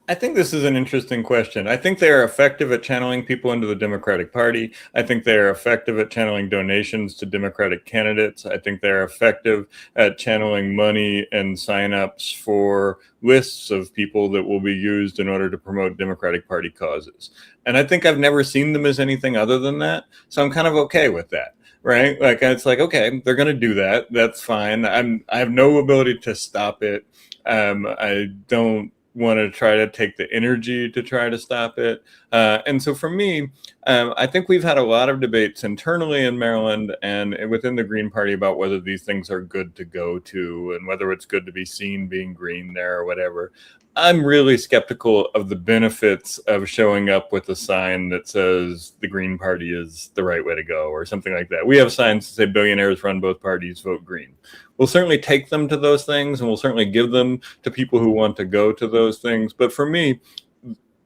I think this is an interesting question. I think they are effective at channeling people into the Democratic Party. I think they are effective at channeling donations to Democratic candidates. I think they're effective at channeling money and signups for lists of people that will be used in order to promote Democratic Party causes. And I think I've never seen them as anything other than that. So I'm kind of okay with that, right? Like, it's like, okay, they're going to do that. That's fine. I have no ability to stop it. I don't want to try to take the energy to try to stop it. And so for me, I think we've had a lot of debates internally in Maryland and within the Green Party about whether these things are good to go to and whether it's good to be seen being green there or whatever. I'm really skeptical of the benefits of showing up with a sign that says the Green Party is the right way to go or something like that. We have signs that say billionaires run both parties, vote green. We'll certainly take them to those things and we'll certainly give them to people who want to go to those things. But for me,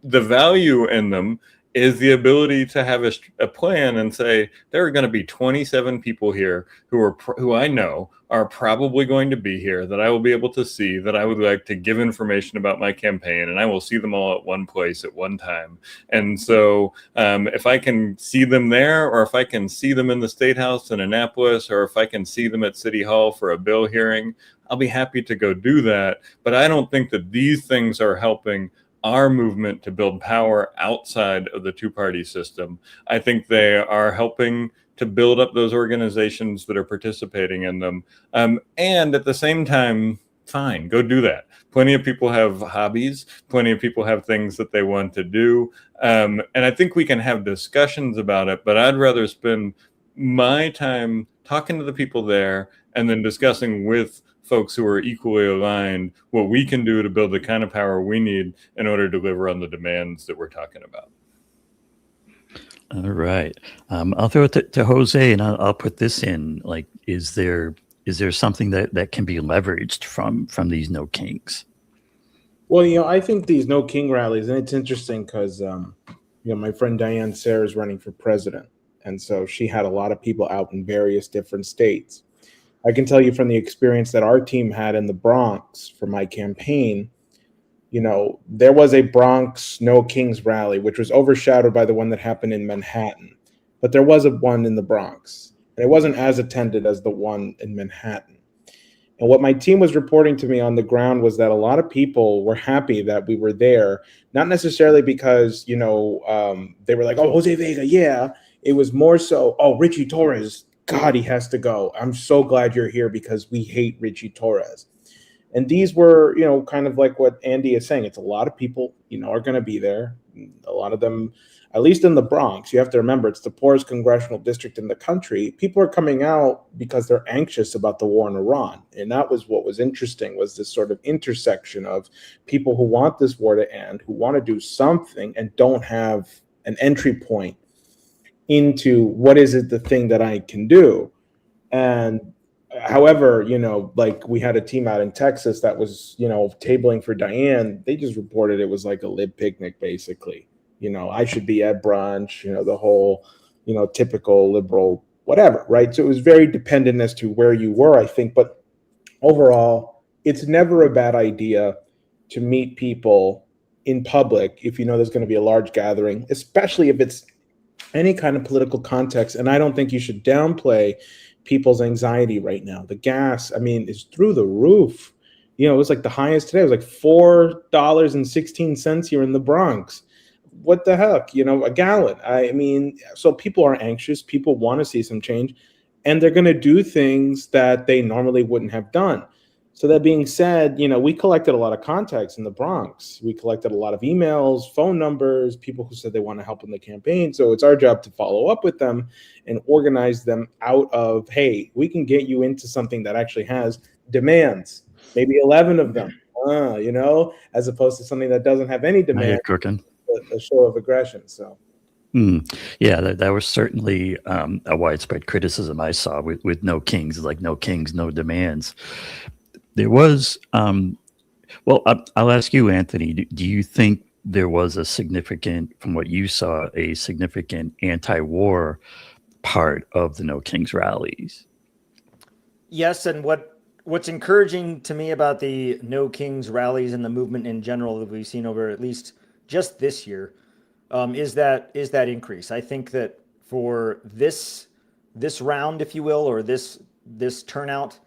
the value in them is the ability to have a plan and say, there are going to be 27 people here who I know are probably going to be here that I will be able to see, that I would like to give information about my campaign, and I will see them all at one place at one time. And so if I can see them there, or if I can see them in the State House in Annapolis, or if I can see them at City Hall for a bill hearing, I'll be happy to go do that. But I don't think that these things are helping our movement to build power outside of the two-party system. I think they are helping to build up those organizations that are participating in them. And at the same time, fine, go do that. Plenty of people have hobbies. Plenty of people have things that they want to do. And I think we can have discussions about it, but I'd rather spend my time talking to the people there and then discussing with folks who are equally aligned what we can do to build the kind of power we need in order to deliver on the demands that we're talking about. All right. I'll throw it to Jose, and I'll put this in. Like, is there something that can be leveraged from these No Kings? Well, I think these No King rallies, and it's interesting because, my friend Diane Sayre is running for president. And so she had a lot of people out in various different states. I can tell you from the experience that our team had in the Bronx for my campaign, there was a Bronx No Kings rally, which was overshadowed by the one that happened in Manhattan. But there was one in the Bronx, and it wasn't as attended as the one in Manhattan. And what my team was reporting to me on the ground was that a lot of people were happy that we were there, not necessarily because, they were like, oh, Jose Vega, yeah. It was more so, oh, Richie Torres, God, he has to go. I'm so glad you're here because we hate Richie Torres. And these were, kind of like what Andy is saying. It's a lot of people, are going to be there. A lot of them, at least in the Bronx, you have to remember, it's the poorest congressional district in the country. People are coming out because they're anxious about the war in Iran. And that was what was interesting, was this sort of intersection of people who want this war to end, who want to do something and don't have an entry point into what is it the thing that I can do. And however, like we had a team out in Texas that was, tabling for Diane. They just reported it was like a lib picnic, basically. I should be at brunch, the whole, typical liberal, whatever, right? So it was very dependent as to where you were, I think. But overall, it's never a bad idea to meet people in public if there's going to be a large gathering, especially if it's any kind of political context. And I don't think you should downplay people's anxiety right now. The gas, is through the roof. It was like the highest today. It was like $4.16 here in the Bronx. What the heck? A gallon. So people are anxious. People want to see some change. And they're going to do things that they normally wouldn't have done. So that being said, we collected a lot of contacts in the Bronx. We collected a lot of emails, phone numbers, people who said they want to help in the campaign. So it's our job to follow up with them and organize them out of, hey, we can get you into something that actually has demands, maybe 11 of them, as opposed to something that doesn't have any demand, a show of aggression. So. Yeah, that was certainly a widespread criticism I saw with No Kings, like no kings, no demands. There was, I'll ask you, Anthony, do you think there was a significant, from what you saw, a significant anti-war part of the No Kings rallies? Yes, and what's encouraging to me about the No Kings rallies and the movement in general that we've seen over at least just this year is that increase. I think that for this round, if you will, or this turnout,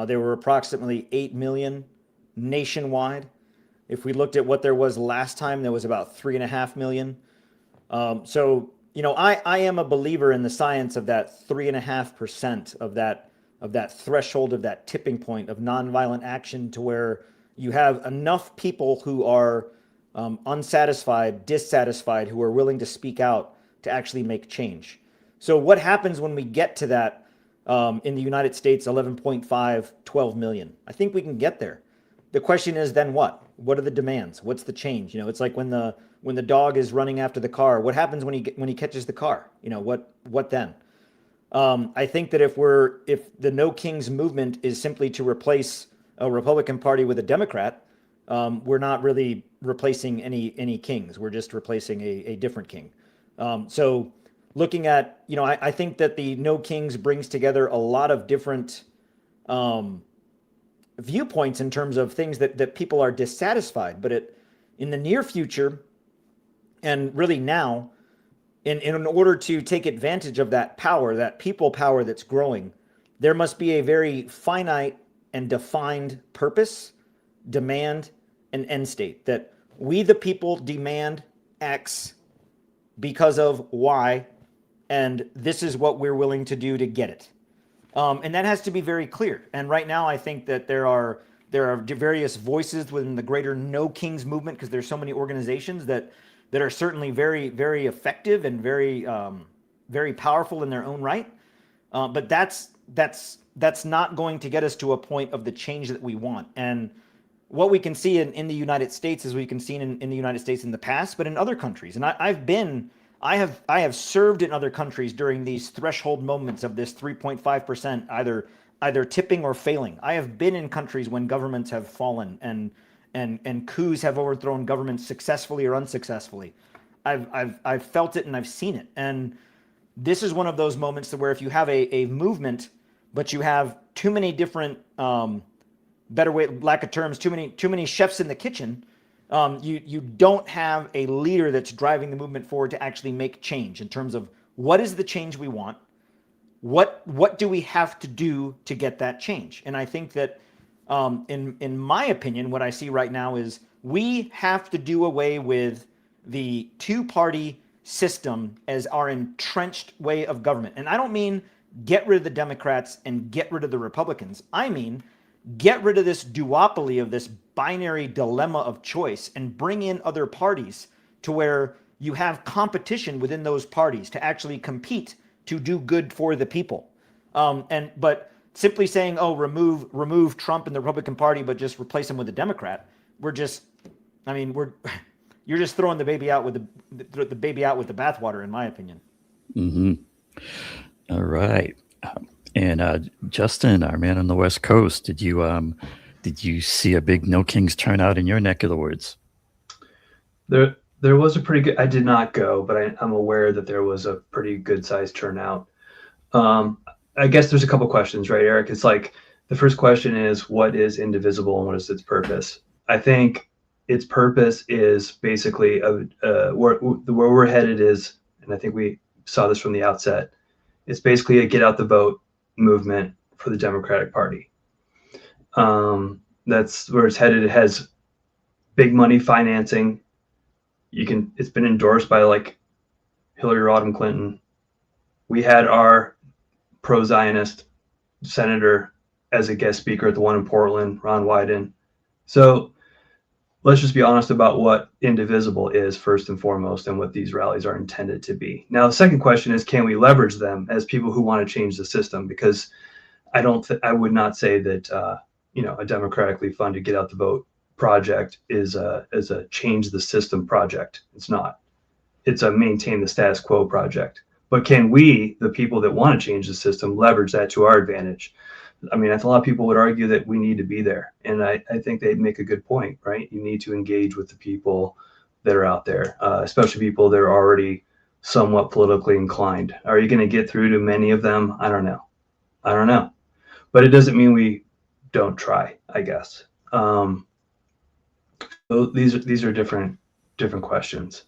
there were approximately 8 million nationwide. If we looked at what there was last time, there was about 3.5 million. So, I am a believer in the science of that 3.5% of that threshold, of that tipping point of nonviolent action, to where you have enough people who are unsatisfied, dissatisfied, who are willing to speak out to actually make change. So what happens when we get to that in the United States, 11.5, 12 million? I think we can get there. The question is then what? What are the demands? What's the change? You know, it's like when the dog is running after the car. What happens when he catches the car? You know, what then? I think that if the No Kings movement is simply to replace a Republican Party with a Democrat, we're not really replacing any kings. We're just replacing a different king. So looking at, you know, I think that the No Kings brings together a lot of different viewpoints in terms of things that people are dissatisfied. But in the near future, and really now, in order to take advantage of that power, that people power that's growing, there must be a very finite and defined purpose, demand, and end state. That we, the people, demand X because of Y, and this is what we're willing to do to get it. And that has to be very clear. And right now, I think that there are various voices within the greater No Kings movement, because there's so many organizations that are certainly very, very effective and very, very powerful in their own right. But that's not going to get us to a point of the change that we want. And what we can see in the United States is we can see in the United States in the past, but in other countries. And I have served in other countries during these threshold moments of this 3.5%, either tipping or failing. I have been in countries when governments have fallen and coups have overthrown governments successfully or unsuccessfully. I've felt it and I've seen it. And this is one of those moments where if you have a movement, but you have too many different, better way, lack of terms, too many chefs in the kitchen, you don't have a leader that's driving the movement forward to actually make change in terms of what is the change we want, what do we have to do to get that change. And I think that in my opinion, what I see right now is we have to do away with the two-party system as our entrenched way of government. And I don't mean get rid of the Democrats and get rid of the Republicans. I mean get rid of this duopoly of this binary dilemma of choice and bring in other parties to where you have competition within those parties to actually compete to do good for the people. But simply saying, oh, remove Trump and the Republican Party, but just replace him with a Democrat, you're just throwing the baby out with the bathwater, in my opinion. Mm-hmm. All right. And Justin, our man on the West Coast, did you see a big No Kings turnout in your neck of the woods? There was a pretty good. I did not go, but I'm aware that there was a pretty good sized turnout. I guess there's a couple questions, right, Eric? It's like the first question is, what is indivisible and what is its purpose? I think its purpose is basically where we're headed is, and I think we saw this from the outset, it's basically a get out the vote movement for the Democratic Party. That's where it's headed. It has big money financing. It's been endorsed by like Hillary Rodham Clinton. We had our pro-Zionist senator as a guest speaker at the one in Portland, Ron Wyden. So let's just be honest about what indivisible is first and foremost and what these rallies are intended to be. Now, the second question is, can we leverage them as people who want to change the system? Because I would not say that a democratically funded get out the vote project is a change the system project. It's not. It's a maintain the status quo project. But can we, the people that want to change the system, leverage that to our advantage? I mean, a lot of people would argue that we need to be there. And I think they'd make a good point, right? You need to engage with the people that are out there, especially people that are already somewhat politically inclined. Are you going to get through to many of them? I don't know. But it doesn't mean we don't try, I guess. So these are different questions.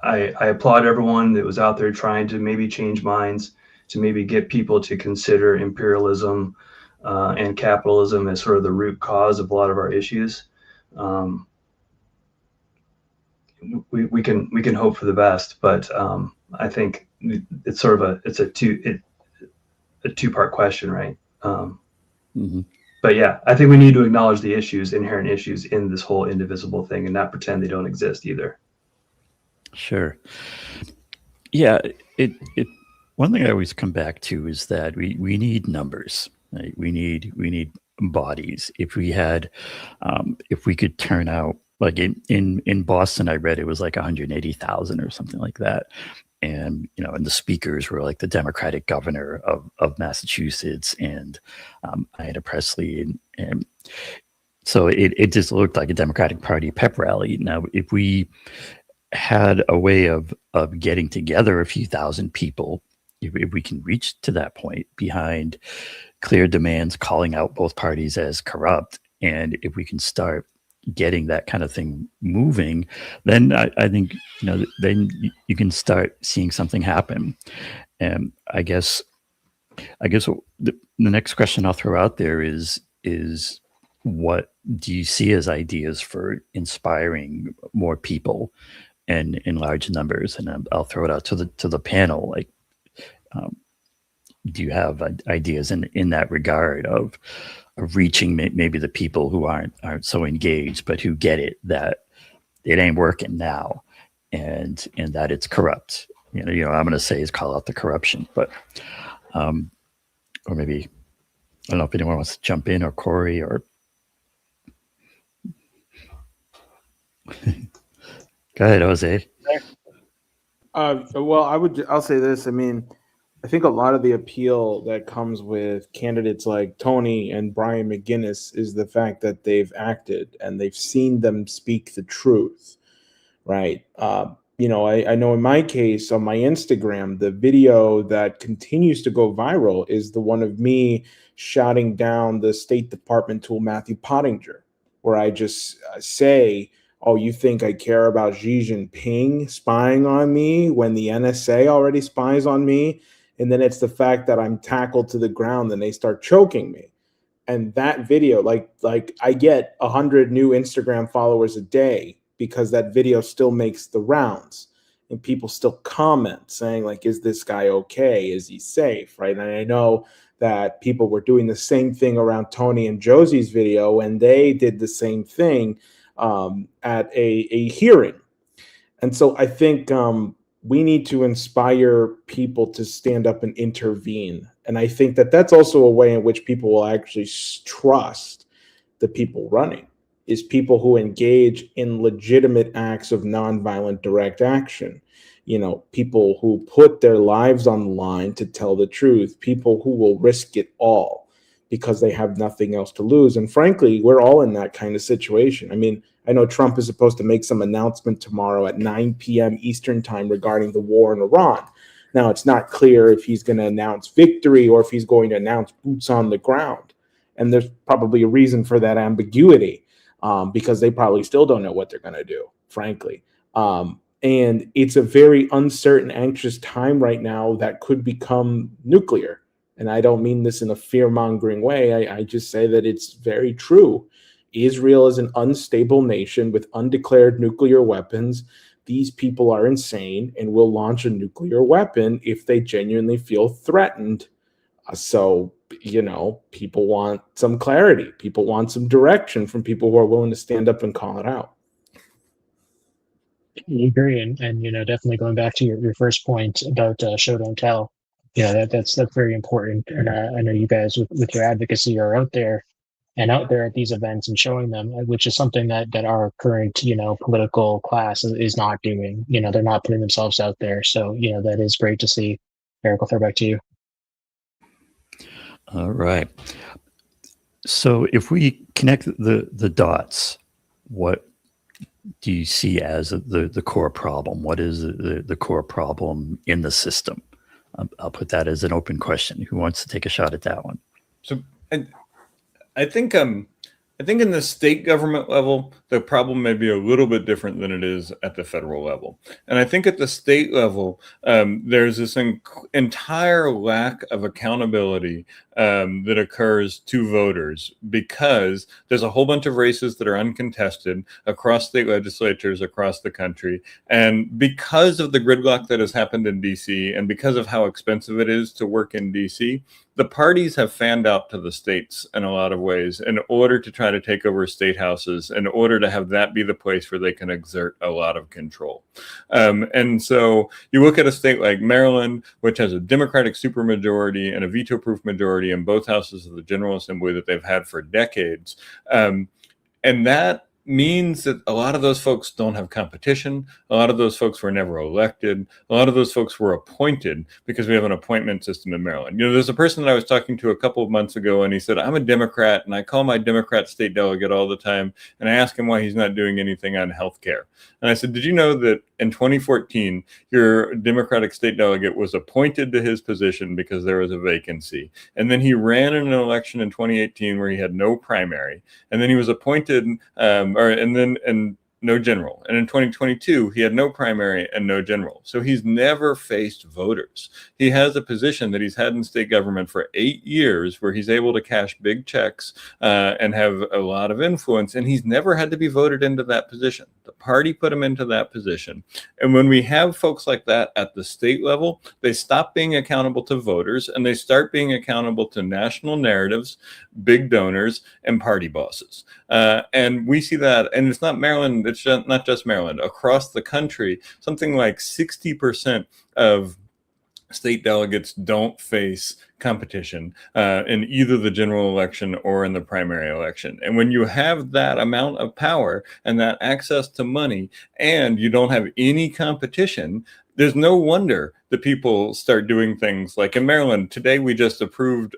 I applaud everyone that was out there trying to maybe change minds, to maybe get people to consider imperialism and capitalism as sort of the root cause of a lot of our issues. We can hope for the best, but I think it's sort of a two-part question, right? But But yeah, I think we need to acknowledge the issues, inherent issues in this whole indivisible thing, and not pretend they don't exist either. Sure. Yeah, it one thing I always come back to is that we need numbers. Right? We need bodies. If we had, if we could turn out, like in Boston, I read it was like 180,000 or something like that. And, you know, and the speakers were like the Democratic governor of Massachusetts and Ayanna Pressley. And so it just looked like a Democratic Party pep rally. Now, if we had a way of getting together a few thousand people, if we can reach to that point behind clear demands, calling out both parties as corrupt, and if we can start getting that kind of thing moving, then I think, you know, then you can start seeing something happen. And I guess the next question I'll throw out there is what do you see as ideas for inspiring more people and in large numbers? And I'll throw it out to the panel. Like, do you have ideas in that regard of reaching maybe the people who aren't so engaged, but who get it, that it ain't working now, and that it's corrupt? You know, I'm going to say is call out the corruption, but or maybe I don't know if anyone wants to jump in, or Corey, or go ahead, Jose. Well, I'll say this. I mean, I think a lot of the appeal that comes with candidates like Tony and Brian McGuinness is the fact that they've acted and they've seen them speak the truth, right? You know, I know in my case on my Instagram, the video that continues to go viral is the one of me shouting down the State Department tool Matthew Pottinger, where I just say, oh, you think I care about Xi Jinping spying on me when the NSA already spies on me? And then it's the fact that I'm tackled to the ground and they start choking me. And that video, like I get 100 new Instagram followers a day because that video still makes the rounds. And people still comment saying, like, is this guy okay? Is he safe? Right. And I know that people were doing the same thing around Tony and Josie's video, and they did the same thing at a hearing. And so I think we need to inspire people to stand up and intervene. And I think that that's also a way in which people will actually trust the people running, is people who engage in legitimate acts of nonviolent direct action. You know, people who put their lives on the line to tell the truth, people who will risk it all because they have nothing else to lose. And frankly, we're all in that kind of situation. I mean, I know Trump is supposed to make some announcement tomorrow at 9 p.m. Eastern time regarding the war in Iran. Now, it's not clear if he's going to announce victory or if he's going to announce boots on the ground. And there's probably a reason for that ambiguity, because they probably still don't know what they're going to do, frankly. And it's a very uncertain, anxious time right now that could become nuclear. And I don't mean this in a fear-mongering way. I just say that it's very true. Israel is an unstable nation with undeclared nuclear weapons. These people are insane and will launch a nuclear weapon if they genuinely feel threatened. So, you know, people want some clarity. People want some direction from people who are willing to stand up and call it out. I agree. And you know, definitely going back to your first point about show, don't tell. Yeah, that's very important. And I know you guys with your advocacy are out there at these events and showing them, which is something that our current, you know, political class is not doing. You know, they're not putting themselves out there. So, you know, that is great to see. Eric, I'll throw back to you. All right. So if we connect the dots, what do you see as the core problem? What is the core problem in the system? I'll put that as an open question. Who wants to take a shot at that one? So I think in the state government level, the problem may be a little bit different than it is at the federal level. And I think at the state level, there's this entire lack of accountability that occurs to voters, because there's a whole bunch of races that are uncontested across state legislatures across the country. And because of the gridlock that has happened in DC, and because of how expensive it is to work in DC, the parties have fanned out to the states in a lot of ways in order to try to take over state houses, in order to have that be the place where they can exert a lot of control. And so you look at a state like Maryland, which has a Democratic supermajority and a veto-proof majority in both houses of the General Assembly that they've had for decades. And that means that a lot of those folks don't have competition. A lot of those folks were never elected. A lot of those folks were appointed because we have an appointment system in Maryland. You know, there's a person that I was talking to a couple of months ago, and he said, I'm a Democrat, and I call my Democrat state delegate all the time, and I ask him why he's not doing anything on health care. And I said, did you know that in 2014, your Democratic state delegate was appointed to his position because there was a vacancy? And then he ran in an election in 2018 where he had no primary. And then he was appointed, and no general. And in 2022, he had no primary and no general. So he's never faced voters. He has a position that he's had in state government for 8 years where he's able to cash big checks and have a lot of influence. And he's never had to be voted into that position. The party put him into that position. And when we have folks like that at the state level, they stop being accountable to voters and they start being accountable to national narratives, big donors, and party bosses. And we see that, and it's not Maryland, it's not just Maryland. Across the country, something like 60% of state delegates don't face competition in either the general election or in the primary election. And when you have that amount of power and that access to money, and you don't have any competition, there's no wonder that people start doing things like in Maryland today. We just approved,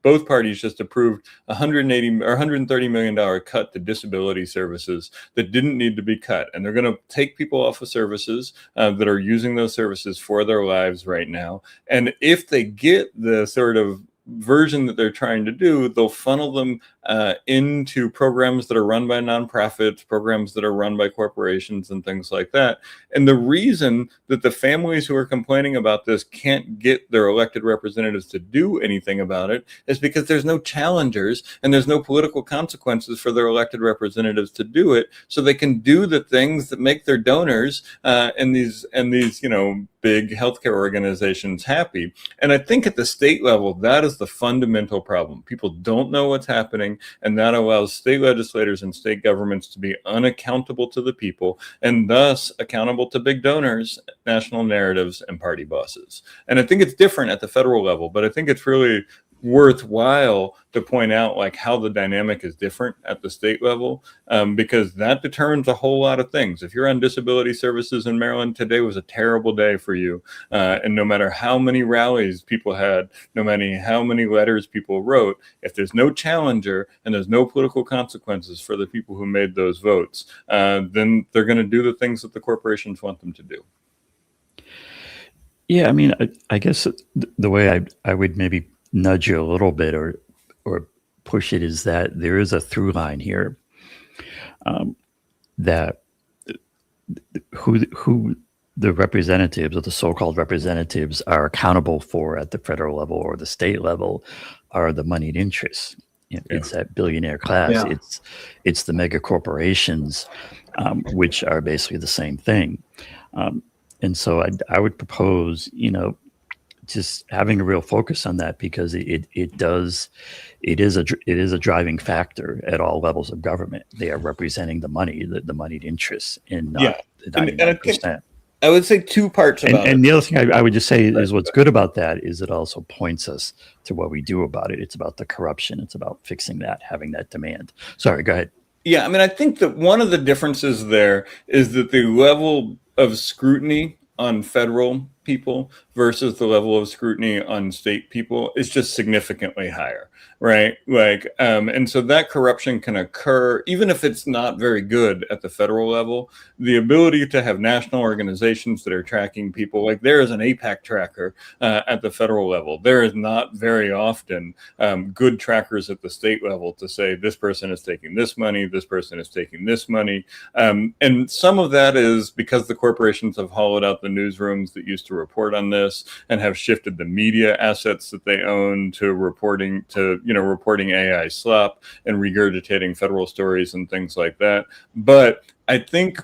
both parties just approved $180 or $130 million cut to disability services that didn't need to be cut. And they're going to take people off of services that are using those services for their lives right now. And if they get the sort of version that they're trying to do, they'll funnel them into programs that are run by nonprofits, programs that are run by corporations and things like that. And the reason that the families who are complaining about this can't get their elected representatives to do anything about it is because there's no challengers and there's no political consequences for their elected representatives to do it. So they can do the things that make their donors and these big healthcare organizations happy. And I think at the state level, that is the fundamental problem. People don't know what's happening, and that allows state legislators and state governments to be unaccountable to the people, and thus accountable to big donors, national narratives, and party bosses. And I think it's different at the federal level, but I think it's really worthwhile to point out like how the dynamic is different at the state level, because that determines a whole lot of things. If you're on disability services in Maryland, today was a terrible day for you. And no matter how many rallies people had, no matter how many letters people wrote, if there's no challenger and there's no political consequences for the people who made those votes, then they're going to do the things that the corporations want them to do. Yeah, I mean, I guess the way I would maybe nudge you a little bit or push it is that there is a through line here that who the representatives or the so-called representatives are accountable for at the federal level or the state level are the moneyed interests. It's that billionaire class. Yeah. It's the mega corporations, which are basically the same thing. And so I would propose, just having a real focus on that, because it is a driving factor at all levels of government. They are representing the money, the moneyed interests in the 99%. I would say two parts about it. And the other thing I would just say is what's good about that is it also points us to what we do about it. It's about the corruption. It's about fixing that, having that demand. Sorry, go ahead. Yeah, I mean, I think that one of the differences there is that the level of scrutiny on federal people versus the level of scrutiny on state people is just significantly higher, right? And so that corruption can occur even if it's not very good at the federal level. The ability to have national organizations that are tracking people, like there is an APAC tracker at the federal level. There is not very often good trackers at the state level to say this person is taking this money, this person is taking this money. And some of that is because the corporations have hollowed out the newsrooms that used to report on this. this and have shifted the media assets that they own to reporting AI slop and regurgitating federal stories and things like that. But I think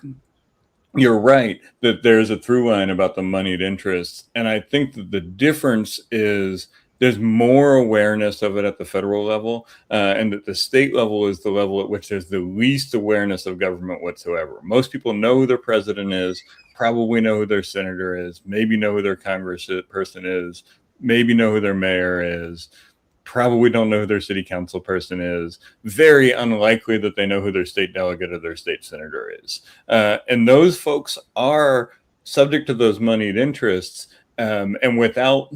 you're right that there's a through line about the moneyed interests. And I think that the difference is there's more awareness of it at the federal level, and that the state level is the level at which there's the least awareness of government whatsoever. Most people know who their president is, probably know who their senator is, maybe know who their congressperson is, maybe know who their mayor is, probably don't know who their city council person is. Very unlikely that they know who their state delegate or their state senator is. And those folks are subject to those moneyed interests, and without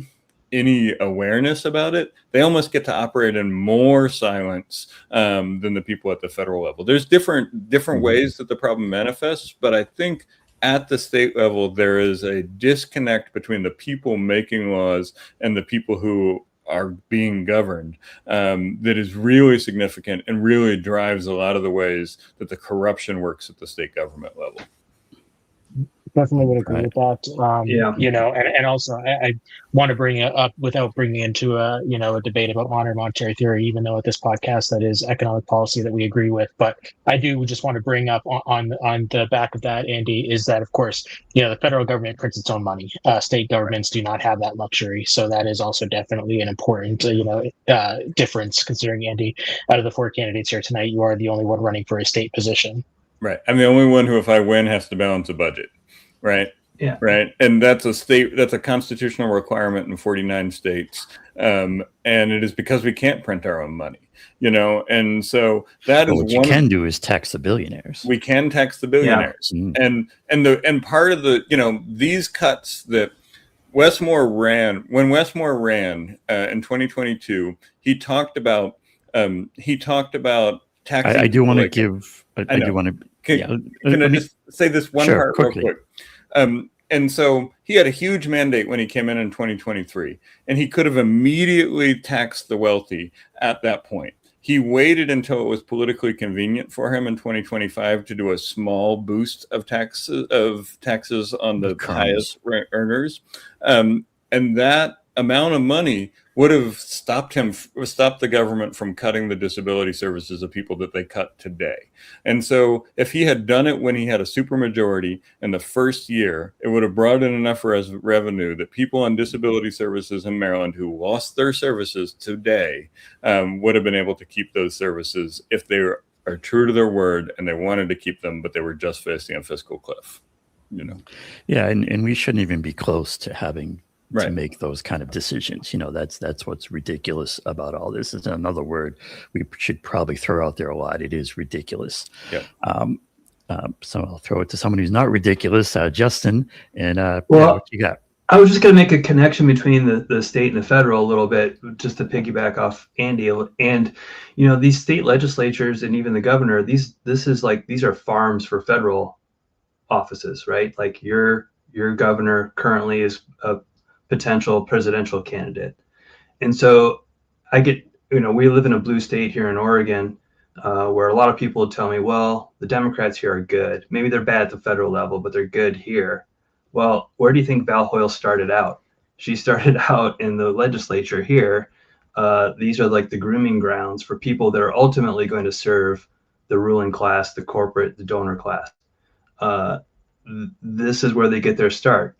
any awareness about it, they almost get to operate in more silence than the people at the federal level. There's different ways that the problem manifests, but I think at the state level, there is a disconnect between the people making laws and the people who are being governed that is really significant and really drives a lot of the ways that the corruption works at the state government level. Definitely would agree with that. You know, and also I want to bring it up without bringing into a debate about modern monetary theory, even though at this podcast that is economic policy that we agree with. But I do just want to bring up on the back of that, Andy, is that of course, the federal government prints its own money. State governments do not have that luxury. So that is also definitely an important, difference, considering, Andy, out of the 4 candidates here tonight, you are the only one running for a state position. Right. I'm the only one who, if I win, has to balance a budget. Right. Yeah. Right. And that's a constitutional requirement in 49 states. And it is because we can't print our own money, and so that is what you can do is tax the billionaires. We can tax the billionaires. Yeah. And part of the, these cuts that Westmore ran in 2022, he talked about taxing. I do want to give, I do want to, Can I just say this one part quickly. Real quick? And so he had a huge mandate when he came in 2023, and he could have immediately taxed the wealthy at that point. He waited until it was politically convenient for him in 2025 to do a small boost of taxes on the highest earners, and that amount of money would have stopped the government from cutting the disability services of people that they cut today. And so if he had done it when he had a supermajority in the first year, it would have brought in enough revenue that people on disability services in Maryland who lost their services today would have been able to keep those services if they are true to their word and they wanted to keep them, but they were just facing a fiscal cliff. Yeah, and we shouldn't even be close to having to make those kind of decisions. That's what's ridiculous about all this. Is another word we should probably throw out there a lot. It is ridiculous. Yeah. So I'll throw it to someone who's not ridiculous, Justin. And what you got? I was just going to make a connection between the state and the federal a little bit, just to piggyback off Andy. And these state legislatures and even the governor, these are farms for federal offices, right? Like your governor currently is a potential presidential candidate. And so I get, we live in a blue state here in Oregon, where a lot of people tell me, well, the Democrats here are good. Maybe they're bad at the federal level, but they're good here. Well, where do you think Val Hoyle started out? She started out in the legislature here. These are like the grooming grounds for people that are ultimately going to serve the ruling class, the corporate, the donor class. This is where they get their start.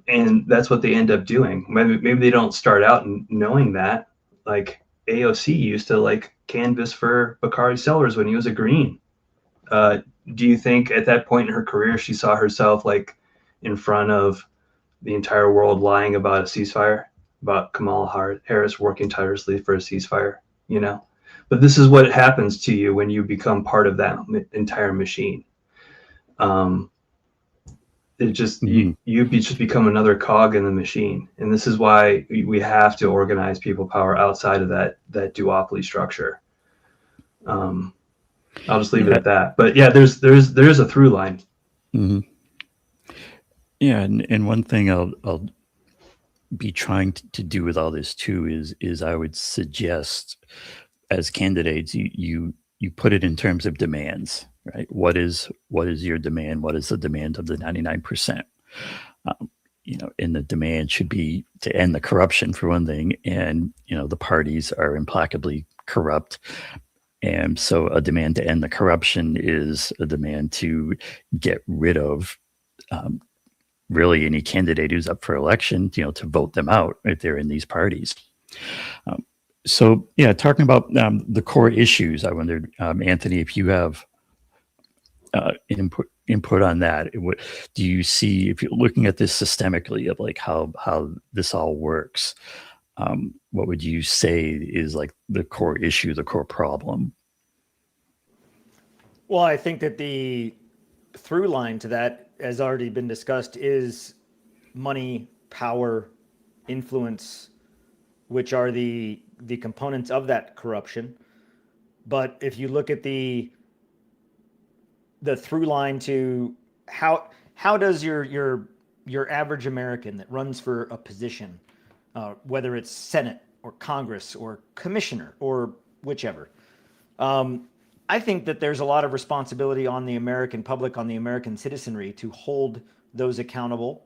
And that's what they end up doing. Maybe they don't start out knowing that. Like AOC used to canvass for Bakari Sellers when he was a Green. Do you think at that point in her career she saw herself in front of the entire world lying about a ceasefire, about Kamala Harris working tirelessly for a ceasefire? But this is what happens to you when you become part of that entire machine. It just you just become another cog in the machine, and this is why we have to organize people power outside of that duopoly structure. I'll just leave it at that. But yeah, there's a through line. Mm-hmm. Yeah, and one thing I'll be trying to do with all this too is I would suggest as candidates you put it in terms of demands. Right. What is your demand? What is the demand of the 99%? and the demand should be to end the corruption for one thing. And, the parties are implacably corrupt. And so a demand to end the corruption is a demand to get rid of really any candidate who's up for election, to vote them out if they're in these parties. So, talking about the core issues, I wondered, Anthony, if you have input on that. What do you see if you're looking at this systemically of like how this all works? What would you say is like the core issue, the core problem? Well, I think that the through line to that has already been discussed is money, power, influence, which are the components of that corruption. But if you look at the through line to how does your average American that runs for a position, whether it's Senate or Congress or commissioner or whichever, I think that there's a lot of responsibility on the American public, on the American citizenry to hold those accountable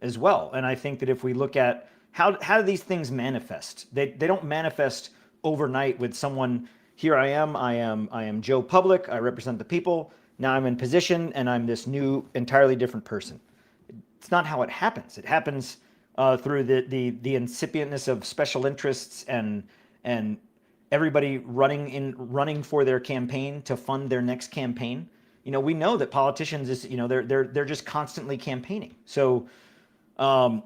as well. And I think that if we look at how do these things manifest, they don't manifest overnight with someone, here I am Joe Public, I represent the people, now I'm in position and I'm this new, entirely different person. It's not how it happens. It happens through the incipientness of special interests and everybody running for their campaign to fund their next campaign. We know that politicians they're just constantly campaigning. So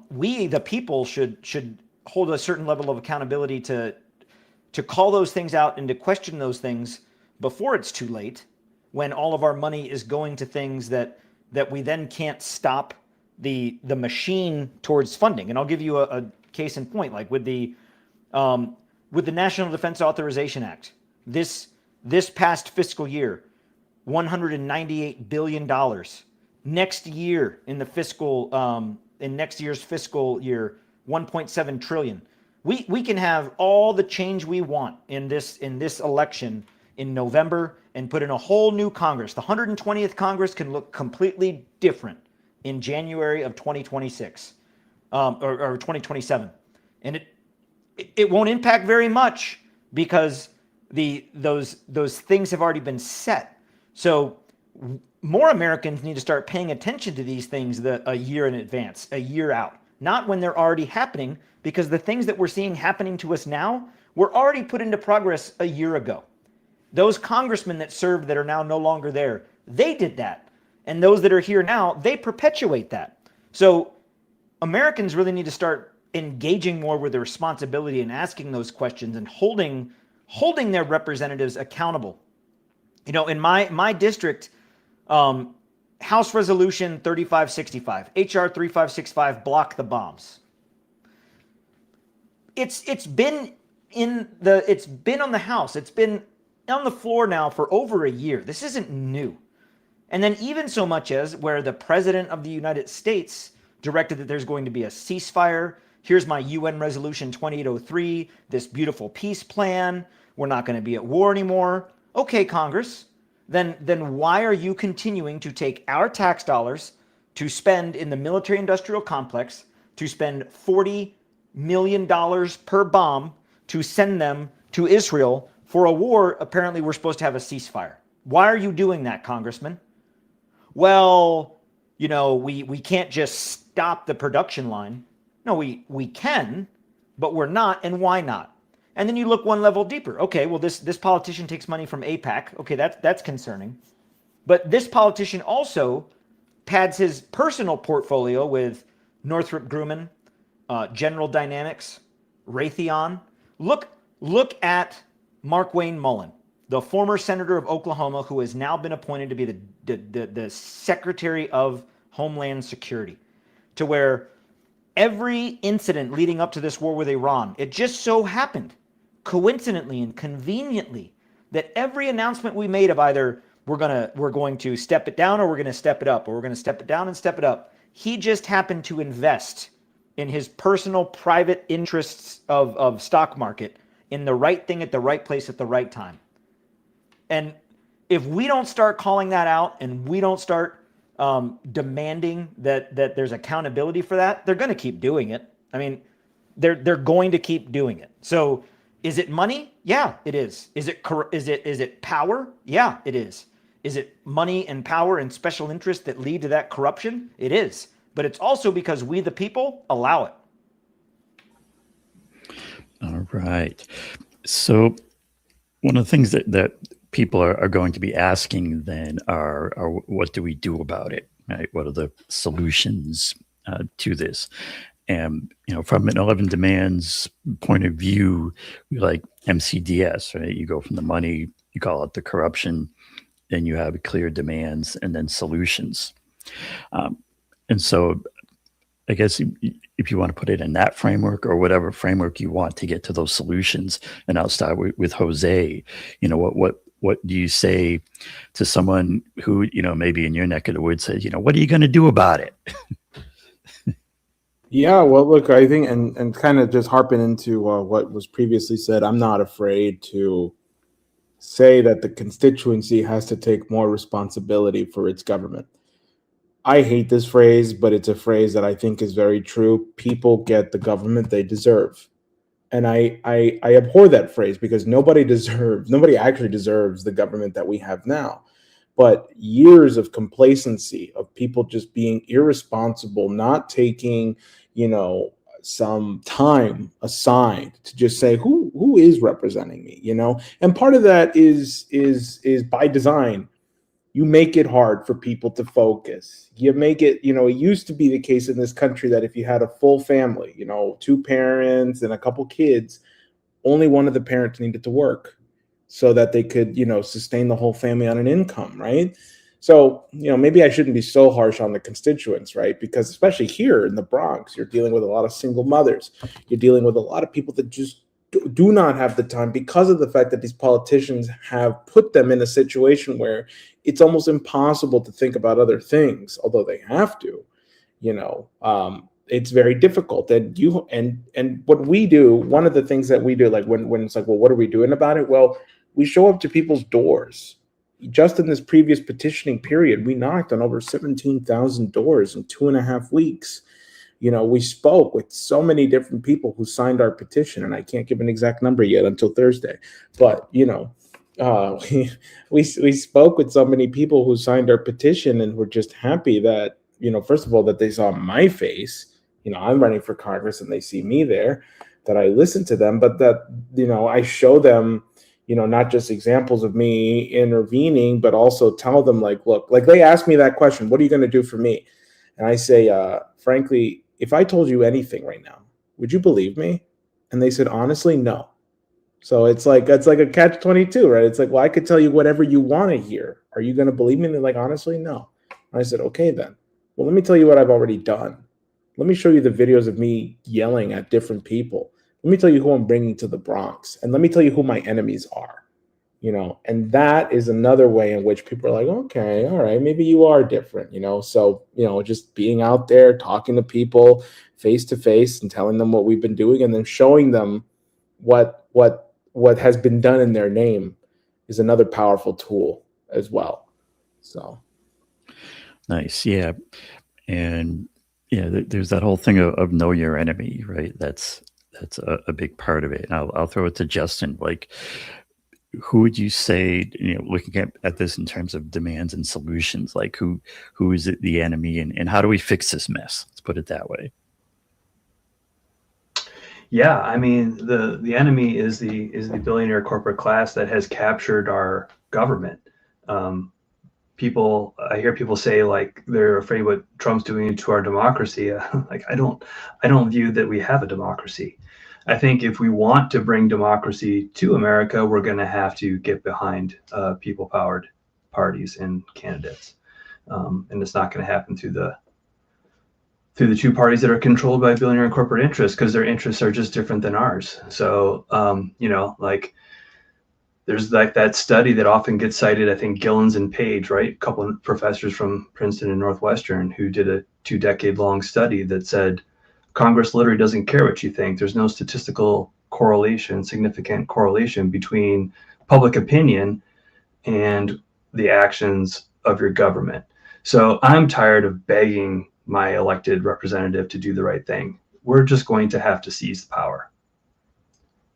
we, the people, should hold a certain level of accountability to call those things out and to question those things before it's too late, when all of our money is going to things that we then can't stop the machine towards funding. And I'll give you a case in point, like with the National Defense Authorization Act, this past fiscal year, $198 billion. Next year in next year's fiscal year, 1.7 trillion. We can have all the change we want in this election in November and put in a whole new Congress. The 120th Congress can look completely different in January of 2026 or 2027, and it won't impact very much because those things have already been set. So more Americans need to start paying attention to these things a year in advance, a year out, not when they're already happening, because the things that we're seeing happening to us now were already put into progress a year ago. Those congressmen that served that are now no longer there, they did that. And those that are here now, they perpetuate that. So Americans really need to start engaging more with the responsibility and asking those questions and holding their representatives accountable. In my district, House Resolution 3565, HR 3565, block the bombs. It's been on the House. It's been on the floor now for over a year. This isn't new. And then even so much as where the President of the United States directed that there's going to be a ceasefire. Here's my UN Resolution 2803, this beautiful peace plan. We're not going to be at war anymore. Okay, Congress, then why are you continuing to take our tax dollars to spend in the military-industrial complex, to spend $40 million per bomb to send them to Israel for a war? Apparently, we're supposed to have a ceasefire. Why are you doing that, Congressman? Well, we can't just stop the production line. No, we can, but we're not, and why not? And then you look one level deeper. Okay, well, this politician takes money from AIPAC. Okay, that's concerning. But this politician also pads his personal portfolio with Northrop Grumman, General Dynamics, Raytheon. Look at Mark Wayne Mullen, the former senator of Oklahoma, who has now been appointed to be the Secretary of Homeland Security, to where every incident leading up to this war with Iran, it just so happened, coincidentally and conveniently, that every announcement we made of either we're going to step it down or we're going to step it up, or we're going to step it down and step it up, he just happened to invest in his personal private interests of stock market in the right thing at the right place at the right time. And if we don't start calling that out and we don't start demanding that there's accountability for that, they're going to keep doing it. I mean, they're going to keep doing it. So is it money? Yeah, it is. Is it power? Yeah, it is. Is it money and power and special interests that lead to that corruption? It is. But it's also because we, the people, allow it. All right. So one of the things that people are going to be asking then are what do we do about it? Right? What are the solutions to this? And, from an 11 demands point of view, we like MCDS, right? You go from the money, you call it the corruption, then you have clear demands and then solutions. And so I guess if you want to put it in that framework or whatever framework you want to get to those solutions, and I'll start with Jose, what do you say to someone who, maybe in your neck of the woods says, what are you going to do about it? Yeah, well, look, I think, and kind of just harping into what was previously said, I'm not afraid to say that the constituency has to take more responsibility for its government. I hate this phrase, but it's a phrase that I think is very true. People get the government they deserve. And I abhor that phrase because nobody actually deserves the government that we have now. But years of complacency, of people just being irresponsible, not taking, some time aside to just say who is representing me, And part of that is by design. You make it hard for people to focus. You make it, it used to be the case in this country that if you had a full family, 2 parents and a couple kids, only one of the parents needed to work so that they could, sustain the whole family on an income, right? So, maybe I shouldn't be so harsh on the constituents, right? Because especially here in the Bronx, you're dealing with a lot of single mothers. You're dealing with a lot of people that just do not have the time because of the fact that these politicians have put them in a situation where it's almost impossible to think about other things, although they have to, it's very difficult. And what we do, one of the things that we do, like when it's like, well, what are we doing about it? Well, we show up to people's doors. Just in this previous petitioning period, we knocked on over 17,000 doors in 2.5 weeks. We spoke with so many different people who signed our petition, and I can't give an exact number yet until Thursday. But, we spoke with so many people who signed our petition and were just happy that, first of all, that they saw my face. I'm running for Congress and they see me there, that I listen to them, but that, I show them, not just examples of me intervening, but also tell them look, they asked me that question, what are you going to do for me? And I say, frankly, if I told you anything right now, would you believe me? And they said, honestly, no. So it's like a catch-22, right? It's like, well, I could tell you whatever you want to hear. Are you going to believe me? And they're like, honestly, no. And I said, okay, then. Well, let me tell you what I've already done. Let me show you the videos of me yelling at different people. Let me tell you who I'm bringing to the Bronx. And let me tell you who my enemies are. And that is another way in which people are like, okay, all right, maybe you are different, So, just being out there, talking to people face to face and telling them what we've been doing and then showing them what has been done in their name is another powerful tool as well. So. Nice. Yeah. And there's that whole thing of know your enemy, right? That's a big part of it. And I'll throw it to Justin. Who would you say, looking at this in terms of demands and solutions, who is it the enemy and how do we fix this mess? Let's put it that way. Yeah, I mean, the enemy is the billionaire corporate class that has captured our government. I hear people say they're afraid what Trump's doing to our democracy. I don't view that we have a democracy. I think if we want to bring democracy to America, we're going to have to get behind people-powered parties and candidates, and it's not going to happen through the 2 parties that are controlled by billionaire corporate interests because their interests are just different than ours. So, there's that study that often gets cited. I think Gillens and Page, right, a couple of professors from Princeton and Northwestern, who did a 2-decade-long study that said Congress literally doesn't care what you think. There's no statistical significant correlation between public opinion and the actions of your government. So I'm tired of begging my elected representative to do the right thing. We're just going to have to seize the power.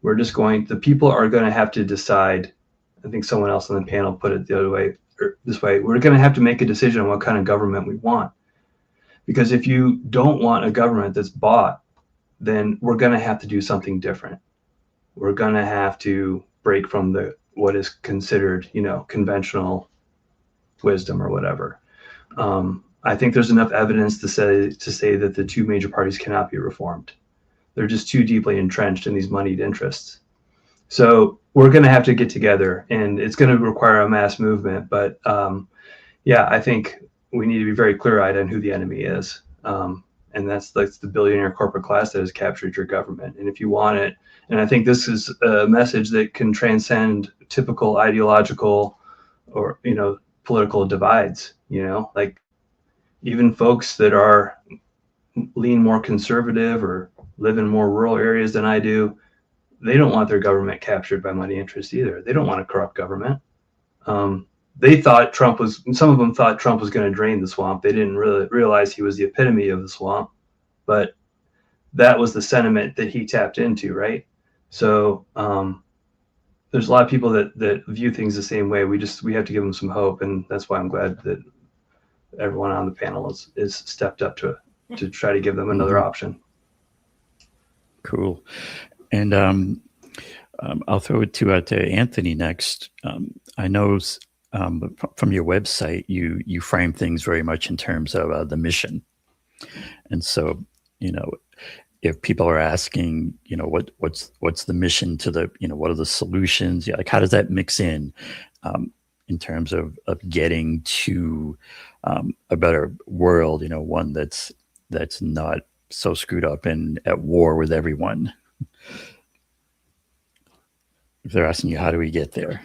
The people are going to have to decide. I think someone else on the panel put it the other way, or this way. We're going to have to make a decision on what kind of government we want. Because if you don't want a government that's bought, then we're going to have to do something different. We're going to have to break from what is considered, conventional wisdom or whatever. I think there's enough evidence to say that the two major parties cannot be reformed. They're just too deeply entrenched in these moneyed interests. So we're going to have to get together, and it's going to require a mass movement. But I think we need to be very clear-eyed on who the enemy is. And that's like the billionaire corporate class that has captured your government. And if you want it, and I think this is a message that can transcend typical ideological or, political divides, like even folks that lean more conservative or live in more rural areas than I do, they don't want their government captured by money interests either. They don't want a corrupt government. They thought some of them thought Trump was going to drain the swamp. They didn't really realize he was the epitome of the swamp, but that was the sentiment that he tapped into, right? So there's a lot of people that view things the same way. We have to give them some hope, and that's why I'm glad that everyone on the panel is stepped up to try to give them another option. Cool. And I'll throw it to Anthony next. I know from your website, you frame things very much in terms of the mission. And so, if people are asking, what's the mission to the, what are the solutions? Yeah, like how does that mix in terms of getting to a better world, one that's not so screwed up and at war with everyone? If they're asking you, how do we get there?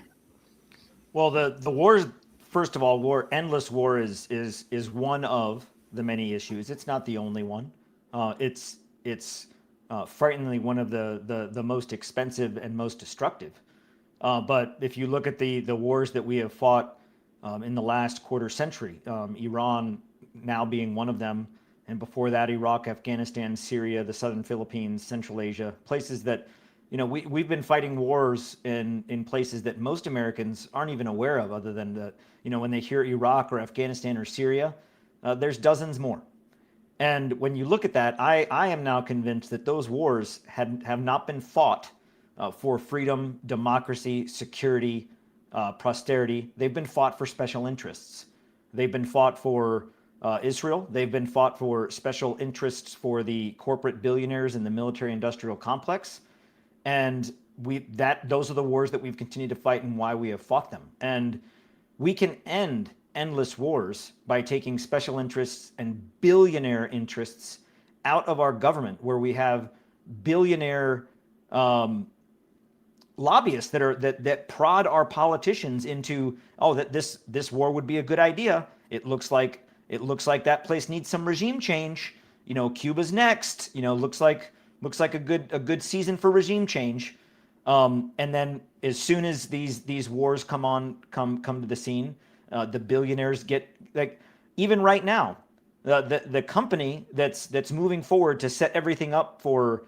Well, the war, first of all, endless war is one of the many issues. It's not the only one. It's frighteningly one of the most expensive and most destructive. But if you look at the wars that we have fought in the last quarter century, Iran now being one of them, and before that, Iraq, Afghanistan, Syria, the southern Philippines, Central Asia, places that we've been fighting wars in places that most Americans aren't even aware of, other than when they hear Iraq or Afghanistan or Syria, there's dozens more. And when you look at that, I am now convinced that those wars have not been fought for freedom, democracy, security, prosperity. They've been fought for special interests. They've been fought for Israel. They've been fought for special interests for the corporate billionaires in the military-industrial complex. And those are the wars that we've continued to fight and why we have fought them. And we can end endless wars by taking special interests and billionaire interests out of our government, where we have billionaire lobbyists that prod our politicians into, that this war would be a good idea. It looks like that place needs some regime change. Cuba's next. Looks like a good season for regime change. And then as soon as these wars come to the scene, the billionaires get, like, even right now, the company that's moving forward to set everything up for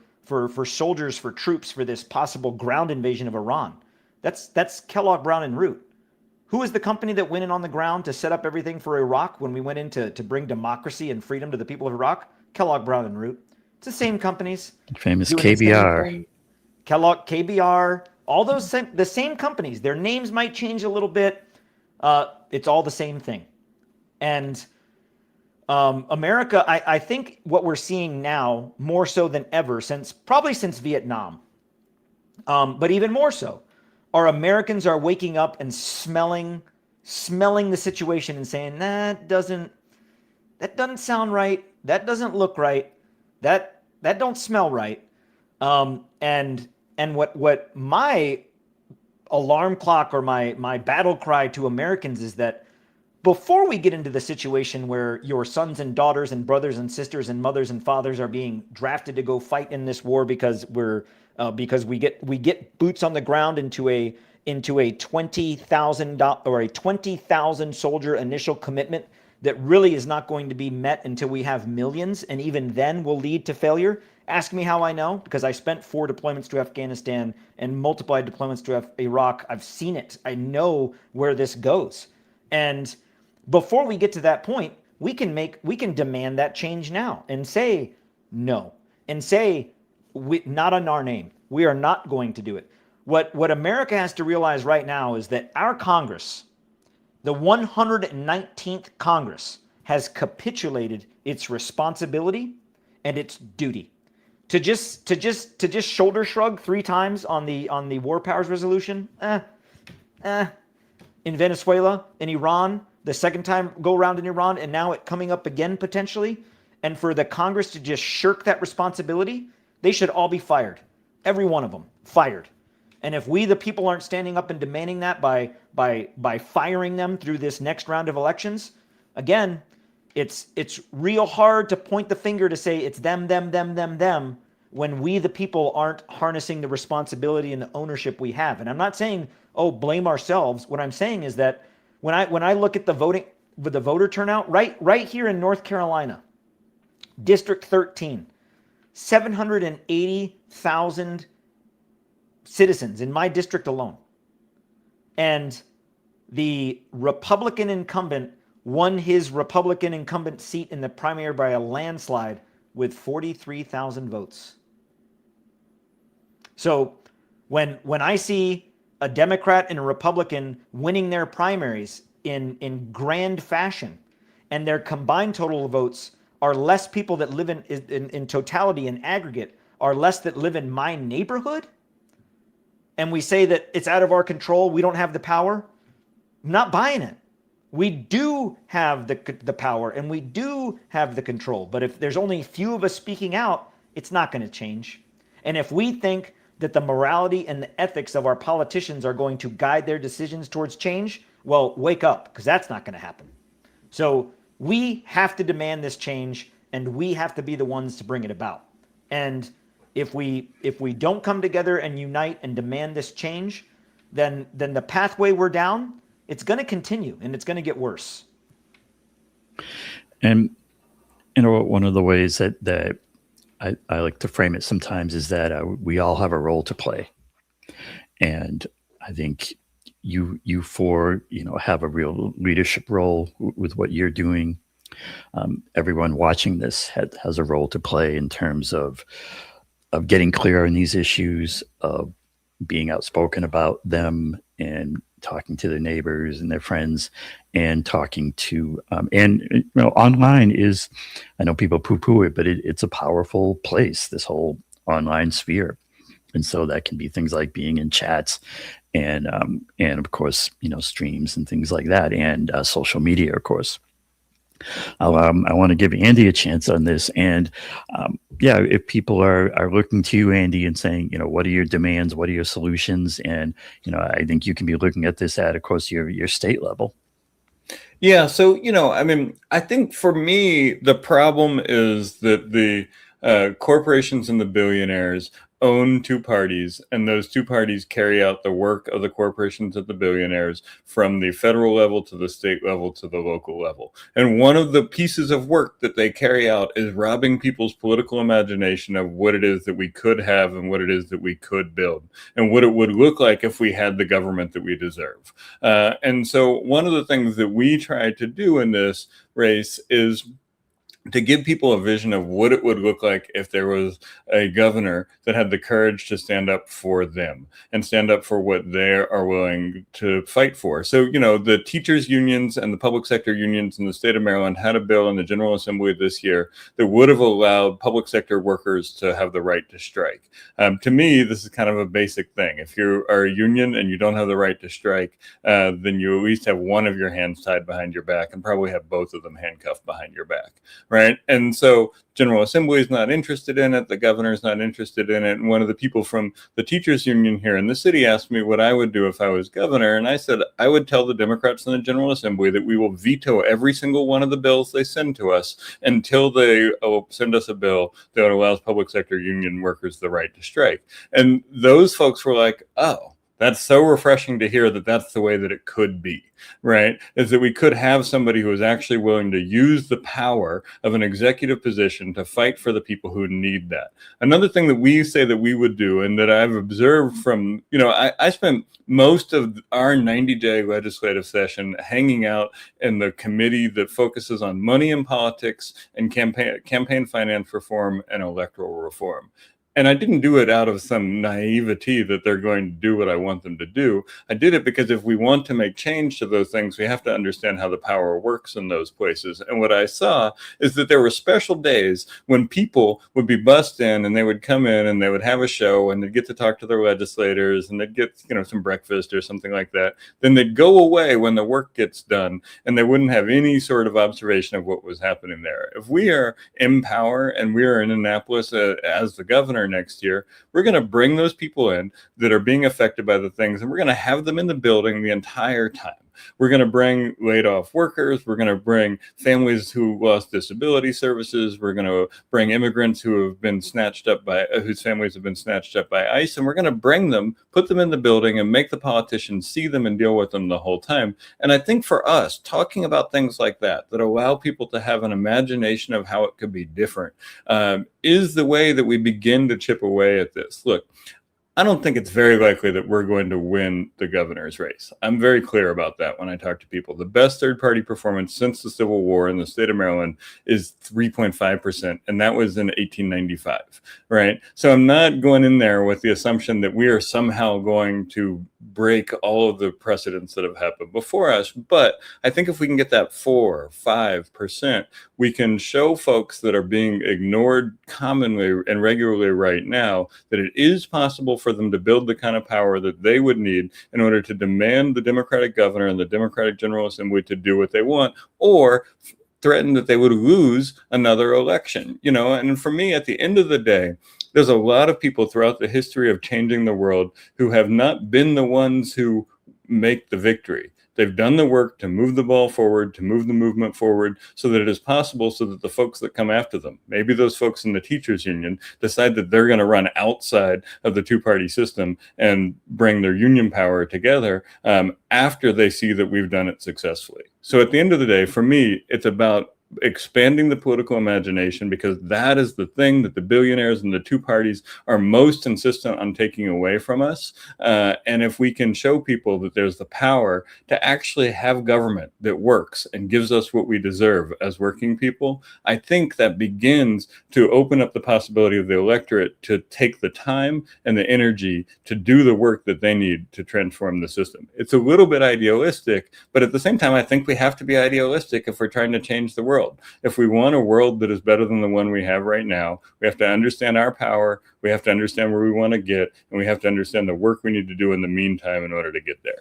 soldiers, for troops, for this possible ground invasion of Iran. That's Kellogg Brown and Root. Who is the company that went in on the ground to set up everything for Iraq when we went in to bring democracy and freedom to the people of Iraq? Kellogg Brown and Root. It's the same companies. Famous KBR. Kellogg, KBR, all those the same companies. Their names might change a little bit. It's all the same thing. And America, I think what we're seeing now, more so than ever, probably since Vietnam, but even more so, our Americans are waking up and smelling the situation and saying, that doesn't sound right. That doesn't look right. That don't smell right. And what my alarm clock or my battle cry to Americans is that before we get into the situation where your sons and daughters and brothers and sisters and mothers and fathers are being drafted to go fight in this war because we get boots on the ground into a $20,000 or a 20,000 soldier initial commitment that really is not going to be met until we have millions, and even then will lead to failure. Ask me how I know, because I spent 4 deployments to Afghanistan and multiplied deployments to Iraq. I've seen it. I know where this goes. And before we get to that point, we can demand that change now and say no, and say not on our name. We are not going to do it. What America has to realize right now is that our Congress, the 119th Congress, has capitulated its responsibility and its duty. To just shoulder shrug 3 times on the war powers resolution, in Venezuela, in Iran, the second time go around in Iran, and now it coming up again potentially, and for the Congress to just shirk that responsibility, they should all be fired. Every one of them, fired. And if we, the people, aren't standing up and demanding that by firing them through this next round of elections, again, it's real hard to point the finger to say it's them, when we, the people, aren't harnessing the responsibility and the ownership we have. And I'm not saying, oh, blame ourselves. What I'm saying is that when I look at the voter turnout, right here in North Carolina, District 13, 780,000 citizens in my district alone. And the Republican incumbent won his Republican incumbent seat in the primary by a landslide with 43,000 votes. So when I see a Democrat and a Republican winning their primaries in grand fashion, and their combined total of votes are less people that live in totality, in aggregate, are less that live in my neighborhood, and we say that it's out of our control, we don't have the power, I'm not buying it. We do have the power, and we do have the control. But if there's only a few of us speaking out, it's not going to change. And if we think that the morality and the ethics of our politicians are going to guide their decisions towards change, well, wake up, because that's not going to happen. So we have to demand this change, and we have to be the ones to bring it about. And if we don't come together and unite and demand this change, then the pathway we're down, it's going to continue, and it's going to get worse. And one of the ways that I like to frame it sometimes is that we all have a role to play, and I think you four have a real leadership role with what you're doing. Everyone watching this has a role to play in terms of getting clear on these issues, of being outspoken about them, and talking to their neighbors and their friends, and talking to online is, I know people poo-poo it, but it's a powerful place, this whole online sphere. And so that can be things like being in chats and of course, streams and things like that, and social media, of course. I want to give Andy a chance on this. And if people are looking to you, Andy, and saying, what are your demands? What are your solutions? And, I think you can be looking at this at, of course, your state level. Yeah. So, I think for me, the problem is that the corporations and the billionaires own 2 parties, and those 2 parties carry out the work of the corporations and the billionaires from the federal level to the state level to the local level. And one of the pieces of work that they carry out is robbing people's political imagination of what it is that we could have and what it is that we could build and what it would look like if we had the government that we deserve. And so one of the things that we try to do in this race is to give people a vision of what it would look like if there was a governor that had the courage to stand up for them and stand up for what they are willing to fight for. So, the teachers unions and the public sector unions in the state of Maryland had a bill in the General Assembly this year that would have allowed public sector workers to have the right to strike. To me, this is kind of a basic thing. If you are a union and you don't have the right to strike, then you at least have one of your hands tied behind your back and probably have both of them handcuffed behind your back. Right. And so General Assembly is not interested in it. The governor is not interested in it. And one of the people from the teachers union here in the city asked me what I would do if I was governor. And I said, I would tell the Democrats in the General Assembly that we will veto every single one of the bills they send to us until they send us a bill that allows public sector union workers the right to strike. And those folks were like, oh, That's so refreshing to hear that that's the way that it could be, right? Is that we could have somebody who is actually willing to use the power of an executive position to fight for the people who need that. Another thing that we say that we would do, and that I've observed from, I spent most of our 90-day legislative session hanging out in the committee that focuses on money in politics and campaign finance reform and electoral reform. And I didn't do it out of some naivety that they're going to do what I want them to do. I did it because if we want to make change to those things, we have to understand how the power works in those places. And what I saw is that there were special days when people would be bussed in and they would come in and they would have a show and they'd get to talk to their legislators and they'd get, some breakfast or something like that. Then they'd go away when the work gets done and they wouldn't have any sort of observation of what was happening there. If we are in power and we are in Annapolis as the governor next year, we're going to bring those people in that are being affected by the things, and we're going to have them in the building the entire time. We're going to bring laid off workers. We're going to bring families who lost disability services. We're going to bring immigrants who have been snatched up by, whose families have been snatched up by ICE. And we're going to bring them, put them in the building and make the politicians see them and deal with them the whole time. And I think for us, talking about things like that allow people to have an imagination of how it could be different, is the way that we begin to chip away at this. Look, I don't think it's very likely that we're going to win the governor's race. I'm very clear about that when I talk to people. The best third-party performance since the Civil War in the state of Maryland is 3.5%, and that was in 1895, right? So I'm not going in there with the assumption that we are somehow going to break all of the precedents that have happened before us. But I think if we can get that 4 or 5%, we can show folks that are being ignored commonly and regularly right now that it is possible for them to build the kind of power that they would need in order to demand the Democratic governor and the Democratic General Assembly to do what they want, or threaten that they would lose another election. And for me, at the end of the day, there's a lot of people throughout the history of changing the world who have not been the ones who make the victory. They've done the work to move the ball forward, to move the movement forward so that it is possible, so that the folks that come after them, maybe those folks in the teachers union, decide that they're going to run outside of the two-party system and bring their union power together after they see that we've done it successfully. So at the end of the day, for me, it's about expanding the political imagination, because that is the thing that the billionaires and the two parties are most insistent on taking away from us. And if we can show people that there's the power to actually have government that works and gives us what we deserve as working people, I think that begins to open up the possibility of the electorate to take the time and the energy to do the work that they need to transform the system. It's a little bit idealistic, but at the same time, I think we have to be idealistic if we're trying to change the world. If we want a world that is better than the one we have right now, we have to understand our power, we have to understand where we want to get, and we have to understand the work we need to do in the meantime in order to get there.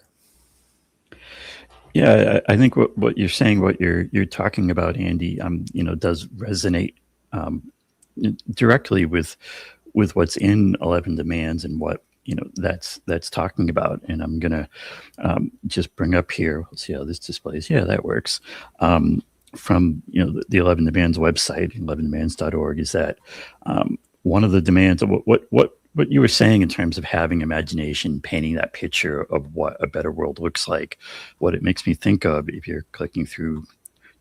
Yeah, I think what you're saying, what you're talking about, Andy, does resonate directly with what's in 11 Demands and what that's talking about. And I'm gonna just bring up here. Let's see how this displays. Yeah, that works. From the 11 Demands website, 11demands.org, is that one of the demands of what you were saying in terms of having imagination, painting that picture of what a better world looks like. What it makes me think of, if you're clicking through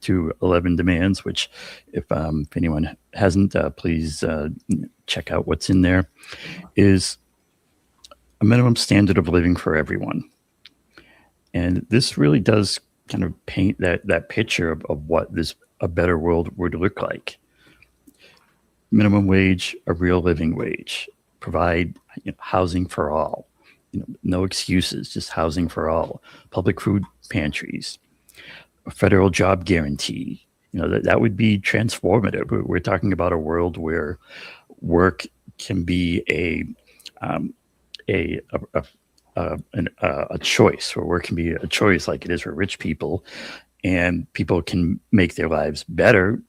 to 11 Demands, which if anyone hasn't, please check out what's in there, is a minimum standard of living for everyone. And this really does kind of paint that picture of what a better world would look like. Minimum wage, a real living wage, provide housing for all, no excuses, just housing for all, public food pantries, a federal job guarantee, that would be transformative. We're talking about a world where work can be a choice, or work can be a choice like it is for rich people, and people can make their lives better,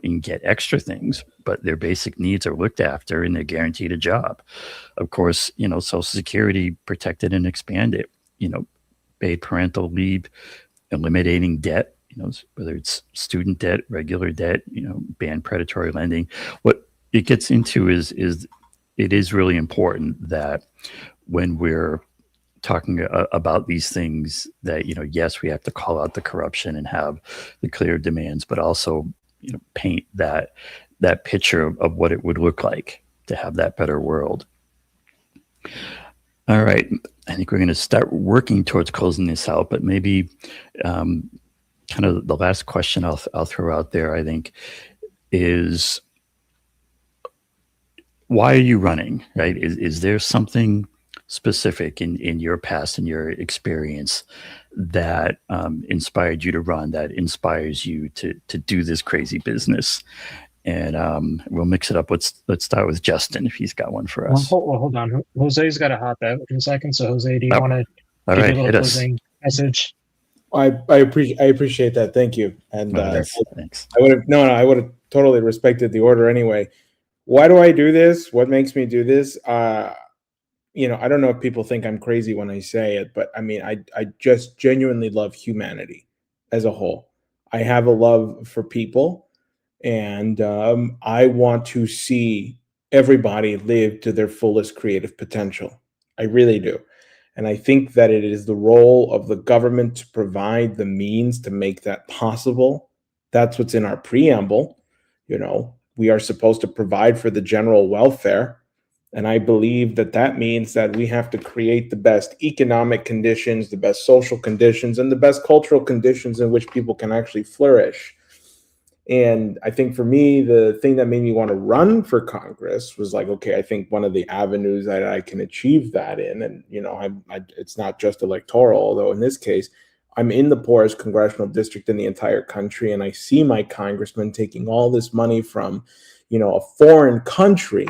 and get extra things, but their basic needs are looked after and they're guaranteed a job. Of course, Social Security protected and expanded, paid parental leave, eliminating debt, whether it's student debt, regular debt, ban predatory lending. What it gets into is it is really important that when we're talking about these things that, yes, we have to call out the corruption and have the clear demands, but also, paint that picture of what it would look like to have that better world. All right. I think we're going to start working towards closing this out, but maybe kind of the last question I'll throw out there, I think, is why are you running, right? Is there something specific in your past and your experience that inspired you to run, that inspires you to do this crazy business? And we'll mix it up. Let's start with Justin, if he's got one for us. Well, hold on. Jose's got to hop out in a second. So, Jose, do you want to give right, a little closing message? I appreciate that. Thank you. And thanks. I would have totally respected the order anyway. Why do I do this? What makes me do this? I don't know if people think I'm crazy when I say it, but I mean, I just genuinely love humanity as a whole. I have a love for people, and I want to see everybody live to their fullest creative potential. I really do. And I think that it is the role of the government to provide the means to make that possible. That's what's in our preamble. We are supposed to provide for the general welfare. And I believe that means that we have to create the best economic conditions, the best social conditions, and the best cultural conditions in which people can actually flourish. And I think for me, the thing that made me want to run for Congress was like, okay, I think one of the avenues that I can achieve that in, and it's not just electoral, although in this case, I'm in the poorest congressional district in the entire country, and I see my congressman taking all this money from, a foreign country,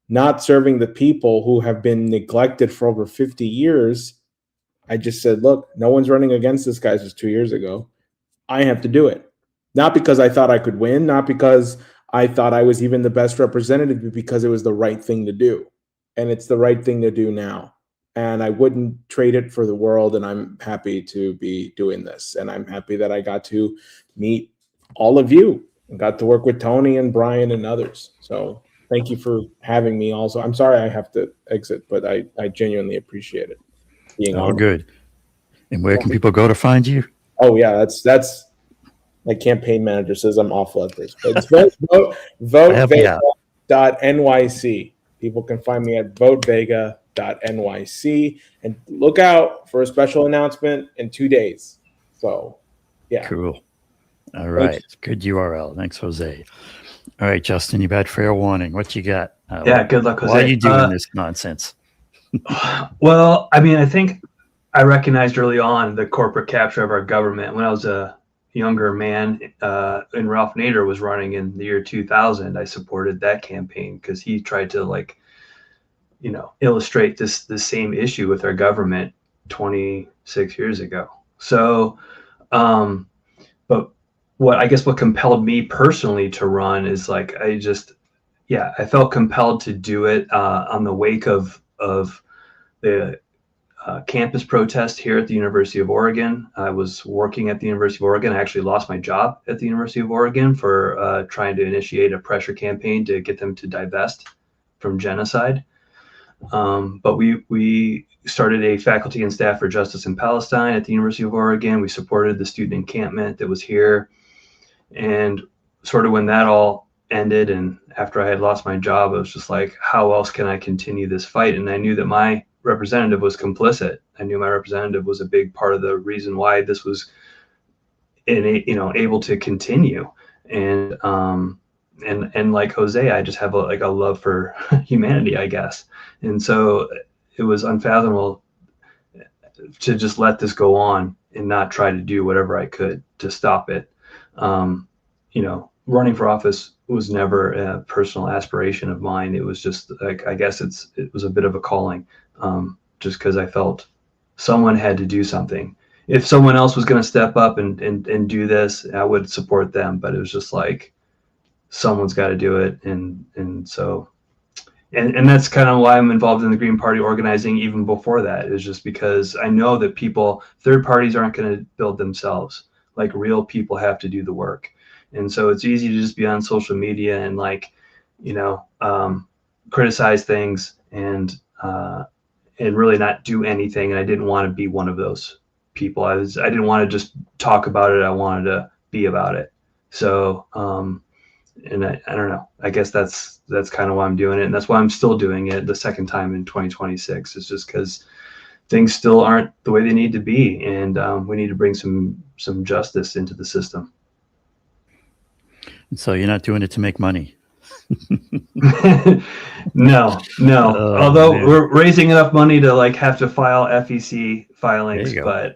not serving the people who have been neglected for over 50 years. I just said, look, no one's running against this guy since 2 years ago. I have to do it. Not because I thought I could win, not because I thought I was even the best representative, but because it was the right thing to do. And it's the right thing to do now. And I wouldn't trade it for the world. And I'm happy to be doing this. And I'm happy that I got to meet all of you and got to work with Tony and Brian and others. So thank you for having me also. I'm sorry I have to exit, but I genuinely appreciate it. Being all good. And where can people go to find you? Oh, yeah, that's my campaign manager says I'm awful at this. But it's votevega.nyc. People can find me at votevega.nyc. And look out for a special announcement in 2 days. So, yeah. Cool. All right. Good URL. Thanks, Jose. All right, Justin, you've had fair warning. What you got? Good luck, Jose. Why are you doing this nonsense? Well, I mean, I think I recognized early on the corporate capture of our government. When I was a younger man, and Ralph Nader was running in the year 2000, I supported that campaign because he tried to illustrate this same issue with our government 26 years ago. So, but what compelled me personally to run is I felt compelled to do it on the wake of the campus protest here at the University of Oregon. I was working at the University of Oregon. I actually lost my job at the University of Oregon for trying to initiate a pressure campaign to get them to divest from genocide. But we started a faculty and staff for justice in Palestine at the University of Oregon. We supported the student encampment that was here. And sort of when that all ended and after I had lost my job, I was just like, how else can I continue this fight? And I knew that my representative was complicit. I knew my representative was a big part of the reason why this was able to continue. And like Jose, I just have a love for humanity, I guess. And so it was unfathomable to just let this go on and not try to do whatever I could to stop it. Running for office was never a personal aspiration of mine. It was just I guess it was a bit of a calling, just because I felt someone had to do something. If someone else was going to step up and do this, I would support them. But it was just like, someone's got to do it. And so that's kind of why I'm involved in the Green Party organizing even before that, is just because I know that third parties aren't going to build themselves. Like, real people have to do the work. And so it's easy to just be on social media and criticize things and and really not do anything. And I didn't want to be one of those people. I didn't want to just talk about it. I wanted to be about it. So, and I don't know, I guess that's kind of why I'm doing it. And that's why I'm still doing it the second time in 2026. It's just because things still aren't the way they need to be. And we need to bring some justice into the system. So you're not doing it to make money? No. Oh, Although man. we're raising enough money to like have to file FEC filings, but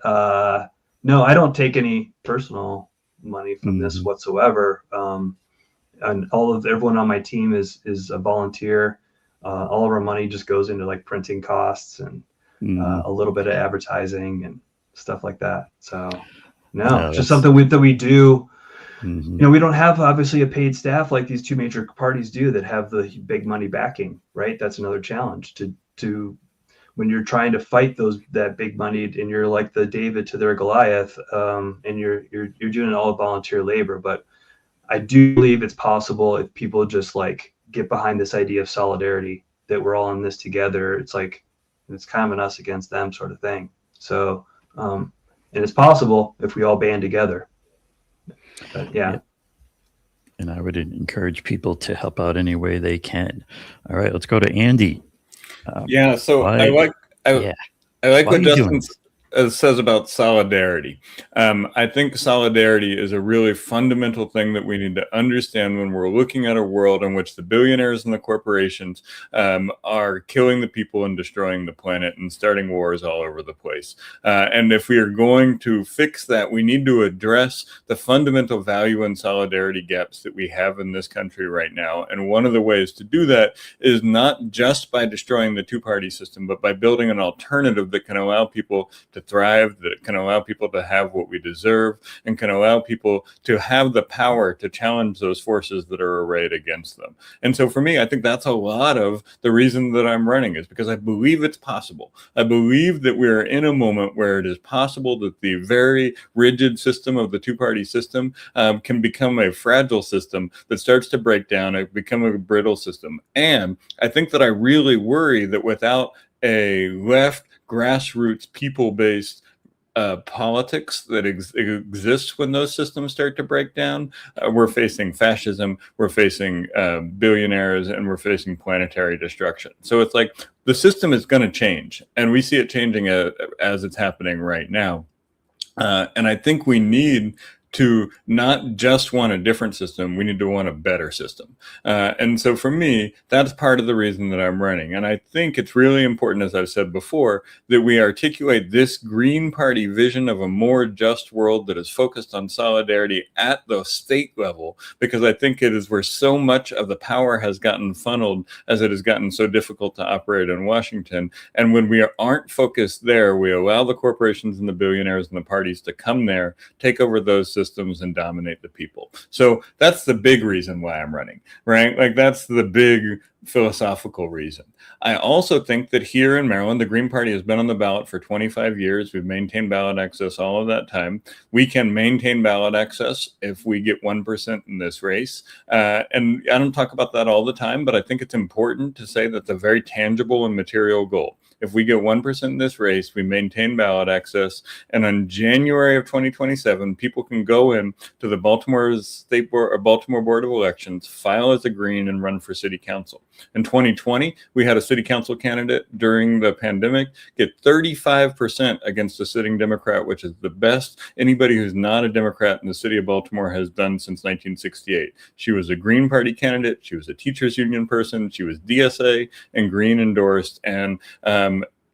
no, I don't take any personal money from this whatsoever. And everyone on my team is a volunteer. All of our money just goes into like printing costs and a little bit of advertising and stuff like that. So no, it's just something that we do. You know, we don't have obviously a paid staff like these two major parties do that have the big money backing, right? That's another challenge to when you're trying to fight that big money and you're like the David to their Goliath, and you're doing all volunteer labor. But I do believe it's possible if people just like get behind this idea of solidarity, that we're all in this together. It's like it's kind of an us against them sort of thing. So and it's possible if we all band together. But yeah. And I would encourage people to help out any way they can. All right, let's go to Andy. So I like what Justin says about solidarity. I think solidarity is a really fundamental thing that we need to understand when we're looking at a world in which the billionaires and the corporations are killing the people and destroying the planet and starting wars all over the place. And if we are going to fix that, we need to address the fundamental value and solidarity gaps that we have in this country right now. And one of the ways to do that is not just by destroying the two-party system, but by building an alternative that can allow people to thrive, that can allow people to have what we deserve, and can allow people to have the power to challenge those forces that are arrayed against them. And so for me, I think that's a lot of the reason that I'm running, is because I believe it's possible. I believe that we're in a moment where it is possible that the very rigid system of the two-party system can become a fragile system that starts to break down and become a brittle system. And I think that I really worry that without a left grassroots people-based politics that exists when those systems start to break down, we're facing fascism, we're facing billionaires, and we're facing planetary destruction. So it's like the system is going to change, and we see it changing as it's happening right now. And I think we need to not just want a different system, we need to want a better system. And so for me, that's part of the reason that I'm running. And I think it's really important, as I've said before, that we articulate this Green Party vision of a more just world that is focused on solidarity at the state level, because I think it is where so much of the power has gotten funneled, as it has gotten so difficult to operate in Washington. And when we aren't focused there, we allow the corporations and the billionaires and the parties to come there, take over those systems, and dominate the people. So that's the big reason why I'm running, right? Like that's the big philosophical reason. I also think that here in Maryland, the Green Party has been on the ballot for 25 years. We've maintained ballot access all of that time. We can maintain ballot access if we get 1% in this race. And I don't talk about that all the time, but I think it's important to say that the very tangible and material goal. If we get 1% in this race, we maintain ballot access. And on January of 2027, people can go in to the Baltimore State Board or Baltimore Board of Elections, file as a Green, and run for city council. In 2020, we had a city council candidate during the pandemic get 35% against a sitting Democrat, which is the best anybody who's not a Democrat in the city of Baltimore has done since 1968. She was a Green Party candidate. She was a teachers union person. She was DSA and Green endorsed. And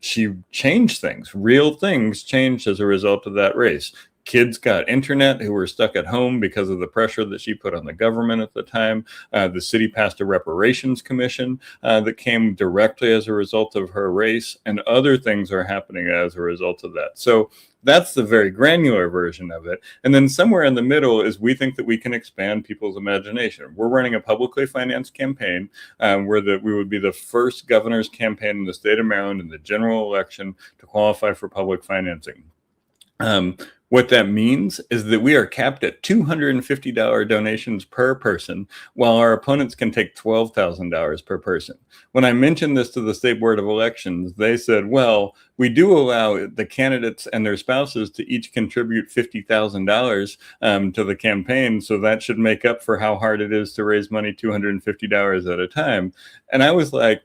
she changed things. Real things changed as a result of that race. Kids got internet who were stuck at home because of the pressure that she put on the government at the time. The city passed a reparations commission that came directly as a result of her race, and other things are happening as a result of that. So that's the very granular version of it. And then somewhere in the middle is we think that we can expand people's imagination. We're running a publicly financed campaign where we would be the first governor's campaign in the state of Maryland in the general election to qualify for public financing. What that means is that we are capped at $250 donations per person, while our opponents can take $12,000 per person. When I mentioned this to the State Board of Elections, they said, well, we do allow the candidates and their spouses to each contribute $50,000 to the campaign, so that should make up for how hard it is to raise money $250 at a time. And I was like,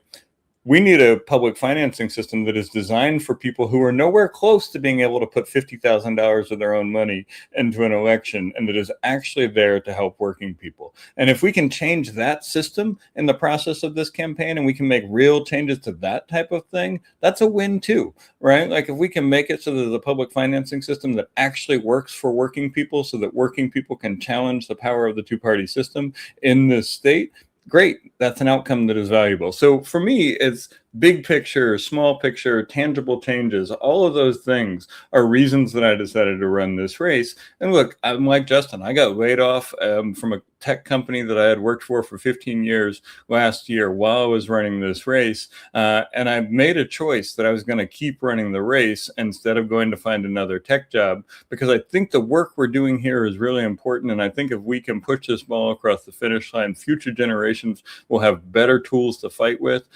we need a public financing system that is designed for people who are nowhere close to being able to put $50,000 of their own money into an election, and that is actually there to help working people. And if we can change that system in the process of this campaign, and we can make real changes to that type of thing, that's a win too, right? Like if we can make it so that the public financing system that actually works for working people, so that working people can challenge the power of the two-party system in this state, great, that's an outcome that is valuable. So for me, it's big picture, small picture, tangible changes. All of those things are reasons that I decided to run this race. And look, I'm like Justin, I got laid off from a tech company that I had worked for 15 years last year while I was running this race. And I made a choice that I was going to keep running the race instead of going to find another tech job, because I think the work we're doing here is really important. And I think if we can push this ball across the finish line, future generations will have better tools to fight with.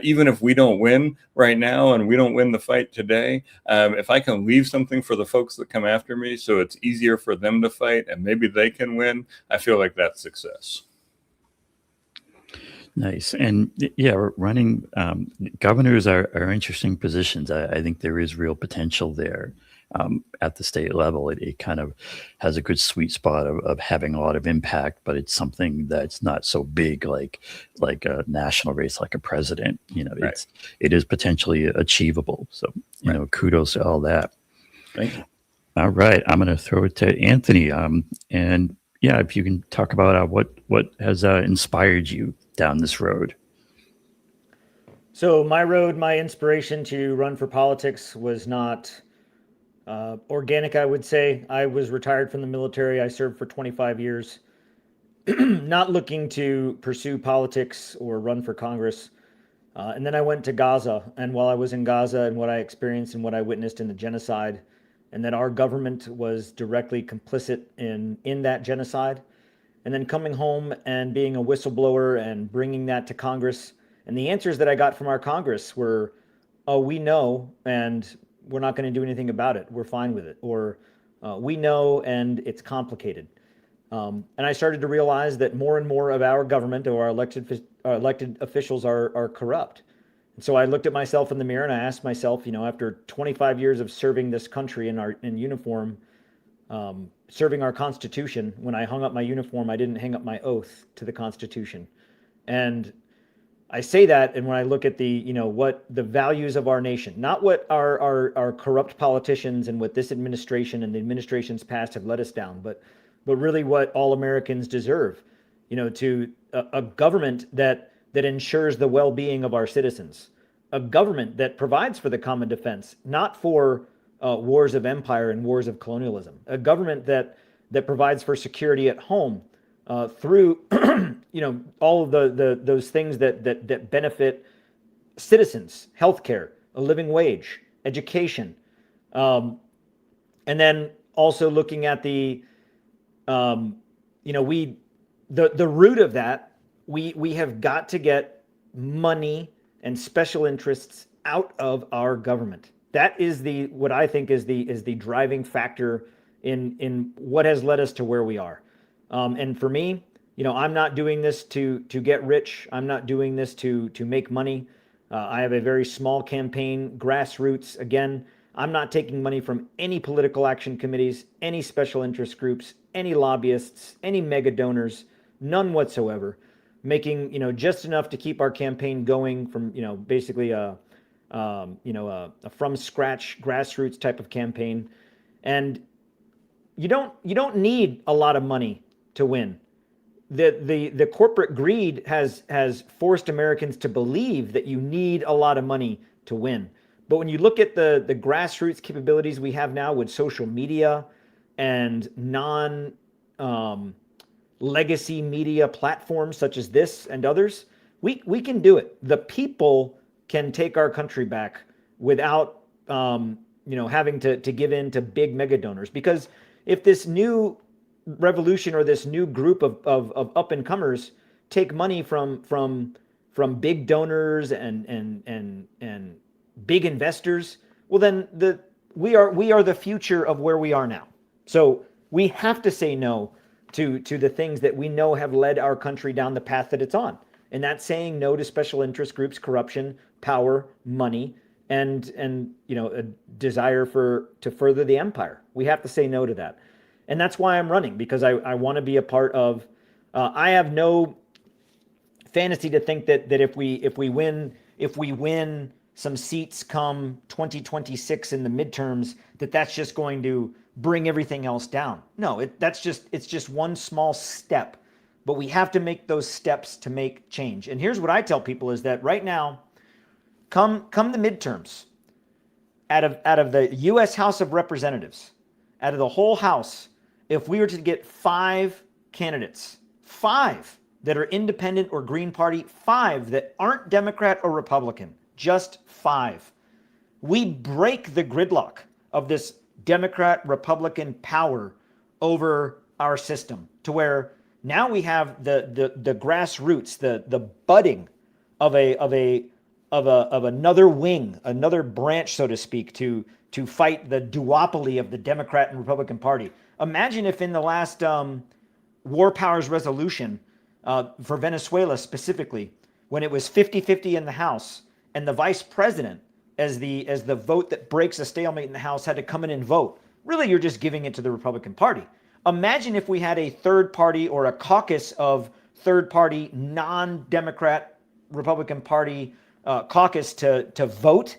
Even if we don't win right now and we don't win the fight today, if I can leave something for the folks that come after me so it's easier for them to fight and maybe they can win, I feel like that's success. Nice. And yeah, running governors are interesting positions. I think there is real potential there at the state level. It kind of has a good sweet spot of having a lot of impact, but it's something that's not so big like a national race, like a president. You know, Right. it is potentially achievable. So, you know, kudos to all that. Thank you. All right. I'm going to throw it to Anthony. And yeah, if you can talk about what has inspired you down this road. So my inspiration to run for politics was not organic, I would say. I was retired from the military. I served for 25 years, not looking to pursue politics or run for Congress. And then I went to Gaza. And while I was in Gaza and what I experienced and what I witnessed in the genocide, and that our government was directly complicit in that genocide, and then coming home and being a whistleblower and bringing that to Congress. And the answers that I got from our Congress were, oh, we know, and we're not going to do anything about it. We're fine with it. Or we know, and it's complicated. And I started to realize that more and more of our government or our elected officials are corrupt. And so I looked at myself in the mirror and I asked myself, you know, after 25 years of serving this country in uniform, serving our Constitution, when I hung up my uniform, I didn't hang up my oath to the Constitution. And I say that, and when I look at the, you know, what the values of our nation, not what our corrupt politicians and what this administration and the administrations past have let us down, but really what all Americans deserve, you know, to a government that ensures the well-being of our citizens, a government that provides for the common defense, not for wars of empire and wars of colonialism, a government that provides for security at home through, you know, all of those things that benefit citizens, healthcare, a living wage, education, and then also looking at the, you know, the root of that, we have got to get money and special interests out of our government. That is what I think is the driving factor in what has led us to where we are. And for me, you know, I'm not doing this to get rich. I'm not doing this to make money. I have a very small campaign, grassroots. Again, I'm not taking money from any political action committees, any special interest groups, any lobbyists, any mega donors, none whatsoever. Making, you know, just enough to keep our campaign going from, you know, basically a from scratch grassroots type of campaign. And you don't need a lot of money to win. The corporate greed has forced Americans to believe that you need a lot of money to win. But when you look at the grassroots capabilities we have now with social media and legacy media platforms such as this and others, we can do it. The people can take our country back without having to give in to big mega donors. Because if this new revolution or this new group of up and comers take money from big donors and big investors, well, then we are the future of where we are now. So we have to say no to the things that we know have led our country down the path that it's on. And that's saying no to special interest groups, corruption, power, money, and a desire to further the empire. We have to say no to that. And that's why I'm running, because I want to be a part of, I have no fantasy to think that if we win some seats come 2026 in the midterms, that's just going to bring everything else down. No, it's just one small step, but we have to make those steps to make change. And here's what I tell people is that right now, come the midterms, out of the U.S. House of Representatives, out of the whole House, if we were to get 5 candidates, 5 that are independent or Green Party, 5 that aren't Democrat or Republican, just 5, we break the gridlock of this Democrat-Republican power over our system, to where now we have the grassroots, the budding of another wing, another branch, so to speak, to fight the duopoly of the Democrat and Republican Party. Imagine if in the last War Powers resolution for Venezuela specifically, when it was 50-50 in the House, and the vice president, as the vote that breaks a stalemate in the House, had to come in and vote. Really, you're just giving it to the Republican Party. Imagine if we had a third party or a caucus of third party, non-Democrat Republican Party caucus to vote,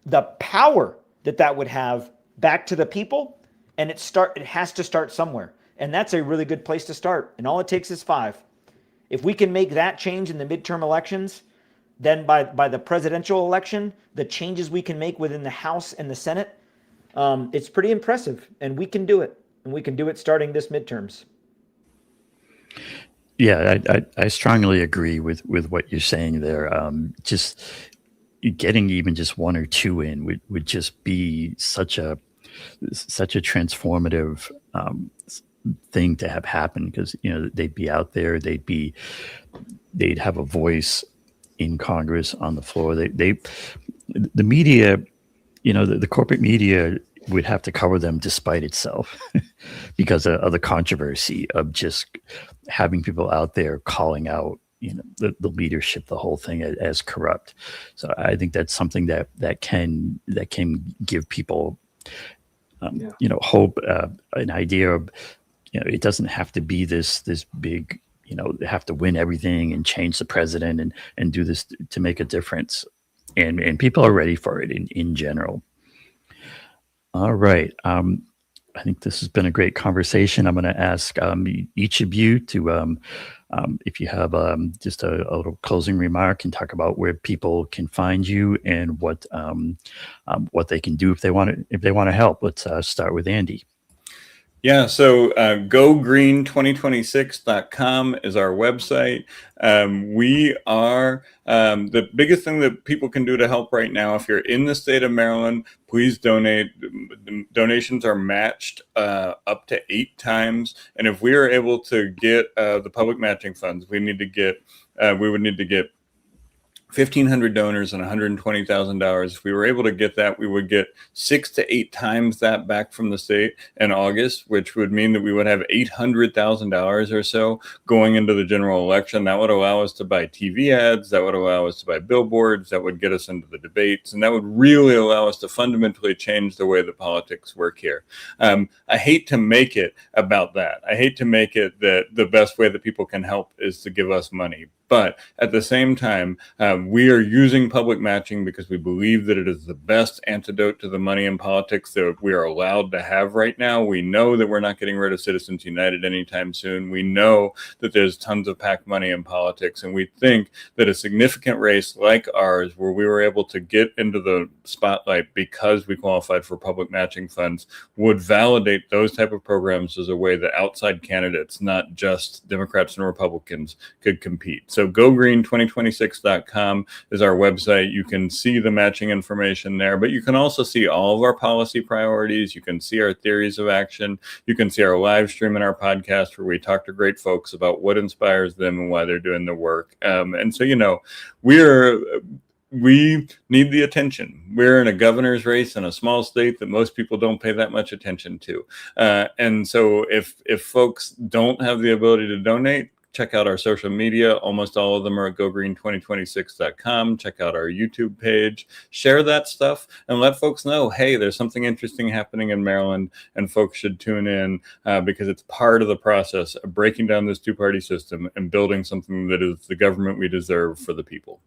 the power that would have back to the people. And it has to start somewhere. And that's a really good place to start. And all it takes is 5. If we can make that change in the midterm elections, then by the presidential election, the changes we can make within the House and the Senate, it's pretty impressive. And we can do it. And we can do it starting this midterms. Yeah, I strongly agree with what you're saying there. Just getting even just 1 or 2 in would just be such a transformative thing to have happen, because they'd be out there, they'd have a voice in Congress, on the floor. The media, the corporate media would have to cover them despite itself because of the controversy of just having people out there calling out the leadership, the whole thing, as corrupt. So I think that's something that can give people hope, an idea of, it doesn't have to be this big, they have to win everything and change the president and do this to make a difference. And people are ready for it in general. All right. I think this has been a great conversation. I'm going to ask each of you to, if you have just a little closing remark, and talk about where people can find you and what they can do if they want to help. Let's start with Andy. Yeah, so gogreen2026.com is our website. We are the biggest thing that people can do to help right now. If you're in the state of Maryland, please donate. Donations are matched up to 8 times. And if we are able to get the public matching funds, we would need to get 1,500 donors and $120,000. If we were able to get that, we would get 6 to 8 times that back from the state in August, which would mean that we would have $800,000 or so going into the general election. That would allow us to buy TV ads. That would allow us to buy billboards. That would get us into the debates. And that would really allow us to fundamentally change the way the politics work here. I hate to make it about that. I hate to make it that the best way that people can help is to give us money. But at the same time, we are using public matching because we believe that it is the best antidote to the money in politics that we are allowed to have right now. We know that we're not getting rid of Citizens United anytime soon. We know that there's tons of PAC money in politics. And we think that a significant race like ours, where we were able to get into the spotlight because we qualified for public matching funds, would validate those type of programs as a way that outside candidates, not just Democrats and Republicans, could compete. So gogreen2026.com. Diva'sDoodles.com is our website. You can see the matching information there, but you can also see all of our policy priorities. You can see our theories of action. You can see our live stream and our podcast where we talk to great folks about what inspires them and why they're doing the work. And so, we need the attention. We're in a governor's race in a small state that most people don't pay that much attention to. And so if folks don't have the ability to donate, check out our social media. Almost all of them are at gogreen2026.com. Check out our YouTube page. Share that stuff and let folks know, hey, there's something interesting happening in Maryland and folks should tune in because it's part of the process of breaking down this two-party system and building something that is the government we deserve for the people.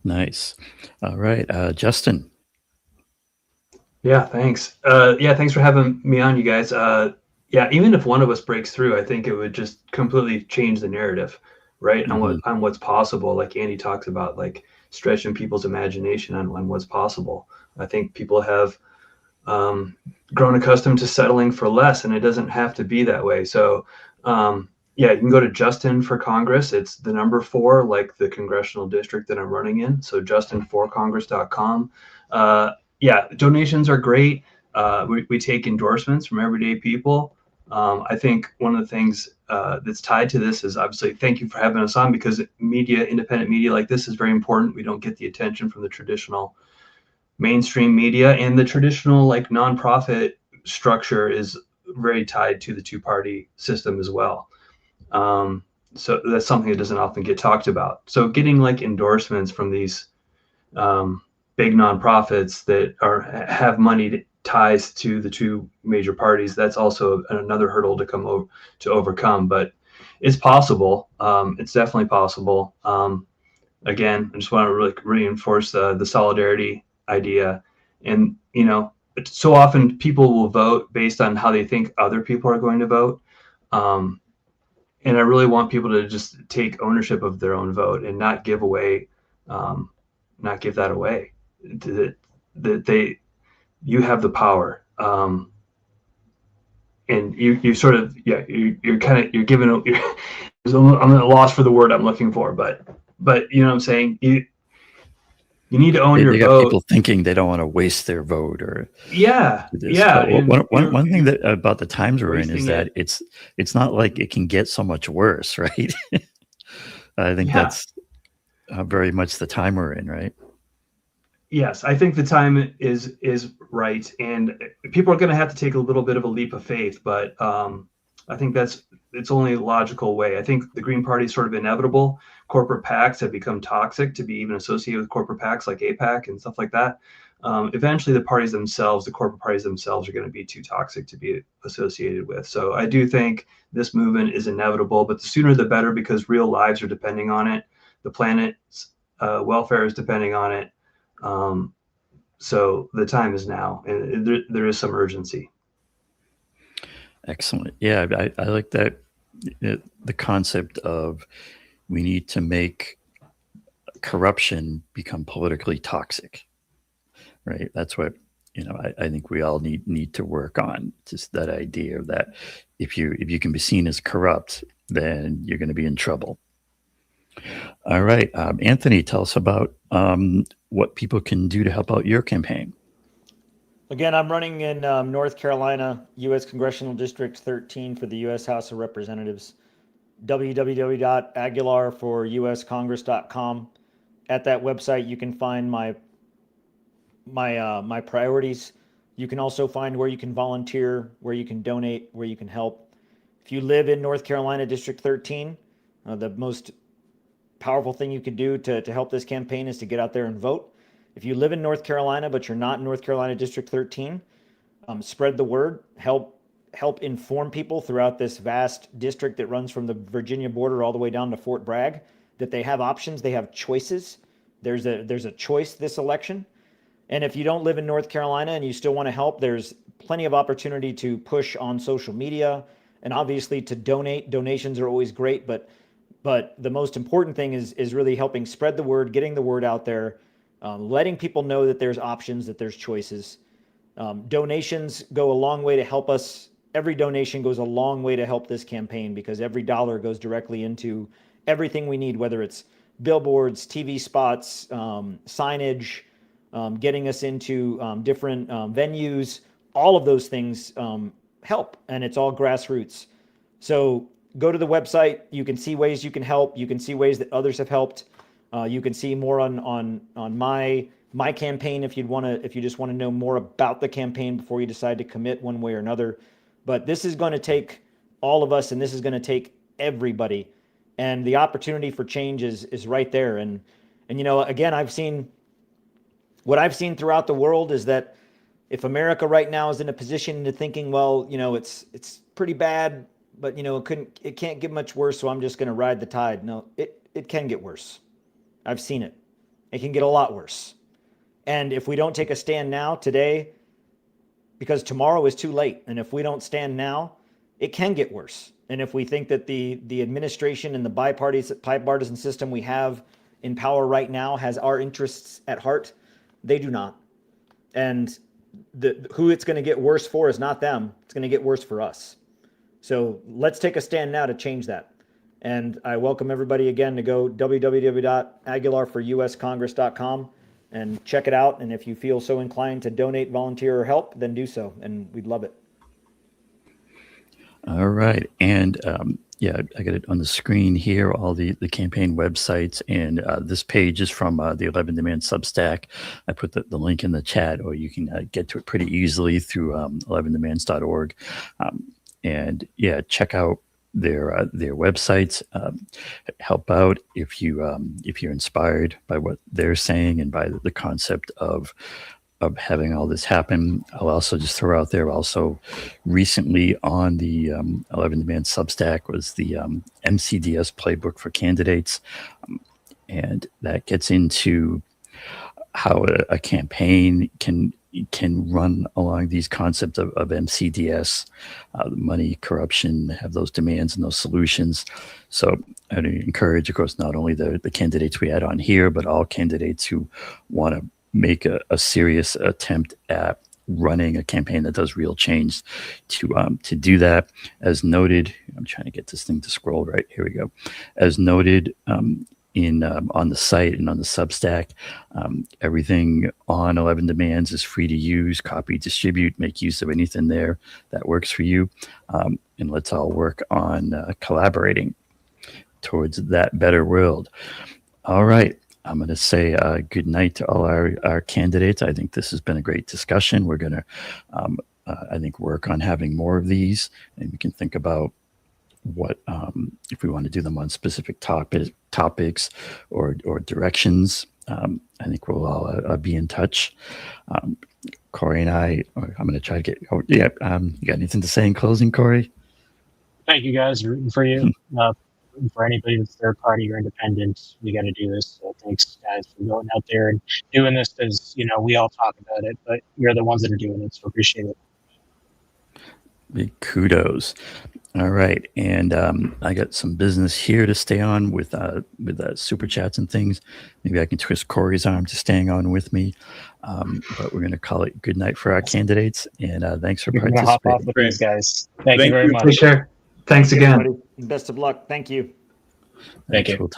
Nice. All right. Justin. Yeah, thanks. Thanks for having me on, you guys. Even if one of us breaks through, I think it would just completely change the narrative, right? On what's possible. Like Andy talks about, like stretching people's imagination on what's possible. I think people have grown accustomed to settling for less, and it doesn't have to be that way. So, you can go to Justin for Congress. It's the number 4, like the congressional district that I'm running in. So justinforcongress.com. Donations are great. We take endorsements from everyday people. I think one of the things that's tied to this is obviously thank you for having us on, because independent media like this is very important. We don't get the attention from the traditional mainstream media, and the traditional like nonprofit structure is very tied to the two-party system as well. So that's something that doesn't often get talked about. So getting like endorsements from these big nonprofits that have money ties to the two major parties, that's also another hurdle to overcome. But it's possible. It's definitely possible. Again, I just want to really reinforce the solidarity idea. And so often people will vote based on how they think other people are going to vote. And I really want people to just take ownership of their own vote and not give that away. That you have the power, and you're giving. I'm at a loss for the word I'm looking for, but you know what I'm saying. You need to own your vote. Got people thinking they don't want to waste their vote, or One thing that about the times we're in is that it's not like it can get so much worse, right? I think that's very much the time we're in, right? Yes, I think the time is right, and people are going to have to take a little bit of a leap of faith, but I think it's only a logical way. I think the Green Party is sort of inevitable. Corporate PACs have become toxic to be even associated with corporate PACs like AIPAC and stuff like that. Eventually the corporate parties themselves are going to be too toxic to be associated with. So I do think this movement is inevitable, but the sooner the better, because real lives are depending on it. The planet's welfare is depending on it. So the time is now, and there is some urgency. Excellent. Yeah, I like that. The concept of we need to make corruption become politically toxic, right? That's what I think we all need to work on. Just that idea of that if you can be seen as corrupt, then you're going to be in trouble. All right, Anthony, tell us about what people can do to help out your campaign. Again, I'm running in North Carolina, U.S. Congressional District 13 for the U.S. House of Representatives. www.aguilarforuscongress.com. At that website, you can find my priorities. You can also find where you can volunteer, where you can donate, where you can help. If you live in North Carolina District 13, the most powerful thing you could do to help this campaign is to get out there and vote. If you live in North Carolina, but you're not in North Carolina District 13, spread the word, help inform people throughout this vast district that runs from the Virginia border all the way down to Fort Bragg, that they have options, they have choices. There's a choice this election. And if you don't live in North Carolina and you still want to help, there's plenty of opportunity to push on social media and obviously to donate. Donations are always great, but the most important thing is really helping spread the word, getting the word out there, letting people know that there's options, that there's choices. Donations go a long way to help us. Every donation goes a long way to help this campaign, because every dollar goes directly into everything we need, whether it's billboards, TV spots, signage, getting us into different venues. All of those things help, and it's all grassroots. So go to the website. You can see ways you can help. You can see ways that others have helped. You can see more on my campaign if you just want to know more about the campaign before you decide to commit one way or another. But this is going to take all of us, and this is going to take everybody. And the opportunity for change is right there. And again, what I've seen throughout the world is that if America right now is in a position to thinking, well, it's pretty bad, but it can't get much worse, so I'm just going to ride the tide. No, it can get worse. I've seen it. It can get a lot worse. And if we don't take a stand now, today, because tomorrow is too late, and if we don't stand now, it can get worse. And if we think that the administration and the bipartisan system we have in power right now has our interests at heart, they do not. And who it's going to get worse for is not them. It's going to get worse for us. So let's take a stand now to change that. And I welcome everybody again to go www.aguilarforuscongress.com and check it out. And if you feel so inclined to donate, volunteer, or help, then do so. And we'd love it. All right. And yeah, I got it on the screen here, all the campaign websites. And this page is from the 11 Demand Substack. I put the link in the chat, or you can get to it pretty easily through 11demands.org. And yeah, check out their websites. Help out if you're inspired by what they're saying and by the concept of having all this happen. I'll also just throw out there also recently on the 11 Demand Substack was the MCDS playbook for candidates. And that gets into how a campaign can run along these concepts of MCDS, money, corruption, have those demands and those solutions. So I'd encourage, of course, not only the candidates we had on here, but all candidates who want to make a serious attempt at running a campaign that does real change to do that. As noted, I'm trying to get this thing to scroll right. Here we go. As noted on the site and on the Substack, everything on 11 Demands is free to use, copy, distribute, make use of anything there that works for you. And let's all work on collaborating towards that better world. All right. I'm going to say good night to all our candidates. I think this has been a great discussion. We're going to, I think, work on having more of these, and we can think about what if we want to do them on specific topics or directions. I think we'll all be in touch. Corey and I'm going to try to get. Oh, yeah, you got anything to say in closing, Corey? Thank you, guys. Rooting for you. For anybody that's third party or independent, we got to do this. So thanks, guys, for going out there and doing this, because we all talk about it, but you're the ones that are doing it, so appreciate it. Big kudos. All right, and I got some business here to stay on with super chats and things. Maybe I can twist Corey's arm to staying on with me, but we're going to call it good night for our candidates. And thanks for participating. Hop off with these guys. Thank you very much. Take care. Thanks again. Best of luck. Thank you. Thank you.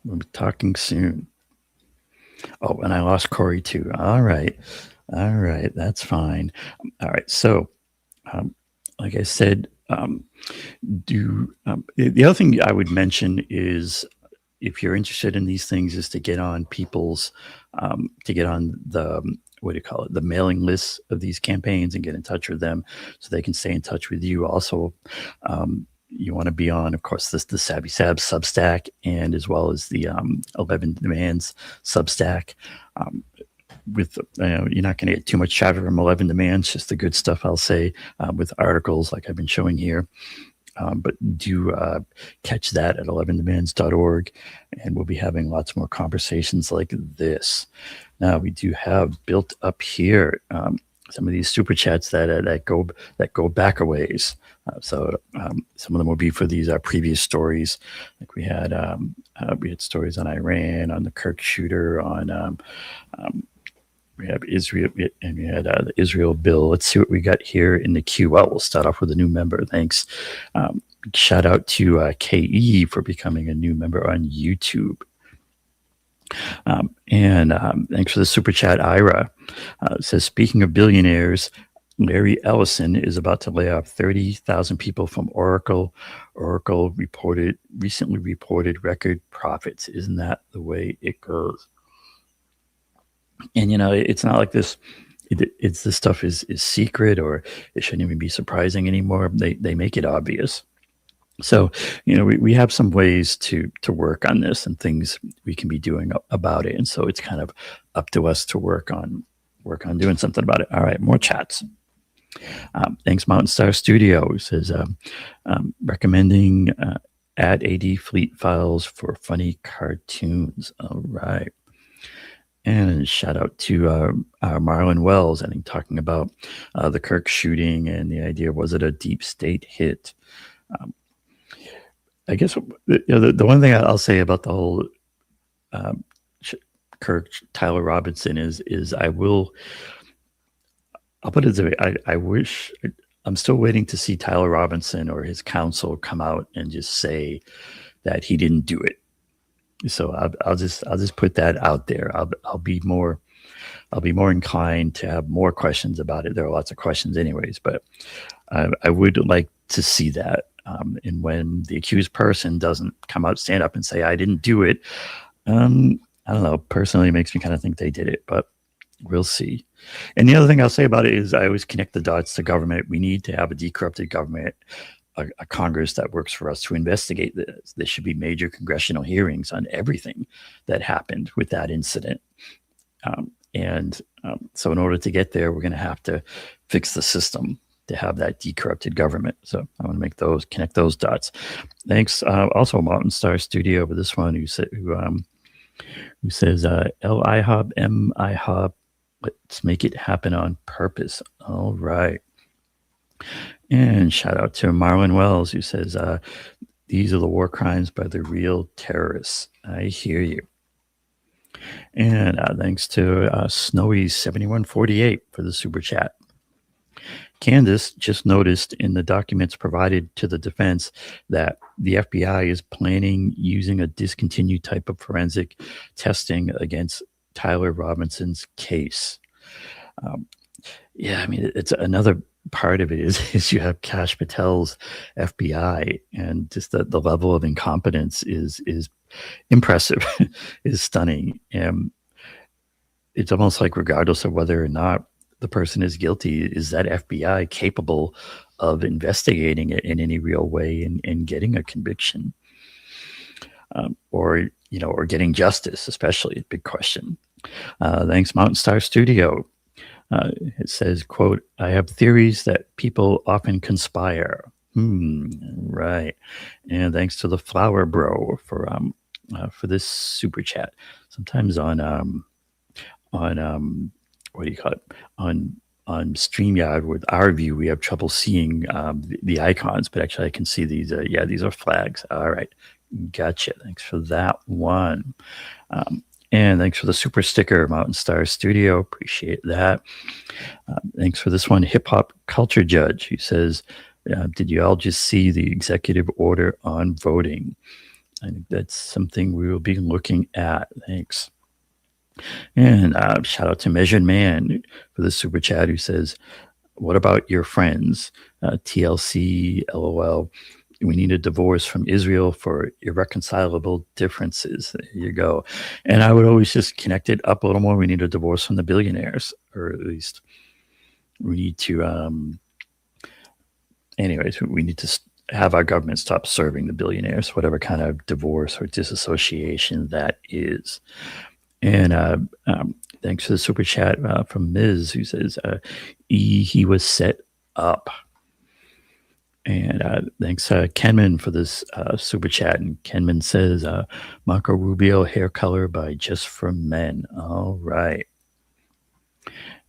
We'll be talking soon. Oh, and I lost Corey too. All right. That's fine. All right. So, like I said, the other thing I would mention is, if you're interested in these things, is to get on people's, to get on the, the mailing lists of these campaigns and get in touch with them so they can stay in touch with you. Also, you want to be on, of course, the Sabby Sabs Substack, and as well as the 11 Demands Substack. You're not going to get too much traffic from 11 Demands, just the good stuff, I'll say, with articles like I've been showing here. But do catch that at 11demands.org, and we'll be having lots more conversations like this. Now, we do have built up here some of these super chats that go back a ways. So some of them will be for these previous stories. Like we had stories on Iran, on the Kirk shooter, on we have Israel, and we had the Israel bill. Let's see what we got here in the queue. Well, we'll start off with a new member. Thanks. Shout out to KE for becoming a new member on YouTube. Thanks for the super chat, Ira. It says, speaking of billionaires, Larry Ellison is about to lay off 30,000 people from Oracle. Oracle recently reported record profits. Isn't that the way it goes? And, it's not like this. This stuff is secret, or it shouldn't even be surprising anymore. They make it obvious. So, we have some ways to work on this and things we can be doing about it. And so it's kind of up to us to work on doing something about it. All right, more chats. Thanks, Mountain Star Studio. It says, recommending add AD fleet files for funny cartoons. All right. And shout out to Marlon Wells, I think, talking about the Kirk shooting and the idea, was it a deep state hit? I guess the one thing I'll say about the whole Kirk Tyler Robinson is I'll put it this way. I wish, I'm still waiting to see Tyler Robinson or his counsel come out and just say that he didn't do it. So I'll just put that out there. I'll be more inclined to have more questions about it. There are lots of questions anyways, but I would like to see that. And when the accused person doesn't come out, stand up and say, I didn't do it, I don't know. Personally, it makes me kind of think they did it, but we'll see. And the other thing I'll say about it is I always connect the dots to government. We need to have a decorrupted government, a Congress that works for us to investigate this. There should be major congressional hearings on everything that happened with that incident. So in order to get there, we're going to have to fix the system to have that decorrupted government. So I want to connect those dots. Thanks. Also, Mountain Star Studio for this one who says, L IHOB, M IHOB, let's make it happen on purpose. All right. And shout out to Marlon Wells, who says, these are the war crimes by the real terrorists. I hear you. And thanks to Snowy7148 for the super chat. Candace just noticed in the documents provided to the defense that the FBI is planning using a discontinued type of forensic testing against Tyler Robinson's case. It's another part of it is you have Kash Patel's FBI, and just the level of incompetence is impressive, is stunning. And it's almost like regardless of whether or not the person is guilty, is that FBI capable of investigating it in any real way and getting a conviction, or getting justice, especially a big question. Thanks, Mountain Star Studio. It says, quote, I have theories that people often conspire. Right. And thanks to the Flower Bro for this super chat. Sometimes on what do you call it? On StreamYard with our view, we have trouble seeing the icons, but actually I can see these. These are flags. All right. Gotcha. Thanks for that one. And thanks for the super sticker, Mountain Star Studio. Appreciate that. Thanks for this one, Hip Hop Culture Judge. He says, did you all just see the executive order on voting? I think that's something we will be looking at. Thanks. And shout out to Measured Man for the super chat, who says, what about your friends? TLC, LOL. We need a divorce from Israel for irreconcilable differences. There you go. And I would always just connect it up a little more. We need a divorce from the billionaires, or at least we need to, we need to have our government stop serving the billionaires, whatever kind of divorce or disassociation that is. And thanks for the super chat from Ms., who says, he was set up. And thanks, Kenman, for this super chat. And Kenman says, Marco Rubio hair color by Just for Men. All right.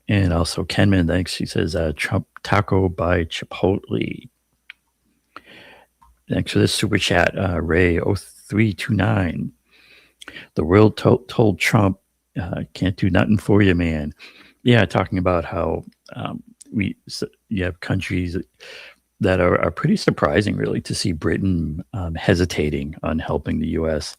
And also Kenman, thanks. He says, Trump taco by Chipotle. Thanks for this super chat, Ray0329. The world told Trump, can't do nothing for you, man. Yeah, talking about how you have countries that are pretty surprising, really, to see Britain hesitating on helping the U.S.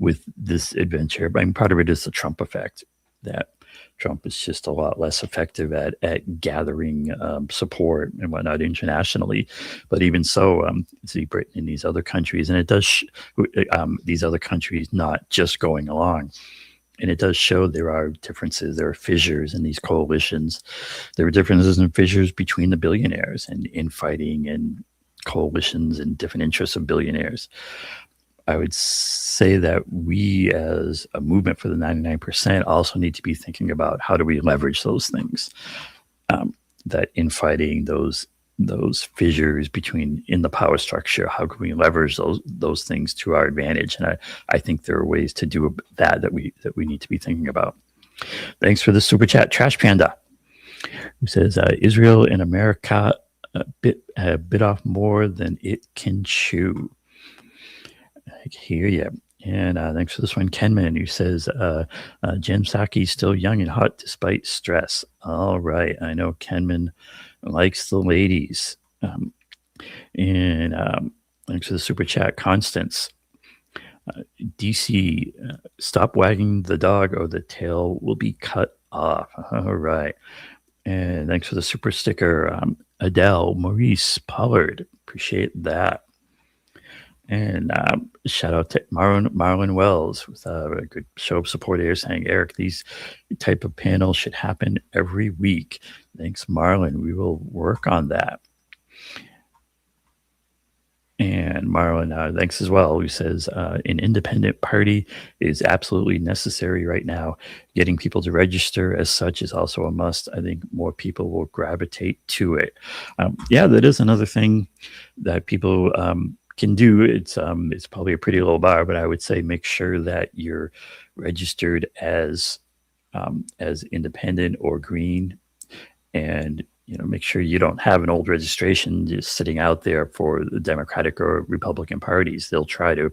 with this adventure. I mean, part of it is the Trump effect, that Trump is just a lot less effective at gathering support and whatnot internationally. But even so, see Britain and these other countries, and it does these other countries not just going along. And it does show there are differences, there are fissures in these coalitions. There are differences and fissures between the billionaires and infighting and coalitions and different interests of billionaires. I would say that we as a movement for the 99% also need to be thinking about how do we leverage those things, that infighting, those fissures in the power structure, how can we leverage those things to our advantage? And I think there are ways to do that we need to be thinking about. Thanks for the super chat, Trash Panda, who says Israel and America bit off more than it can chew. I hear you. And thanks for this one, Kenman, who says Jen Psaki's still young and hot despite stress. All right, I know Kenman likes the ladies. And thanks for the super chat, Constance. DC, stop wagging the dog or the tail will be cut off. All right. And thanks for the super sticker, Adele, Maurice, Pollard. Appreciate that. And shout out to Marlon Wells with a good show of support here, saying, Eric, these type of panels should happen every week. Thanks, Marlon. We will work on that. And Marlon, thanks as well, who says an independent party is absolutely necessary right now. Getting people to register as such is also a must. I think more people will gravitate to it. Yeah, that is another thing that people can do. It's probably a pretty low bar, but I would say make sure that you're registered as independent or green, and make sure you don't have an old registration just sitting out there for the Democratic or Republican parties. They'll try to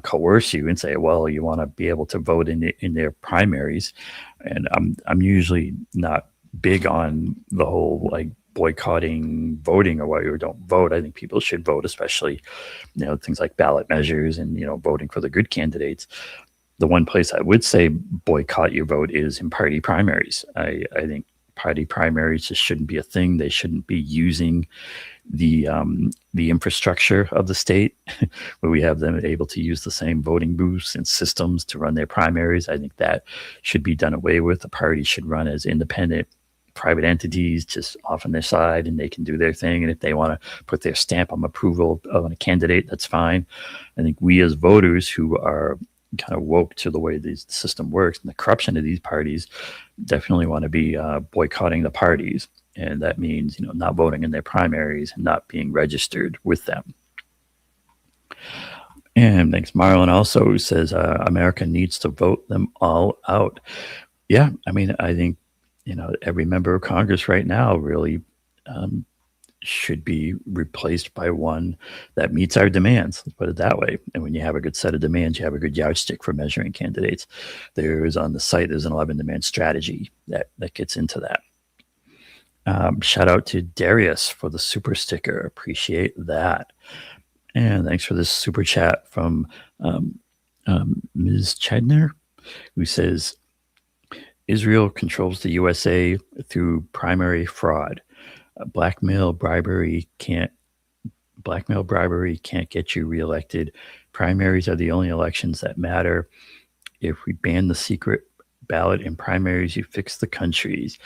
coerce you and say, well, you want to be able to vote in their primaries. And I'm usually not big on the whole boycotting voting or why you don't vote. I think people should vote, especially things like ballot measures and voting for the good candidates. The one place I would say boycott your vote is in party primaries. I think party primaries just shouldn't be a thing. They shouldn't be using the infrastructure of the state where we have them able to use the same voting booths and systems to run their primaries. I think that should be done away with. The party should run as independent private entities just off on their side, and they can do their thing. And if they want to put their stamp on approval of a candidate, that's fine. I think we as voters who are kind of woke to the way the system works and the corruption of these parties definitely want to be boycotting the parties. And that means, not voting in their primaries and not being registered with them. And thanks, Marlon also, who says America needs to vote them all out. Yeah, I mean, I think every member of Congress right now really should be replaced by one that meets our demands. Let's put it that way. And when you have a good set of demands, you have a good yardstick for measuring candidates. There's on the site, there's an 11-demand strategy that gets into that. Shout out to Darius for the super sticker. Appreciate that. And thanks for this super chat from Ms. Chedner, who says, Israel controls the USA through primary fraud. Blackmail bribery can't get you reelected. Primaries are the only elections that matter. If we ban the secret ballot in primaries, you fix the countries.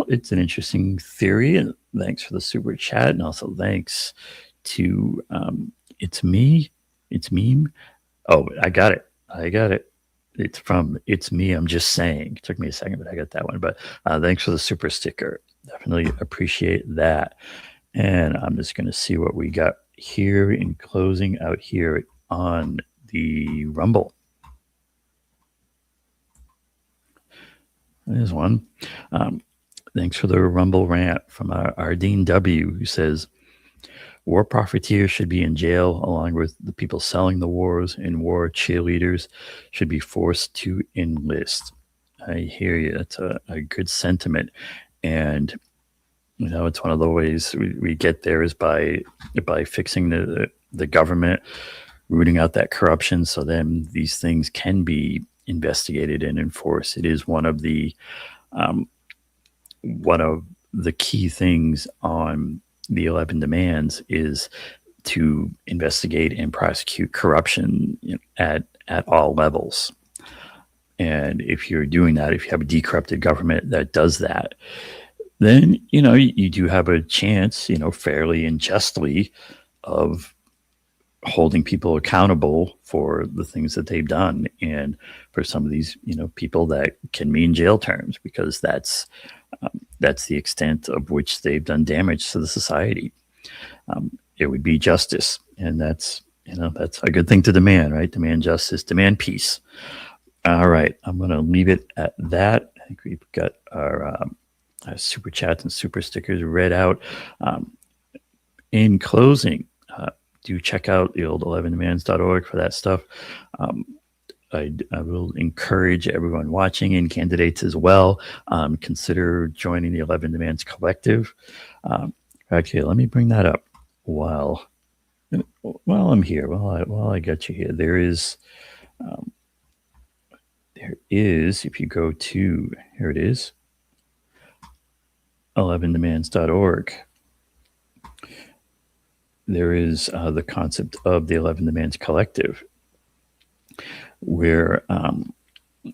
It's an interesting theory, and thanks for the super chat, and also thanks to it's meme. Oh, I got it. It's from It's Me, I'm Just Saying. It took me a second, but I got that one. But thanks for the super sticker. Definitely appreciate that. And I'm just going to see what we got here in closing out here on the Rumble. There's one. Thanks for the Rumble rant from Ardeen W., who says, war profiteers should be in jail along with the people selling the wars, and war cheerleaders should be forced to enlist. I hear you. That's a good sentiment. And, it's one of the ways we get there is by fixing the government, rooting out that corruption so then these things can be investigated and enforced. It is one of the key things on the 11 demands is to investigate and prosecute corruption at all levels. And if you're doing that, if you have a decorrupted government that does that, then, you do have a chance, fairly and justly, of holding people accountable for the things that they've done. And for some of these, people, that can mean jail terms, because that's the extent of which they've done damage to the society. It would be justice. And that's a good thing to demand, right? Demand justice, demand peace. All right. I'm going to leave it at that. I think we've got our super chats and super stickers read out. In closing, do check out the old 11demands.org for that stuff. I will encourage everyone watching and candidates as well. Consider joining the 11 Demands Collective. Actually, let me bring that up while I'm here. While I got you here, there is, if you go to, here it is, 11demands.org. There is the concept of the 11 Demands Collective, where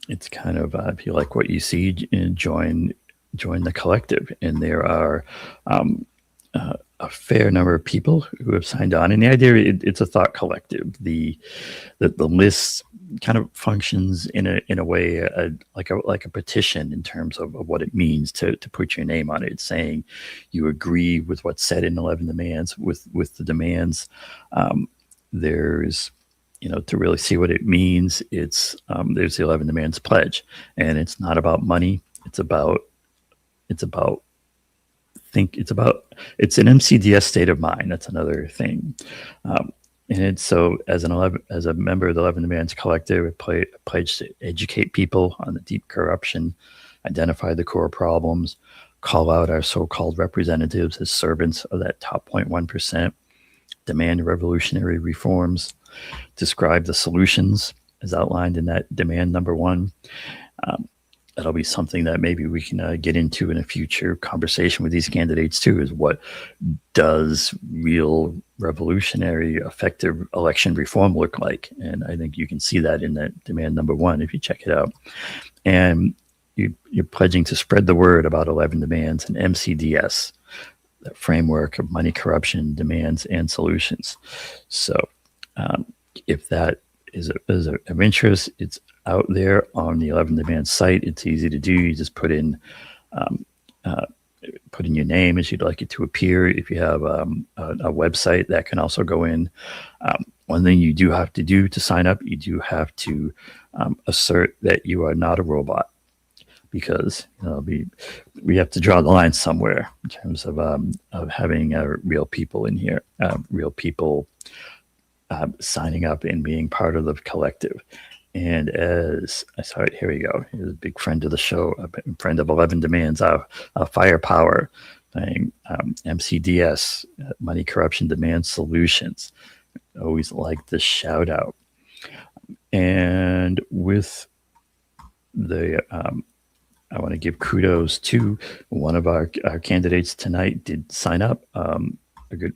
it's kind of, if you like what you see, join the collective. And there are a fair number of people who have signed on. And the idea, it's a thought collective. The list kind of functions in a way like a petition in terms of what it means to put your name on it. It's saying you agree with what's said in 11 demands with the demands. There's, to really see what it means, it's there's the 11 demands pledge, and it's not about money. It's an MCDS state of mind. That's another thing. And it's so as a member of the 11 Demands Collective, I pledge to educate people on the deep corruption, identify the core problems, call out our so-called representatives as servants of that top 0.1%, demand revolutionary reforms, describe the solutions as outlined in that demand number 1. That'll be something that maybe we can get into in a future conversation with these candidates too, is what does real revolutionary effective election reform look like? And I think you can see that in that demand number 1 if you check it out. And you're pledging to spread the word about 11 demands and MCDS, the framework of money, corruption, demands, and solutions. So if that is of interest, it's out there on the 11 Demands site. It's easy to do. You just put in your name as you'd like it to appear. If you have a website, that can also go in. One thing you do have to do to sign up, you do have to assert that you are not a robot, because we have to draw the line somewhere in terms of having real people in here, real people signing up and being part of the collective. And as I saw it, here we go. He's a big friend of the show, a friend of 11 Demands, Firepower, saying MCDS, Money, Corruption, Demand Solutions. Always like the shout out. And with the, I want to give kudos to one of our candidates tonight did sign up. It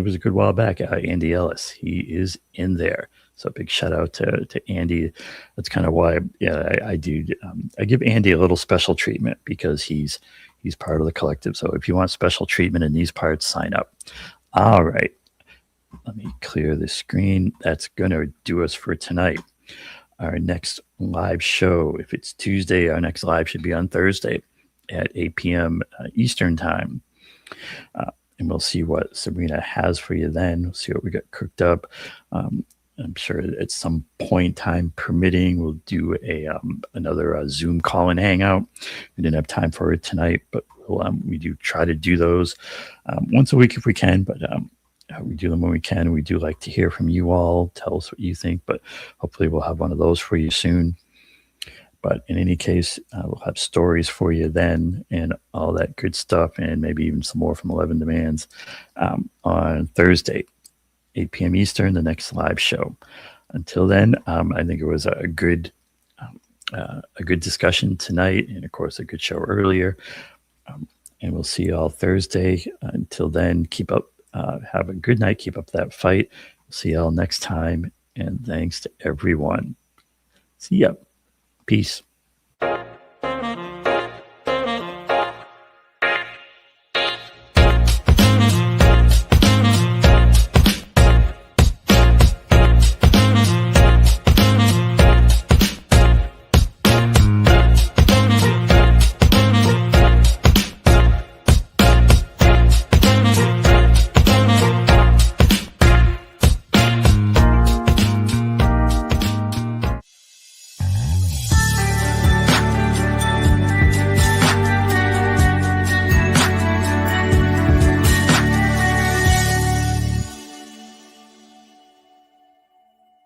was a good while back. Andy Ellis, he is in there. So big shout out to Andy. That's kind of why, I do. I give Andy a little special treatment because he's part of the collective. So if you want special treatment in these parts, sign up. All right, let me clear the screen. That's gonna do us for tonight. Our next live show, if it's Tuesday, our next live should be on Thursday at 8 p.m. Eastern time. And we'll see what Sabrina has for you then. We'll see what we got cooked up. I'm sure at some point, time permitting, we'll do another Zoom call and hangout. We didn't have time for it tonight, but we do try to do those once a week if we can. But we do them when we can. We do like to hear from you all. Tell us what you think. But hopefully we'll have one of those for you soon. But in any case, we'll have stories for you then and all that good stuff, and maybe even some more from 11 Demands on Thursday. 8 p.m. Eastern, the next live show. Until then, I think it was a good discussion tonight, and of course a good show earlier. And we'll see you all Thursday. Until then, keep up. Have a good night. Keep up that fight. See you all next time. And thanks to everyone. See ya. Peace.